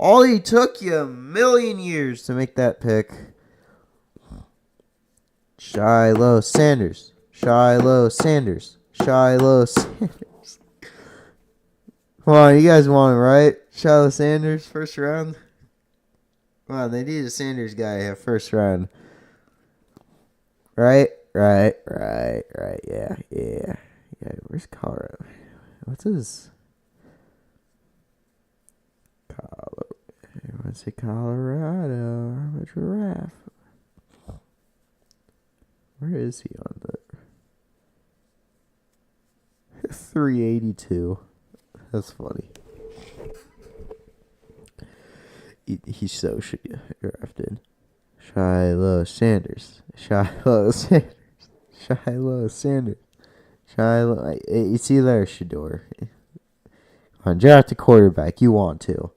Ollie took you a million years to make that pick. Shiloh Sanders. Shiloh Sanders. Shiloh Sanders. Come on, you guys want it, right? Shiloh Sanders, first round. Wow, they need a Sanders guy at first round. Right. Yeah. Where's Colorado? What's his? I want to say Colorado. I'm a giraffe. Where is he on the 382? That's funny. He so should get drafted. Shiloh Sanders. Shiloh Sanders. Shiloh Sanders. Shiloh. It's either Shador. On draft a quarterback. You want to.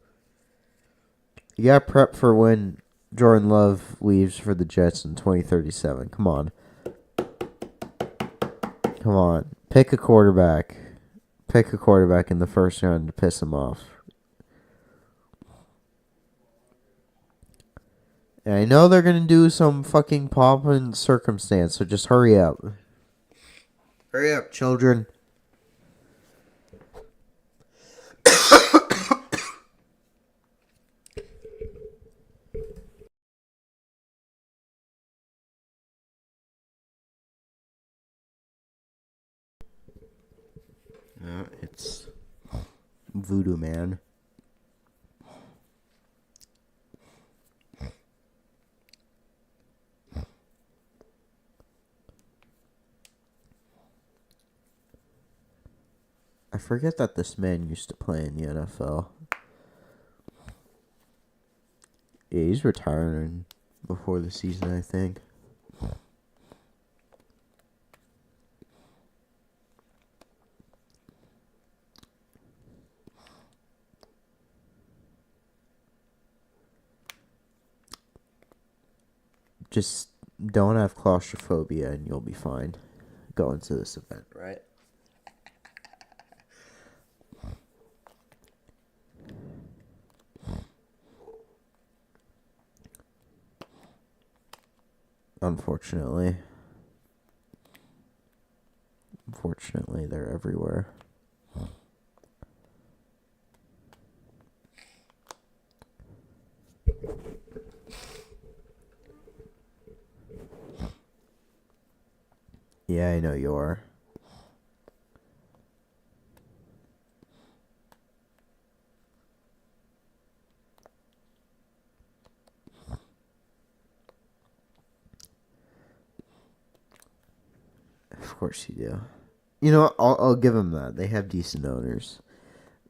You got to prep for when Jordan Love leaves for the Jets in 2037. Come on. Pick a quarterback. Pick a quarterback in the first round to piss him off. And I know they're going to do some fucking pomp and circumstance, so just hurry up. Hurry up, children. It's Voodoo Man. I forget that this man used to play in the NFL. Yeah, he's retiring before the season, I think. Just don't have claustrophobia and you'll be fine going to this event, right? Unfortunately. Unfortunately, they're everywhere. Yeah, I know you are. Of course you do. You know what? I'll give them that. They have decent owners.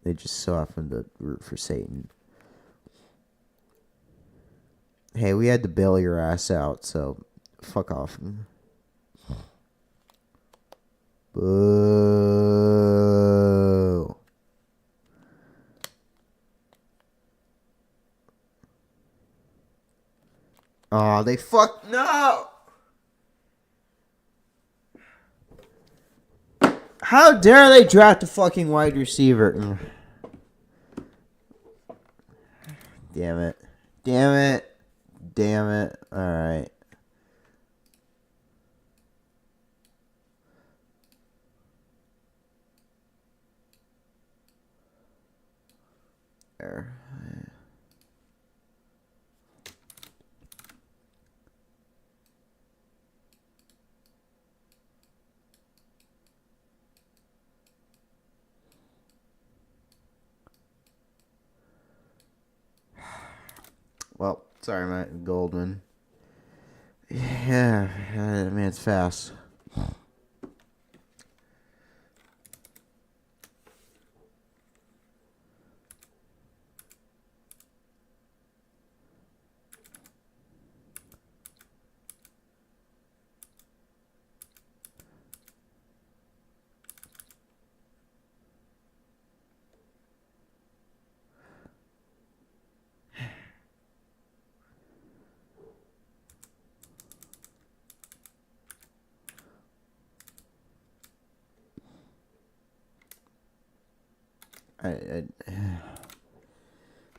They just so happen to root for Satan. Hey, we had to bail your ass out, so fuck off. Boo. Oh, they fuck. No! How dare they draft a fucking wide receiver? Damn it. Damn it. Damn it. Alright. There. Well, sorry, Matt Goldman. Yeah, man, it's fast.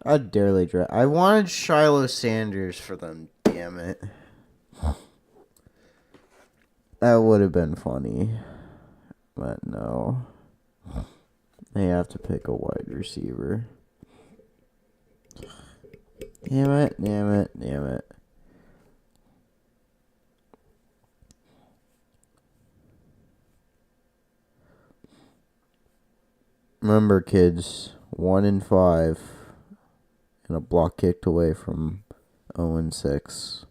I'd darely draft. I wanted Shiloh Sanders for them. Damn it. That would have been funny. But no. They have to pick a wide receiver. Damn it, damn it, damn it. Remember, kids, 1 in 5 and a block kicked away from 0-6.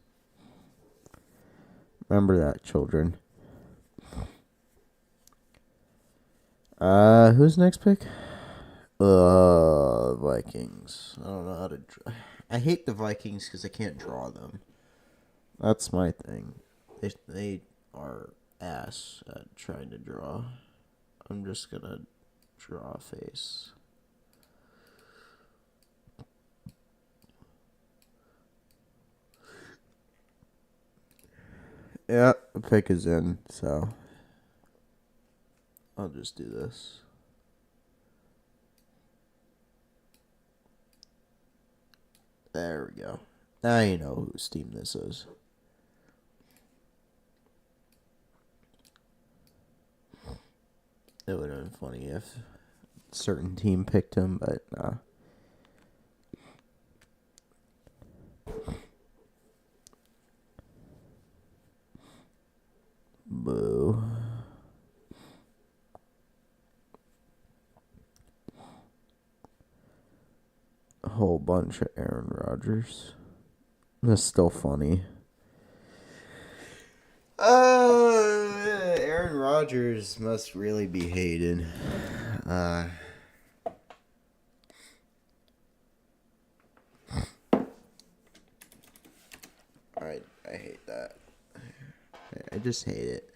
Remember that, children. Who's next pick? Vikings. I don't know how to. I hate the Vikings because I can't draw them. That's my thing. They are ass at trying to draw. I'm just gonna draw a face. Yeah, the pick is in, so I'll just do this. There we go. Now you know whose team this is. It would have been funny if a certain team picked him, but nah. Boo. A whole bunch of Aaron Rodgers. That's still funny. Aaron Rodgers must really be hated. I hate that. I just hate it.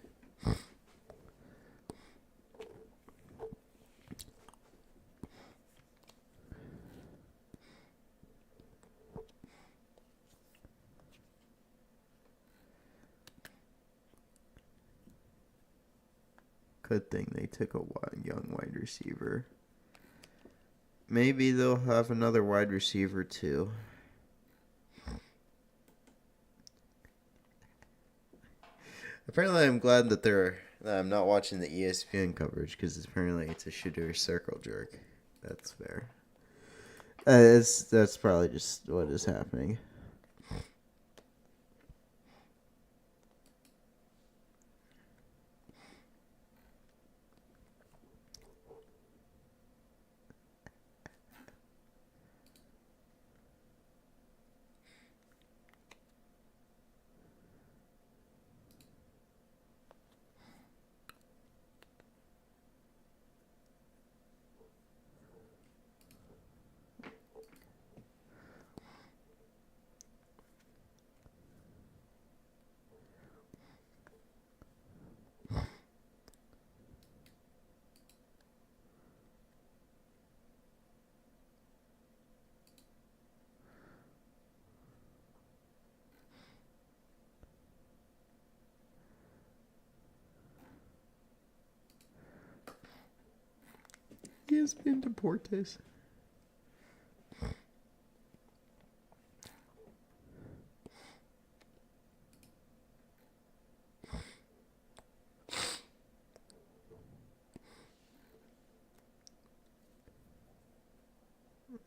Good thing they took a young wide receiver. Maybe they'll have another wide receiver too. Apparently, I'm glad that I'm not watching the ESPN coverage because apparently it's a shooter circle jerk. That's fair. That's probably just what is happening. He has been deported.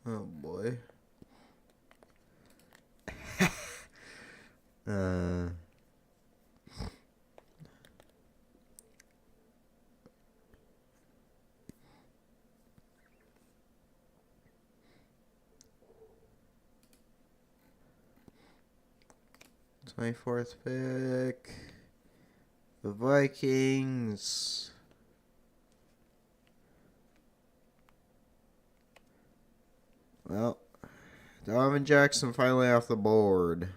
Oh boy. uh. 24th pick. The Vikings. Well, Donovan Jackson finally off the board.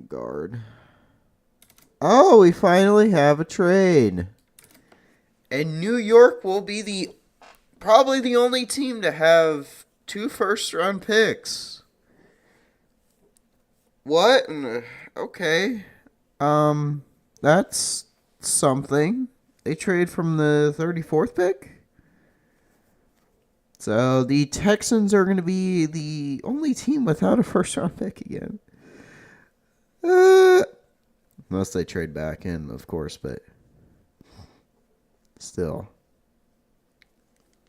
Guard. Oh, we finally have a trade. And New York will be probably the only team to have 2 first-round picks. What? Okay. That's something. They trade from the 34th pick. So the Texans are going to be the only team without a first-round pick again. Unless they trade back in, of course, but still.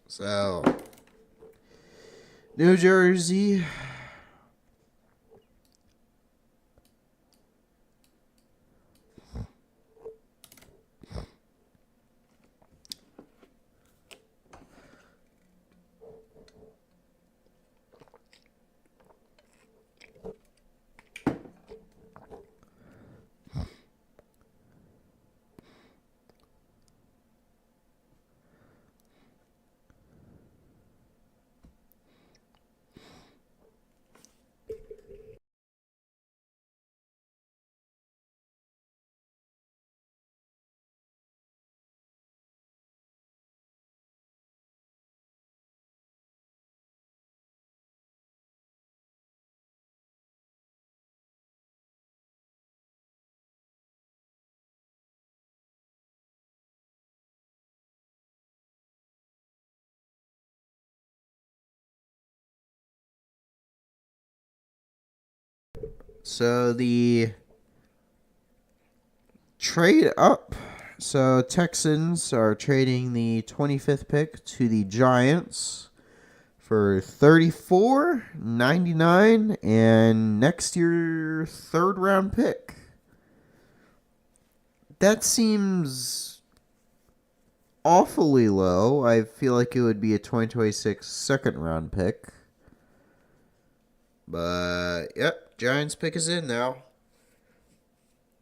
So, New Jersey. So the trade up. So Texans are trading the 25th pick to the Giants for 34.99 and next year third round pick. That seems awfully low. I feel like it would be a 2026 second round pick. But yep, Giants pick is in now.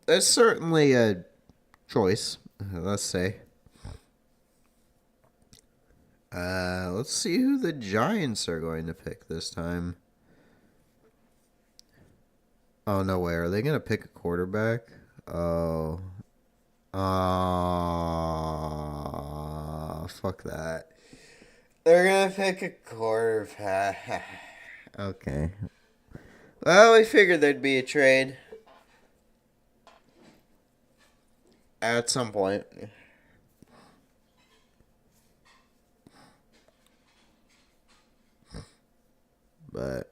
That's certainly a choice, let's say. Let's see who the Giants are going to pick this time. Oh, no way. Are they going to pick a quarterback? Oh. Fuck that. They're going to pick a quarterback. Okay. Well, we figured there'd be a trade. At some point. But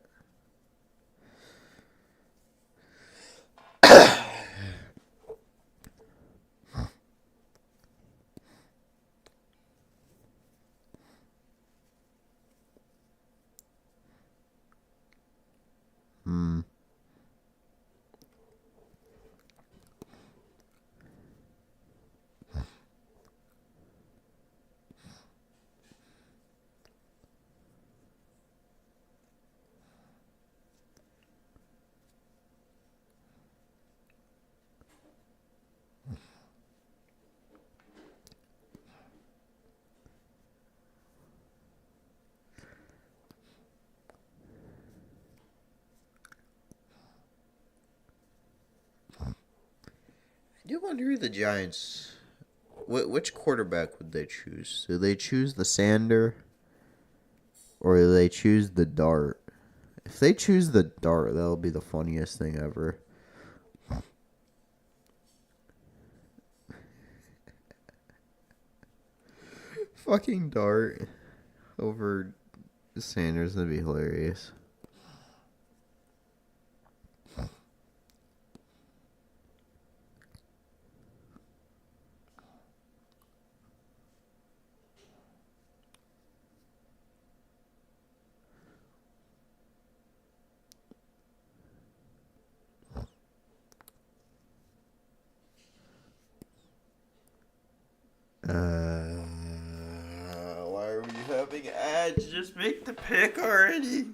I do wonder who the Giants. Which quarterback would they choose? Do they choose the Sander? Or do they choose the Dart? If they choose the Dart, that'll be the funniest thing ever. Fucking Dart over Sanders would be hilarious. Why are we having ads? Just make the pick already.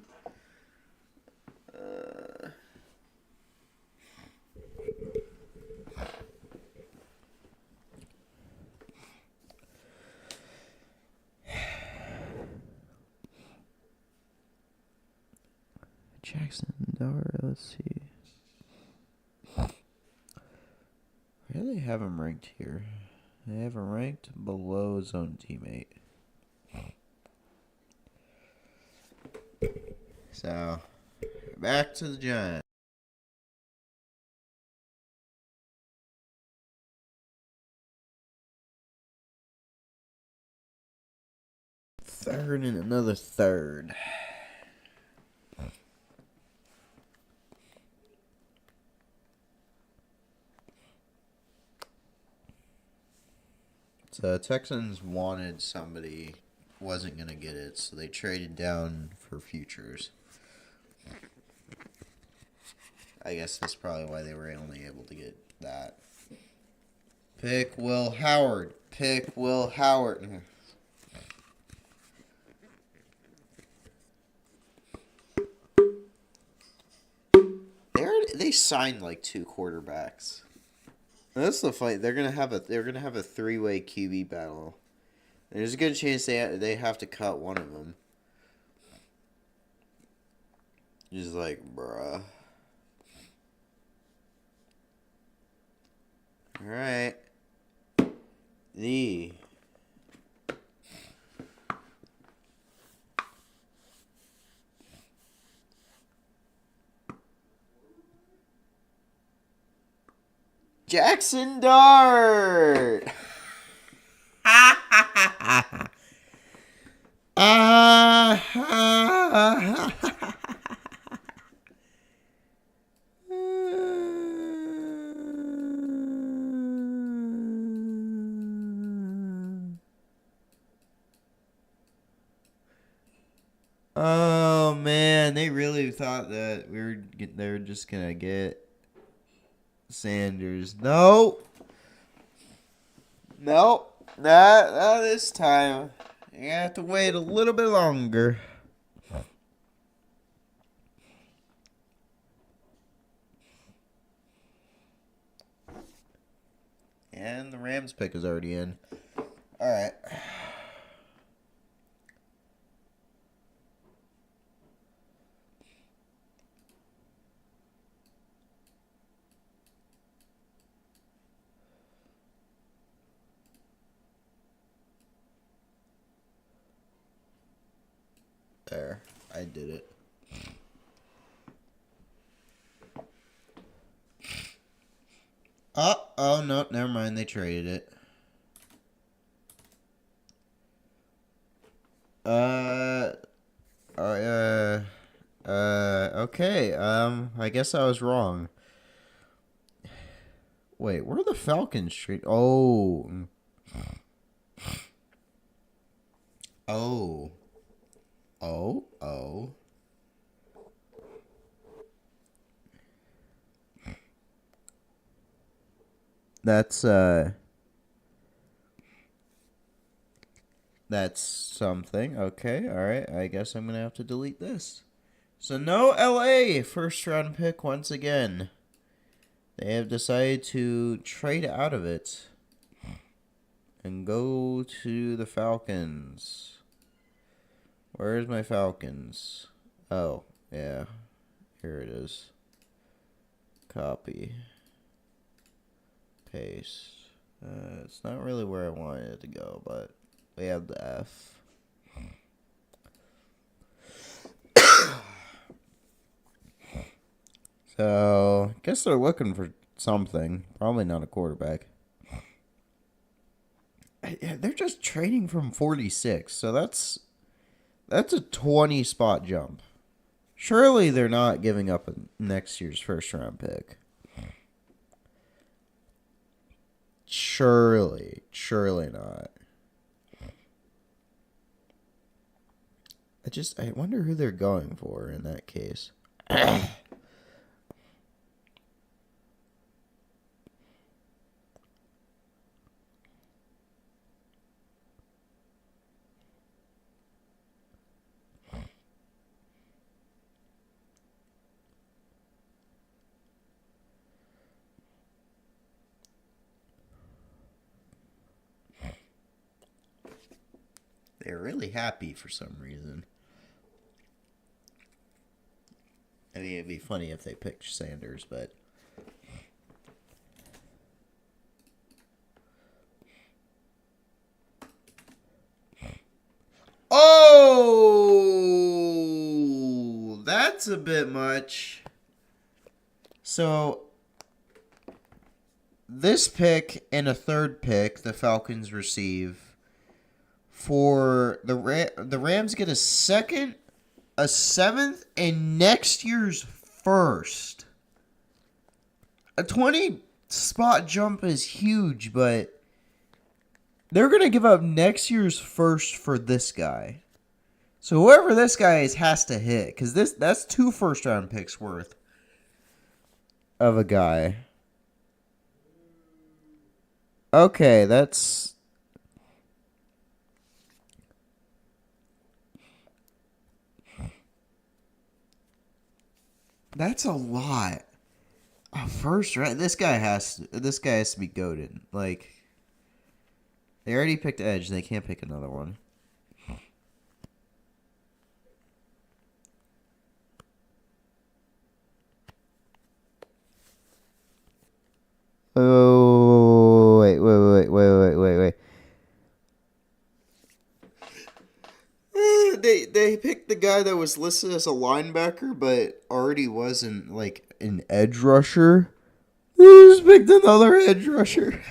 Jackson Dart, let's see. Where do they have him ranked here? They have him ranked below his own teammate. So, back to the Giants. Third and another third. So Texans wanted somebody, wasn't going to get it, so they traded down for futures. I guess that's probably why they were only able to get that. Pick Will Howard. Pick Will Howard. They signed like 2 quarterbacks. That's the fight. They're gonna have a 3-way QB battle. There's a good chance they have to cut one of them. Just like, bruh. All right. The Jackson Dart. Oh man, they really thought that they were just gonna get Sanders. No, no, not this time. You have to wait a little bit longer. And the Rams pick is already in. All right. There, I did it. Oh no, never mind. They traded it. Uh, uh, okay. I guess I was wrong. Wait, where are the Falcons trade? Oh, oh. That's that's something. Okay, all right. I guess I'm gonna have to delete this. So no LA first round pick once again. They have decided to trade out of it and go to the Falcons. Where's my Falcons? Oh, yeah. Here it is. Copy. Paste. It's not really where I wanted it to go, but we have the F. So, I guess they're looking for something. Probably not a quarterback. They're just trading from 46, so that's a 20 spot jump. Surely they're not giving up next year's first round pick. Surely not. I wonder who they're going for in that case. They're really happy for some reason. I mean, it'd be funny if they picked Sanders, but oh, that's a bit much. So, this pick and a third pick the Falcons receive for the Rams get a second, a seventh, and next year's first. A 20 spot jump is huge, but they're going to give up next year's first for this guy. So whoever this guy is has to hit, because that's 2 first round picks worth of a guy. Okay, that's a lot. First round. This guy has to be goated. Like, they already picked edge. They can't pick another one. Oh, wait. They picked the guy that was listed as a linebacker, but already wasn't like an edge rusher. They just picked another edge rusher.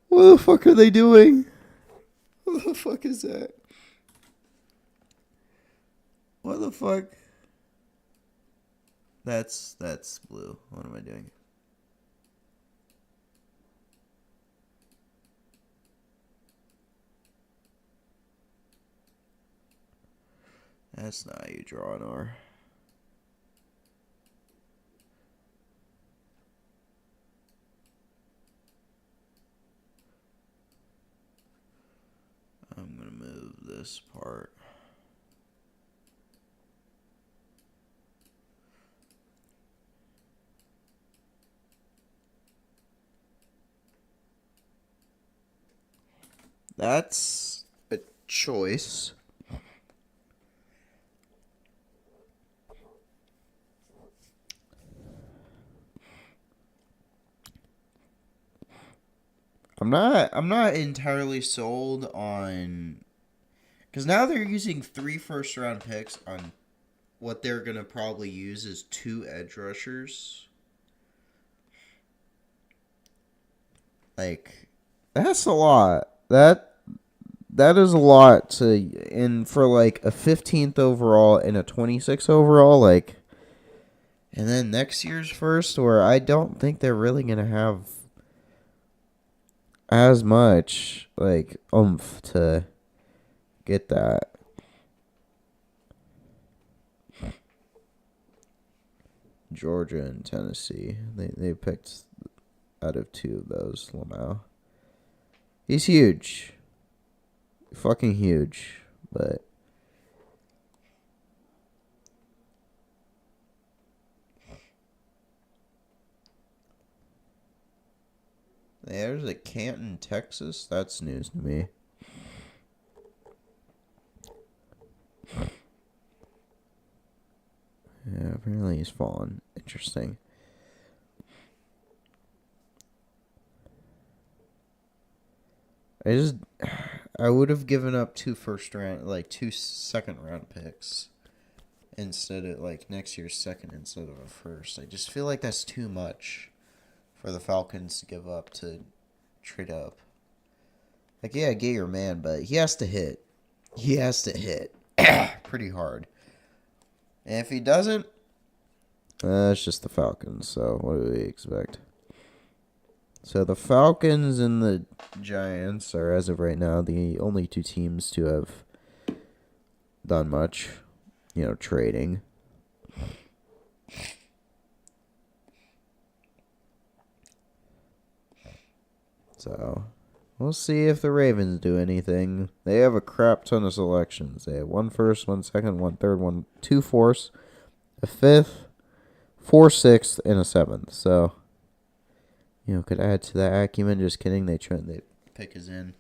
What the fuck are they doing? What the fuck is that? What the fuck? That's blue. What am I doing? That's not how you draw an R. I'm going to move this part. That's a choice. I'm not entirely sold on, because now they're using 3 first-round picks on what they're going to probably use as 2 edge rushers. Like, that's a lot. That is a lot to, and for like a 15th overall and a 26th overall, like, and then next year's first, where I don't think they're really going to have as much like oomph to get that. Georgia and Tennessee, they picked out of 2 of those. Lamau, he's huge, fucking huge, but there's a Canton, Texas. That's news to me. Yeah, apparently he's fallen. Interesting. I would have given up 2 first-round, like 2 second-round picks instead of like next year's second instead of a first. I just feel like that's too much for the Falcons to give up to trade up. Like, yeah, get your man, but he has to hit. He has to hit pretty hard. And if he doesn't, it's just the Falcons. So what do we expect? So the Falcons and the Giants are, as of right now, the only 2 teams to have done much, trading. So we'll see if the Ravens do anything. They have a crap ton of selections. They have 1 first, 1 second, 1 third, 2 fourths, a 5th, 4 sixth, and a 7th. So, could add to that acumen. Just kidding. They pick is in.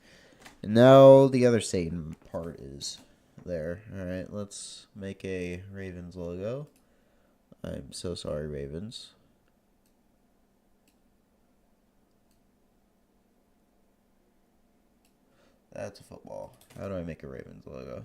And now the other Satan part is there. All right, let's make a Ravens logo. I'm so sorry, Ravens. That's a football. How do I make a Ravens logo?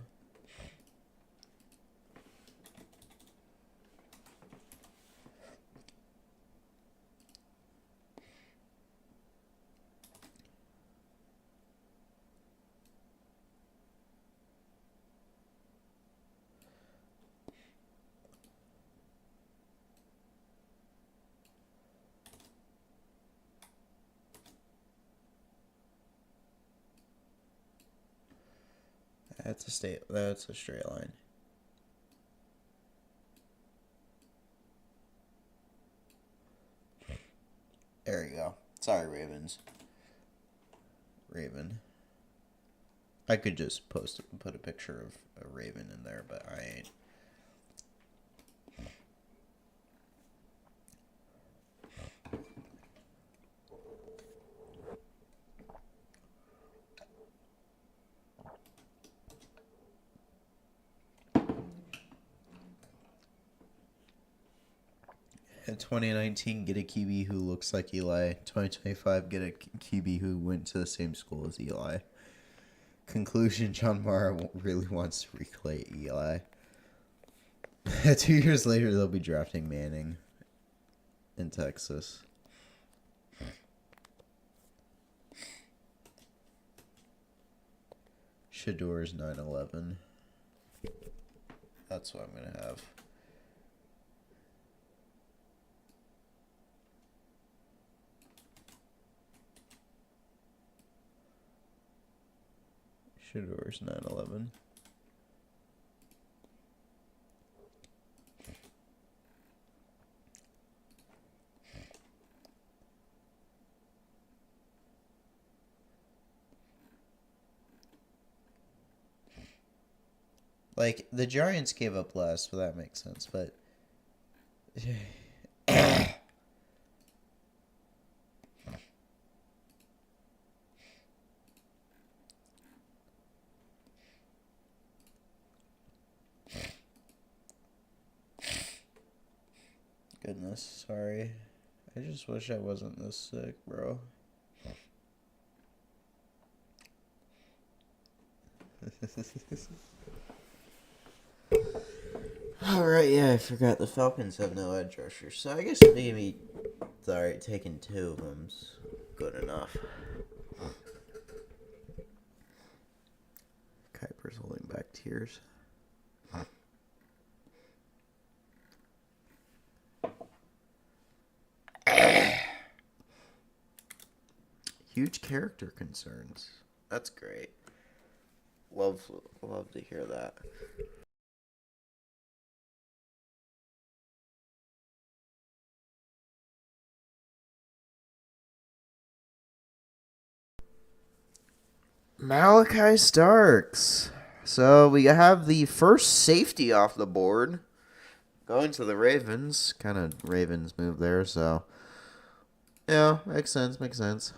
That's a straight line. There you go. Sorry, Ravens. Raven. I could just put a picture of a raven in there, but I ain't. In 2019, get a QB who looks like Eli. 2025, get a QB who went to the same school as Eli. Conclusion, John Mara really wants to recreate Eli. 2 years later, they'll be drafting Manning in Texas. Shador's 9/11. That's what I'm going to have. Shador's 9/11. Like, the Giants gave up less, so that makes sense, but... Goodness, sorry. I just wish I wasn't this sick, bro. Alright, yeah, I forgot the Falcons have no edge rushers, so I guess maybe, alright, taking 2 of them's good enough. Kuiper's holding back tears. Huge character concerns. That's great. Love to hear that. Malachi Starks. So we have the first safety off the board. Going to the Ravens. Kind of Ravens move there, so. Yeah, makes sense.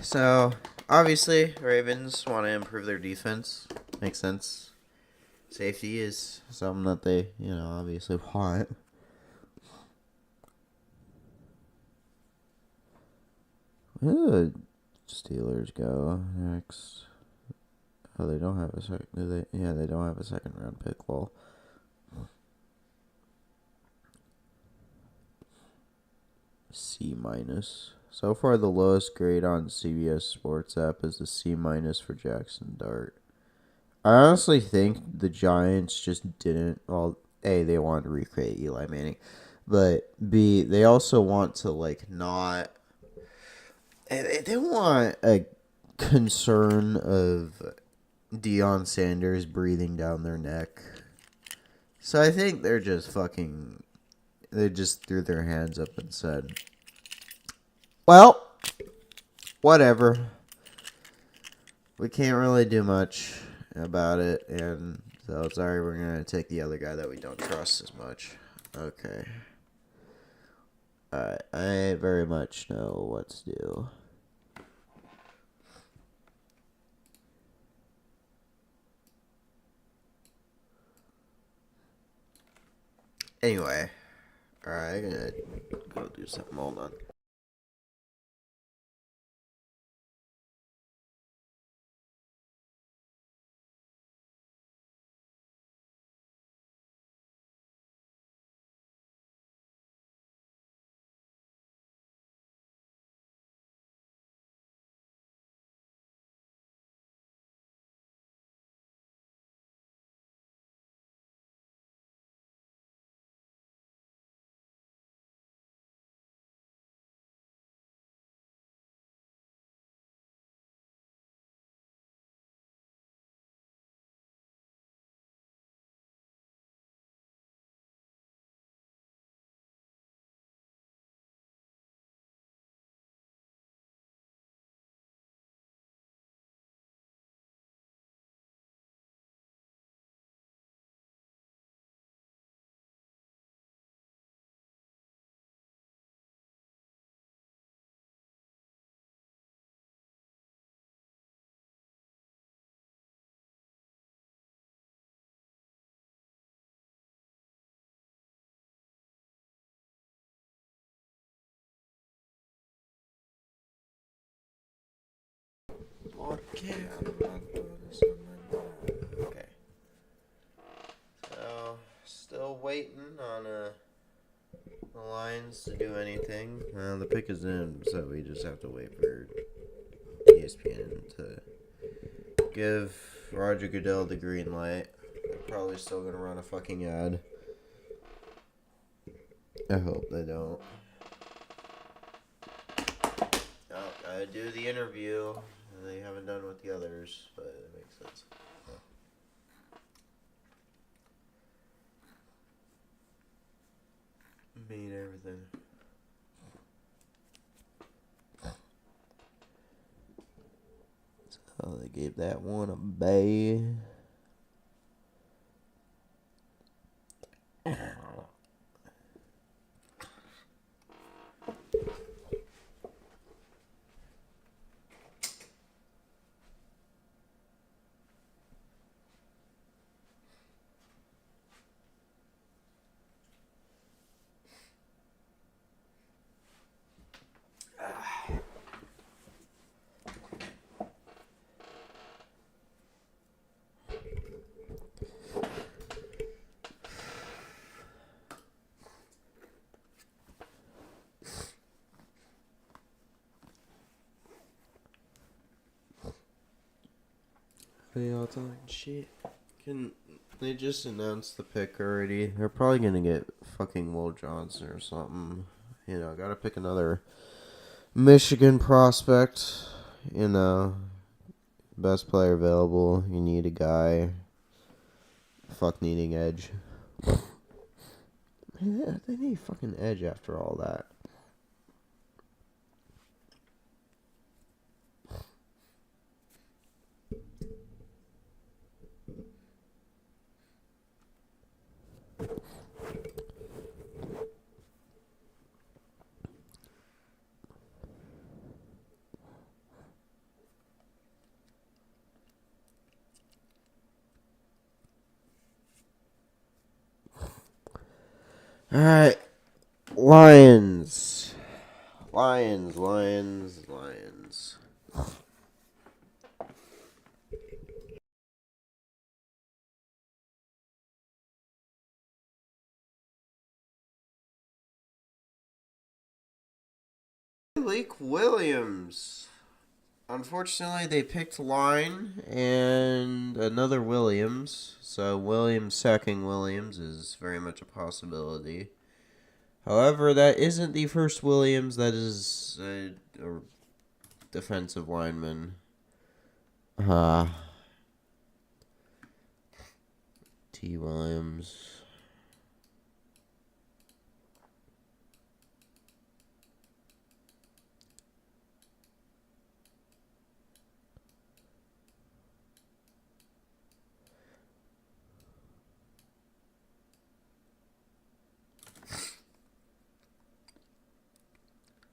So, obviously, Ravens want to improve their defense. Makes sense. Safety is something that they, obviously want. Where do the Steelers go next? Oh, they don't have a second. Do they? Yeah, they don't have a second round pick. Well, C minus. So far, the lowest grade on CBS Sports app is a C minus for Jackson Dart. I honestly think the Giants just didn't. Well, A, they wanted to recreate Eli Manning, but B, they also want to not. They want a concern of Deion Sanders breathing down their neck. So I think they're just fucking. They just threw their hands up and said, well, whatever. We can't really do much about it, and so sorry, we're going to take the other guy that we don't trust as much. Okay. Alright, I very much know what to do. Anyway. Alright, I'm gonna go do something. Hold on. Okay, I'm not doing this on my phone. Okay. So, still waiting on the Lions to do anything. The pick is in, so we just have to wait for ESPN to give Roger Goodell the green light. They're probably still gonna run a fucking ad. I hope they don't. Oh, I do the interview. They haven't done with the others, but mean everything. So they gave that one a bay. Hey, y'all talking shit? Can they just announced the pick already? They're probably gonna get fucking Will Johnson or something. You know, gotta pick another Michigan prospect. You know, best player available. You need a guy. Fuck needing edge. Yeah, they need fucking edge after all that. Alright. Lions. Malik Williams. Unfortunately, they picked line and another Williams. So Williams sacking Williams is very much a possibility. However, that isn't the first Williams that is a defensive lineman. T. Williams.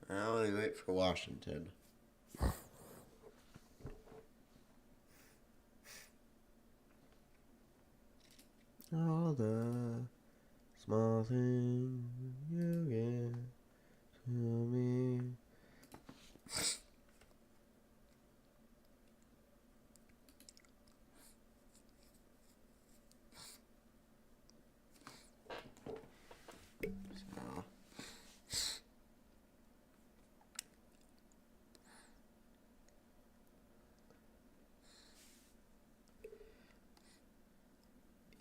Now we wait for Washington. All the small things you get to me. So.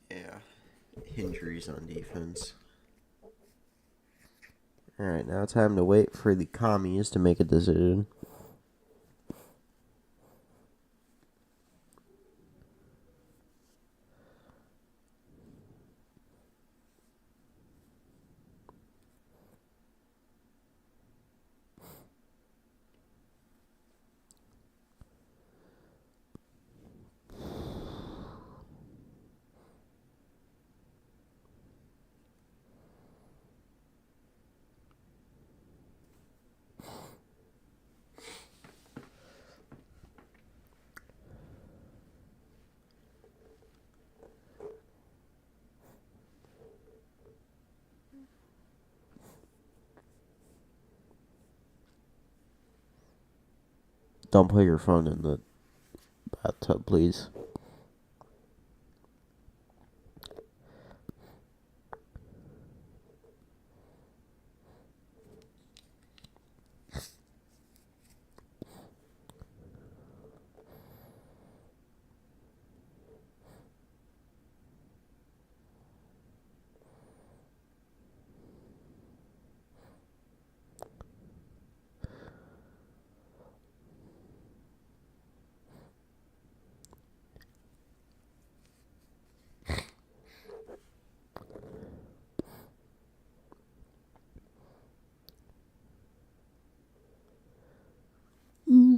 Yeah. Injuries on defense. Alright, now time to wait for the commies to make a decision. Don't put your phone in the bathtub, please.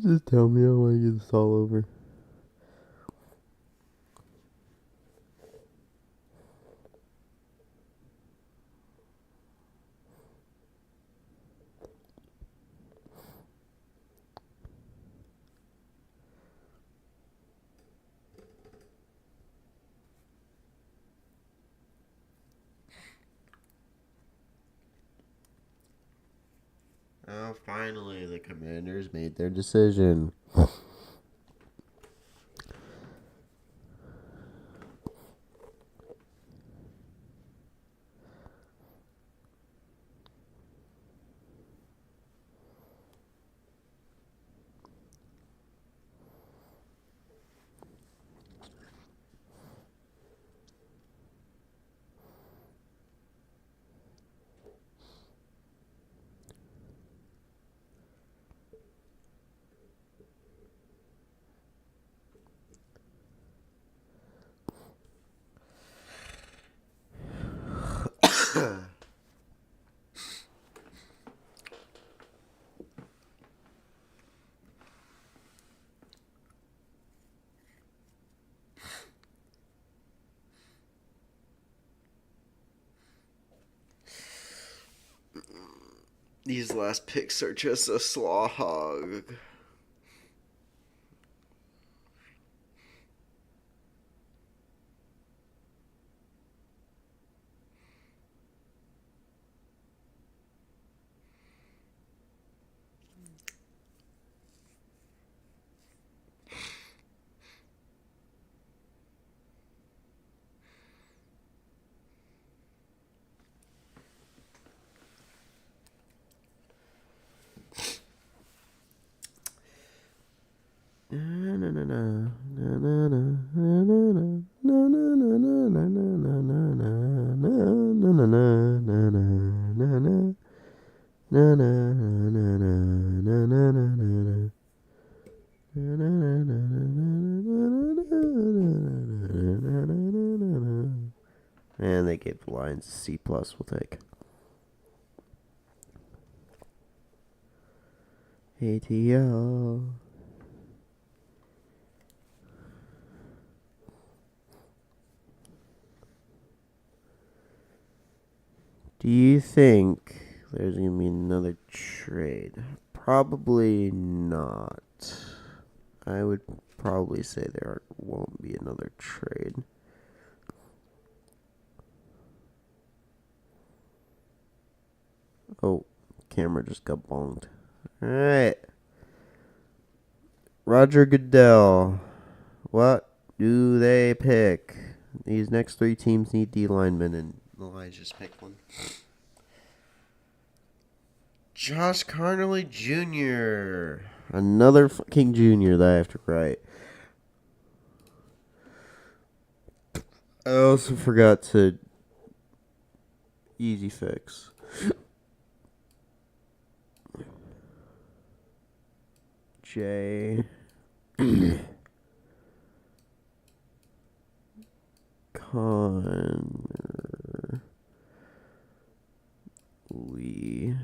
Just tell me I want to get this all over. Oh, finally, the Commanders made their decision. These last picks are just a slog. And they gave the Lions C+, we'll take. ATL. Do you think there's going to be another trade? Probably not. I would probably say there won't be another trade. Oh, camera just got bonked. Alright. Roger Goodell. What do they pick? These next three teams need D linemen, and the Lions just picked one. Josh Carnley Jr. Another fucking junior that I have to write. I also forgot to easy fix. J. Connor Lee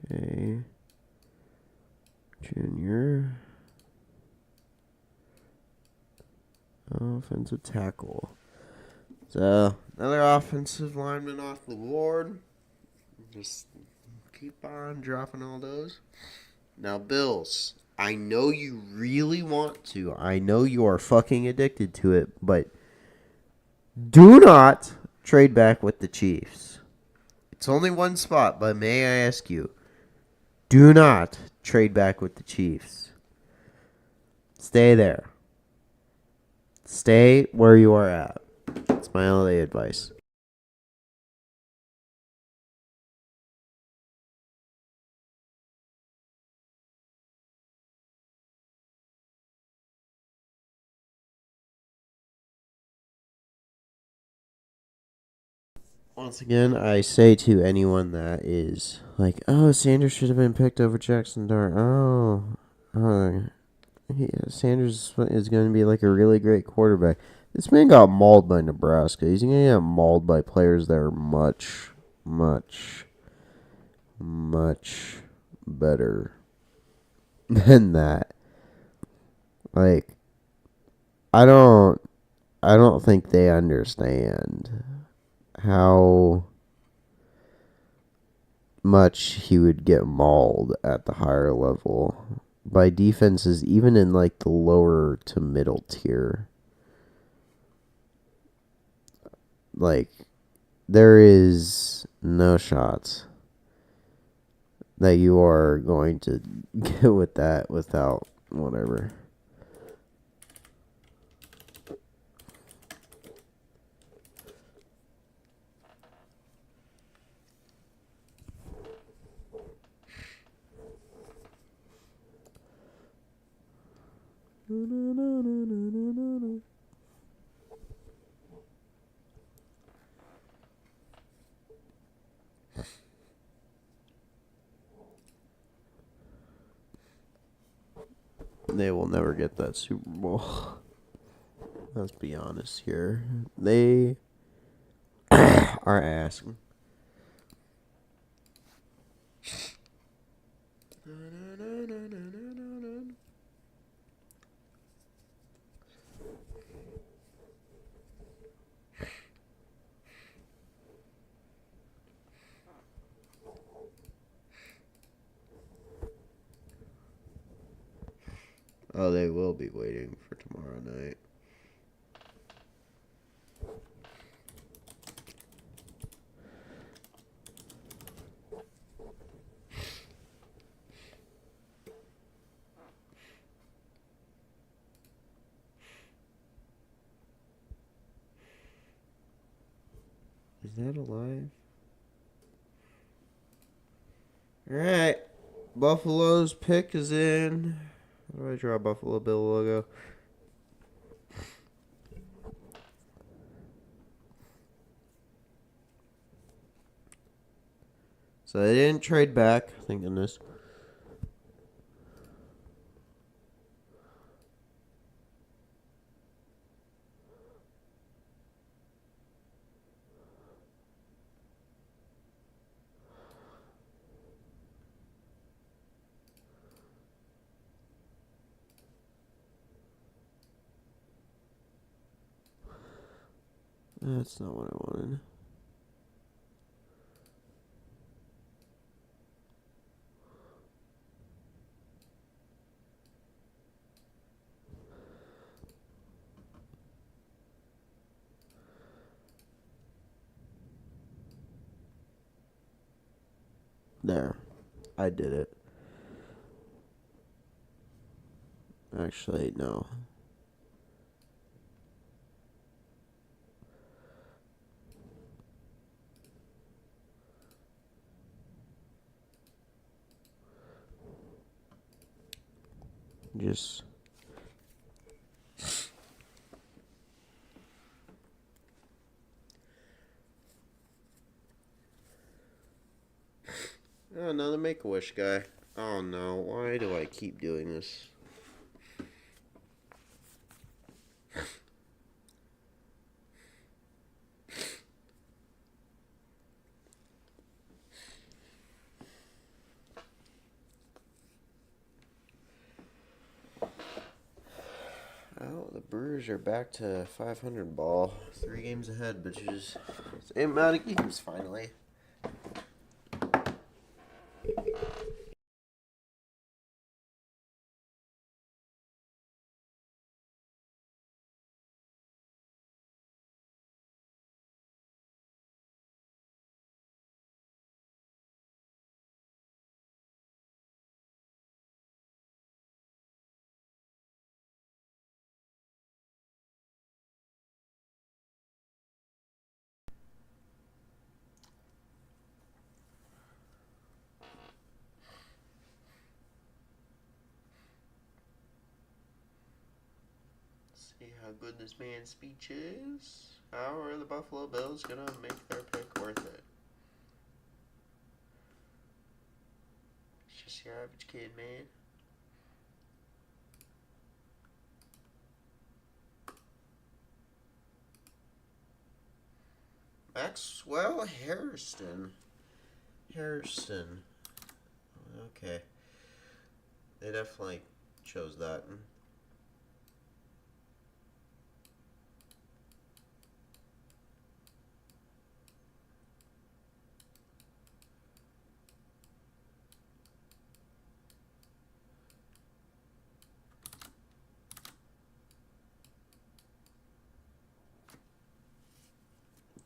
J. Junior. Offensive tackle. So, another offensive lineman off the board. Just keep on dropping all those. Now, Bills, I know you really want to. I know you are fucking addicted to it, but do not trade back with the Chiefs. It's only one spot, but may I ask you, do not trade back with the Chiefs. Stay there. Stay where you are at. That's my only advice. Once again, I say to anyone that is like, oh, Sanders should have been picked over Jackson Dart. Sanders is going to be like a really great quarterback. This man got mauled by Nebraska. He's going to get mauled by players that are much, much, much better than that. Like, I don't I don't think they understand how much he would get mauled at the higher level by defenses even in like the lower to middle tier. Like, there is no shots that you are going to get with that without whatever. They will never get that Super Bowl. Let's be honest here. They are asking. Oh, they will be waiting for tomorrow night. Is that alive? Alright. Buffalo's pick is in. How do I draw a Buffalo Bill logo? So they didn't trade back, thank goodness. That's not what I wanted. There. I did it. Actually, no. Just. Oh, another Make-A-Wish guy. Oh no, why do I keep doing this? Oh, the Brewers are back to 500 ball. 3 games ahead, bitches. Same amount of games, finally. See how good this man's speech is. How are the Buffalo Bills gonna make their pick worth it? It's just your average kid, man. Maxwell Harrison. Okay. They definitely chose that.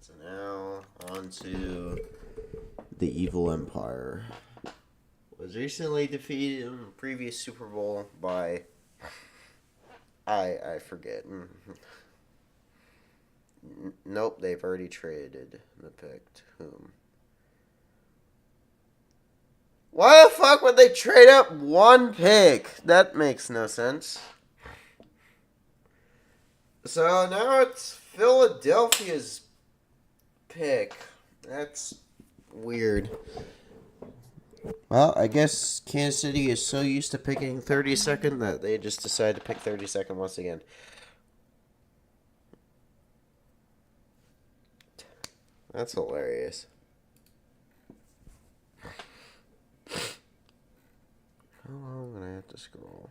So now on to the Evil Empire. Was recently defeated in the previous Super Bowl by I forget. Nope, they've already traded the picked whom. Why the fuck would they trade up one pick? That makes no sense. So now it's Philadelphia's pick. That's weird. Well, I guess Kansas City is so used to picking 32nd that they just decided to pick 32nd once again. That's hilarious. How long am I have to scroll?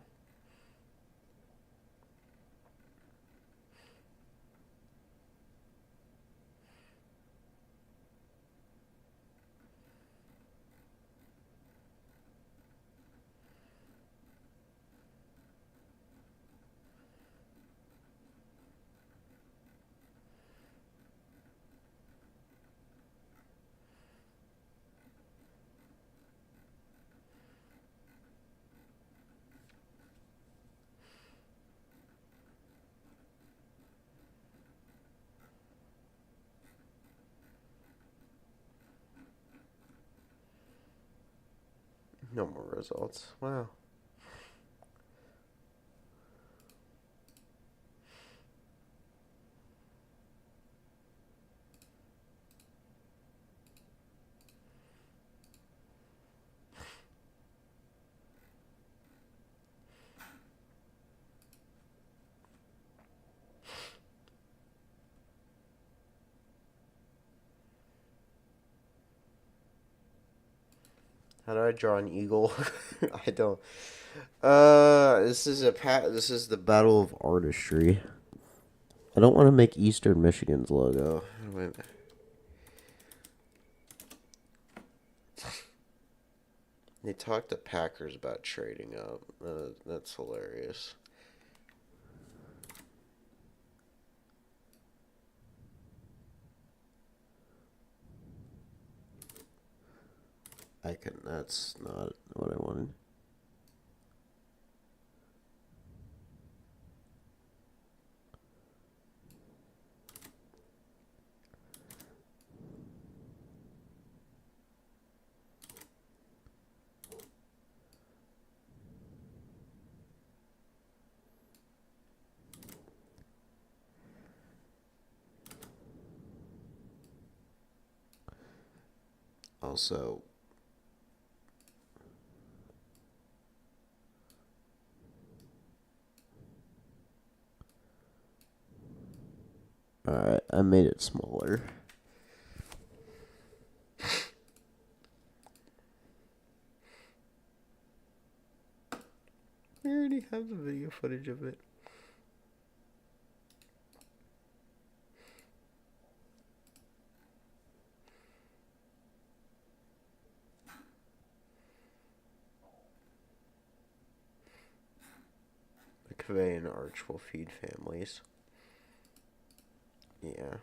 No more results. Wow. How do I draw an eagle? I don't. This is This is the Battle of Artistry. I don't want to make Eastern Michigan's logo. Wait. They talked to Packers about trading up. That's hilarious. I can. That's not what I wanted. Also, alright, I made it smaller. I already have the video footage of it. The Cavalian arch will feed families. Yeah.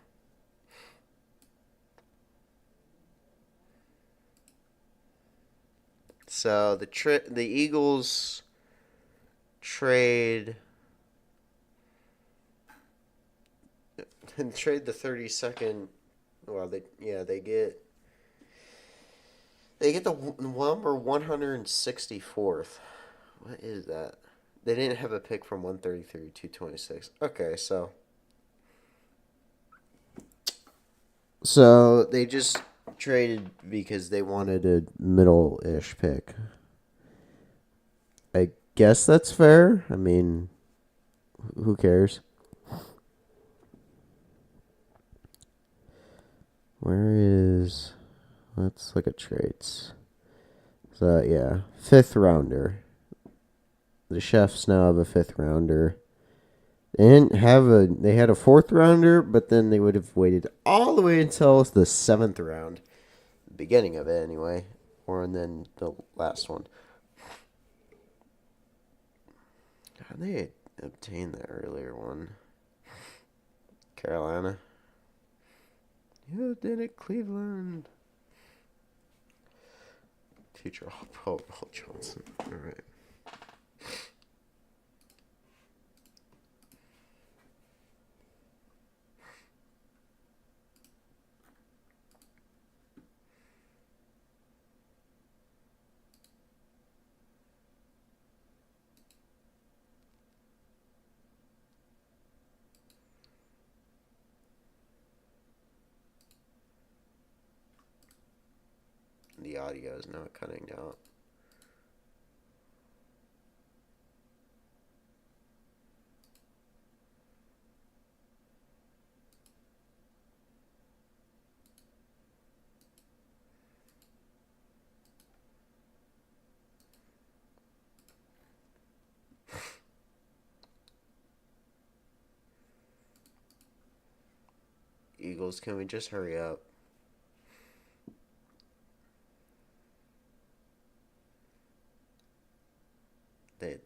So the Eagles trade trade the 32nd. Well, they get the number 164th. What is that? They didn't have a pick from 133 to 226. Okay, so they just traded because they wanted a middle-ish pick. I guess that's fair. I mean, who cares? Where is... Let's look at trades. So, yeah. 5th rounder. the Chefs now have a fifth rounder. They had a fourth rounder, but then they would have waited all the way until the seventh round, the beginning of it anyway, or and then the last one. How did they obtain the earlier one? Carolina. You did it, Cleveland. Teacher Paul Johnson. All right. The audio is not cutting out. Eagles, can we just hurry up? They.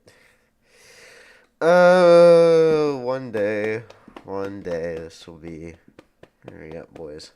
One day, this will be. Hurry up, boys.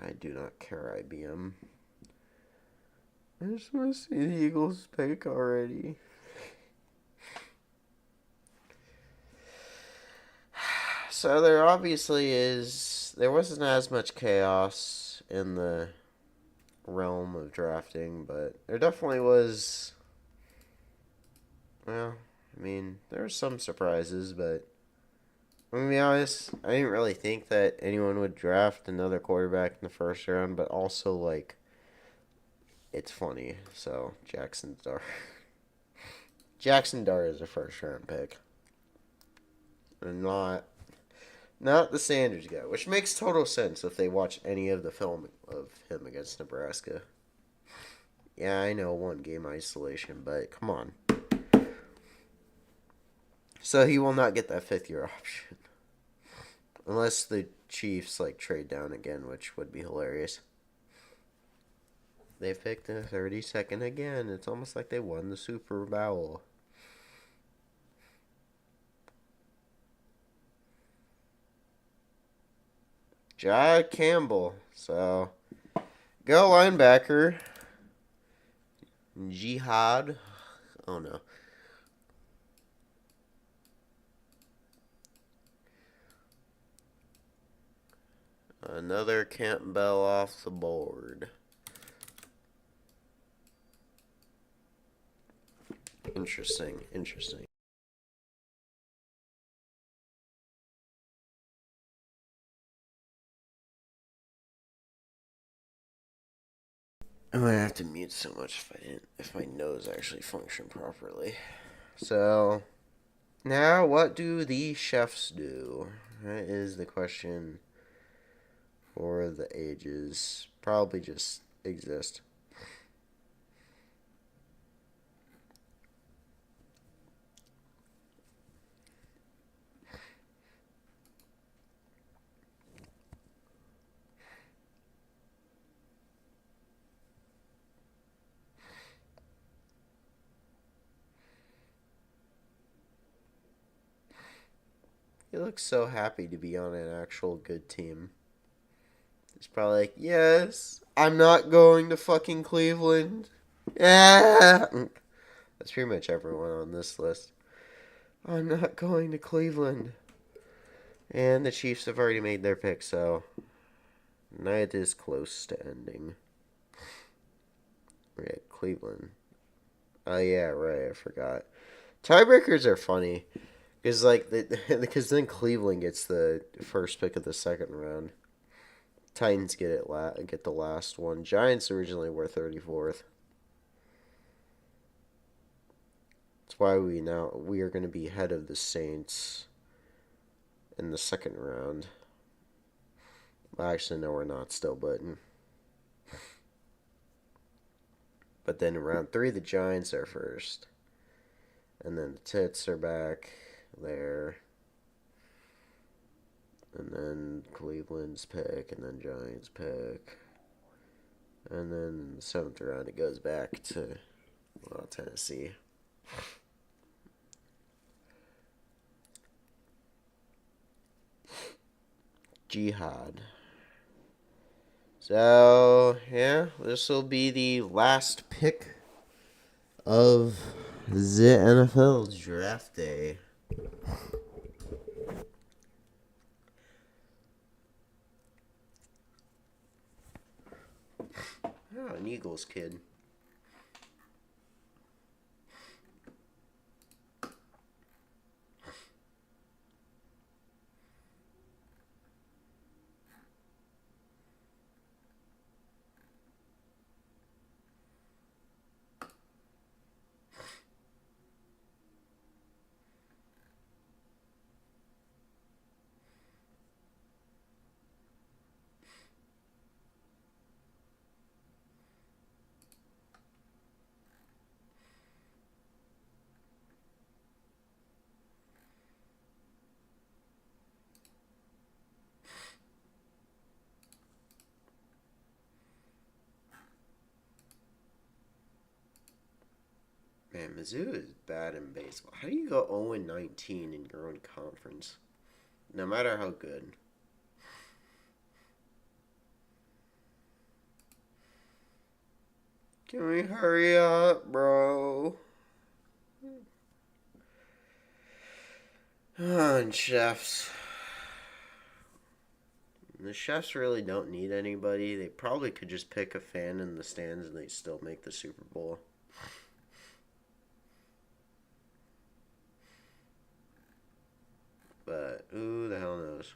I do not care, IBM. I just want to see the Eagles pick already. So there obviously is. There wasn't as much chaos in the realm of drafting, but there definitely was. Well, I mean, there were some surprises, but I'm gonna be honest, I didn't really think that anyone would draft another quarterback in the first round, but also, like, it's funny. So, Jackson Dart. Jackson Dart is a first round pick. And not the Sanders guy, which makes total sense if they watch any of the film of him against Nebraska. Yeah, I know, one game isolation, but come on. So he will not get that fifth year option. Unless the Chiefs like trade down again, which would be hilarious. They picked the 32nd again. It's almost like they won the Super Bowl. Jai Campbell. So, go linebacker. Jihad. Oh no. Another Campbell off the board. Interesting. I'm gonna have to mute so much if my nose actually functioned properly. So now, what do the chefs do? That is the question for the ages. Probably just exist. He looks so happy to be on an actual good team. He's probably like, yes, I'm not going to fucking Cleveland. Yeah. That's pretty much everyone on this list. I'm not going to Cleveland. And the Chiefs have already made their pick, so Night is close to ending. Right, Cleveland. Oh yeah, right. I forgot. Tiebreakers are funny because because then Cleveland gets the first pick of the second round. Titans get the last one. Giants originally were 34th. That's why we are going to be ahead of the Saints in the second round. Well, actually, no, we're not still, but then in round three, the Giants are first, and then the Tits are back there, and then Cleveland's pick, and then Giants pick, and then in the seventh round, it goes back to Tennessee. Jihad. So, yeah, this will be the last pick of the NFL draft day. Oh, an Eagles kid. Man, Mizzou is bad in baseball. How do you go 0-19 in your own conference? No matter how good. Can we hurry up, bro? And chefs. The chefs really don't need anybody. They probably could just pick a fan in the stands and they still make the Super Bowl. But who the hell knows?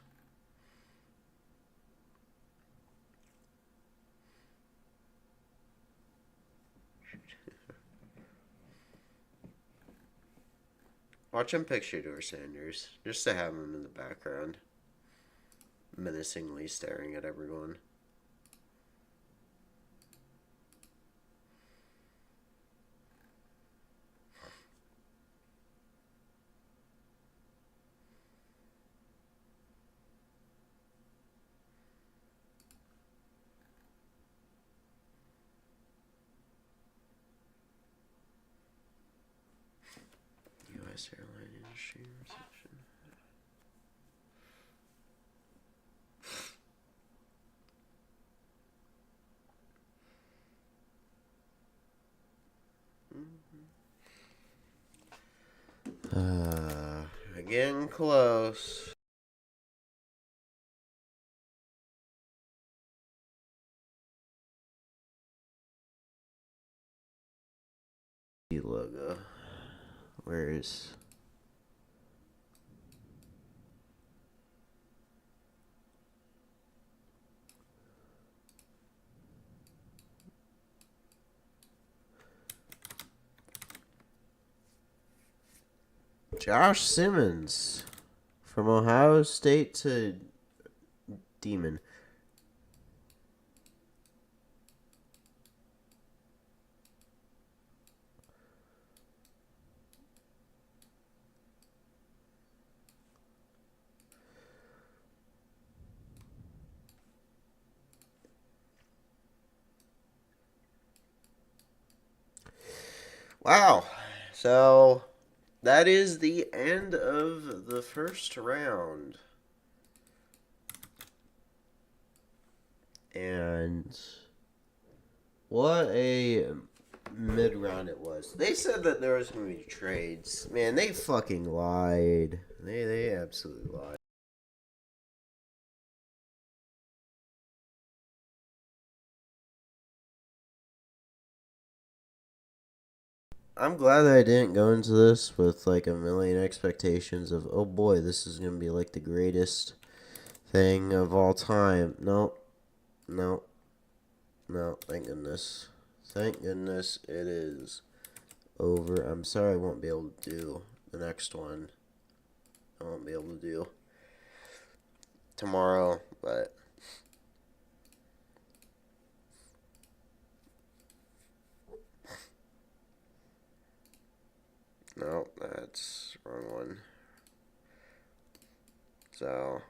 Watch him pick Shedeur Sanders, just to have him in the background, menacingly staring at everyone. U.S. Airline Industry Reception. Getting close. The logo. Where is? Josh Simmons from Ohio State to Demon. Wow. So that is the end of the first round. And what a mid round it was. They said that there was going to be trades. Man, they fucking lied. They absolutely lied. I'm glad that I didn't go into this with like a million expectations of, oh boy, this is gonna be like the greatest thing of all time. No, no, no. Thank goodness. Thank goodness it is over. I'm sorry I won't be able to do the next one. I won't be able to do tomorrow, but no, that's wrong one. So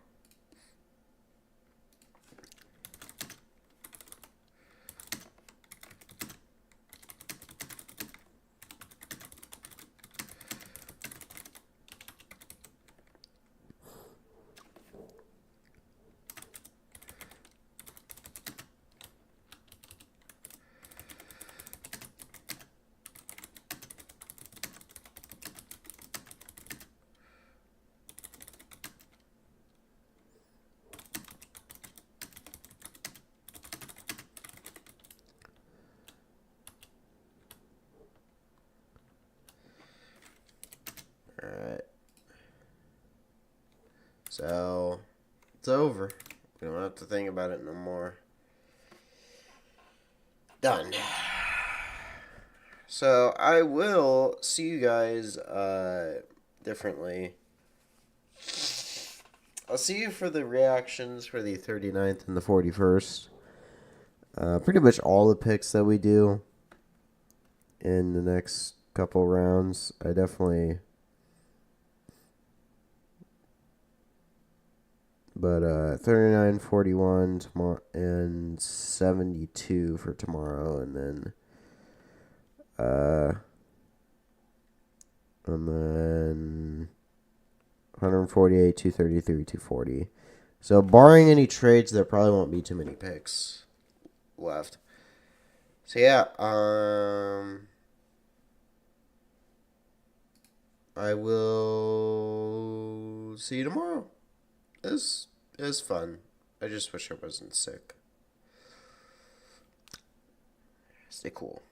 alright. So it's over. We don't have to think about it no more. Done. So I will see you guys differently. I'll see you for the reactions for the 39th and the 41st. Pretty much all the picks that we do in the next couple rounds. I definitely. But 39, 41 tomorrow, and 72 for tomorrow, and then uh, 148, 233, 240. So barring any trades, there probably won't be too many picks left. So yeah, I will see you tomorrow. It was fun. I just wish I wasn't sick. Stay cool.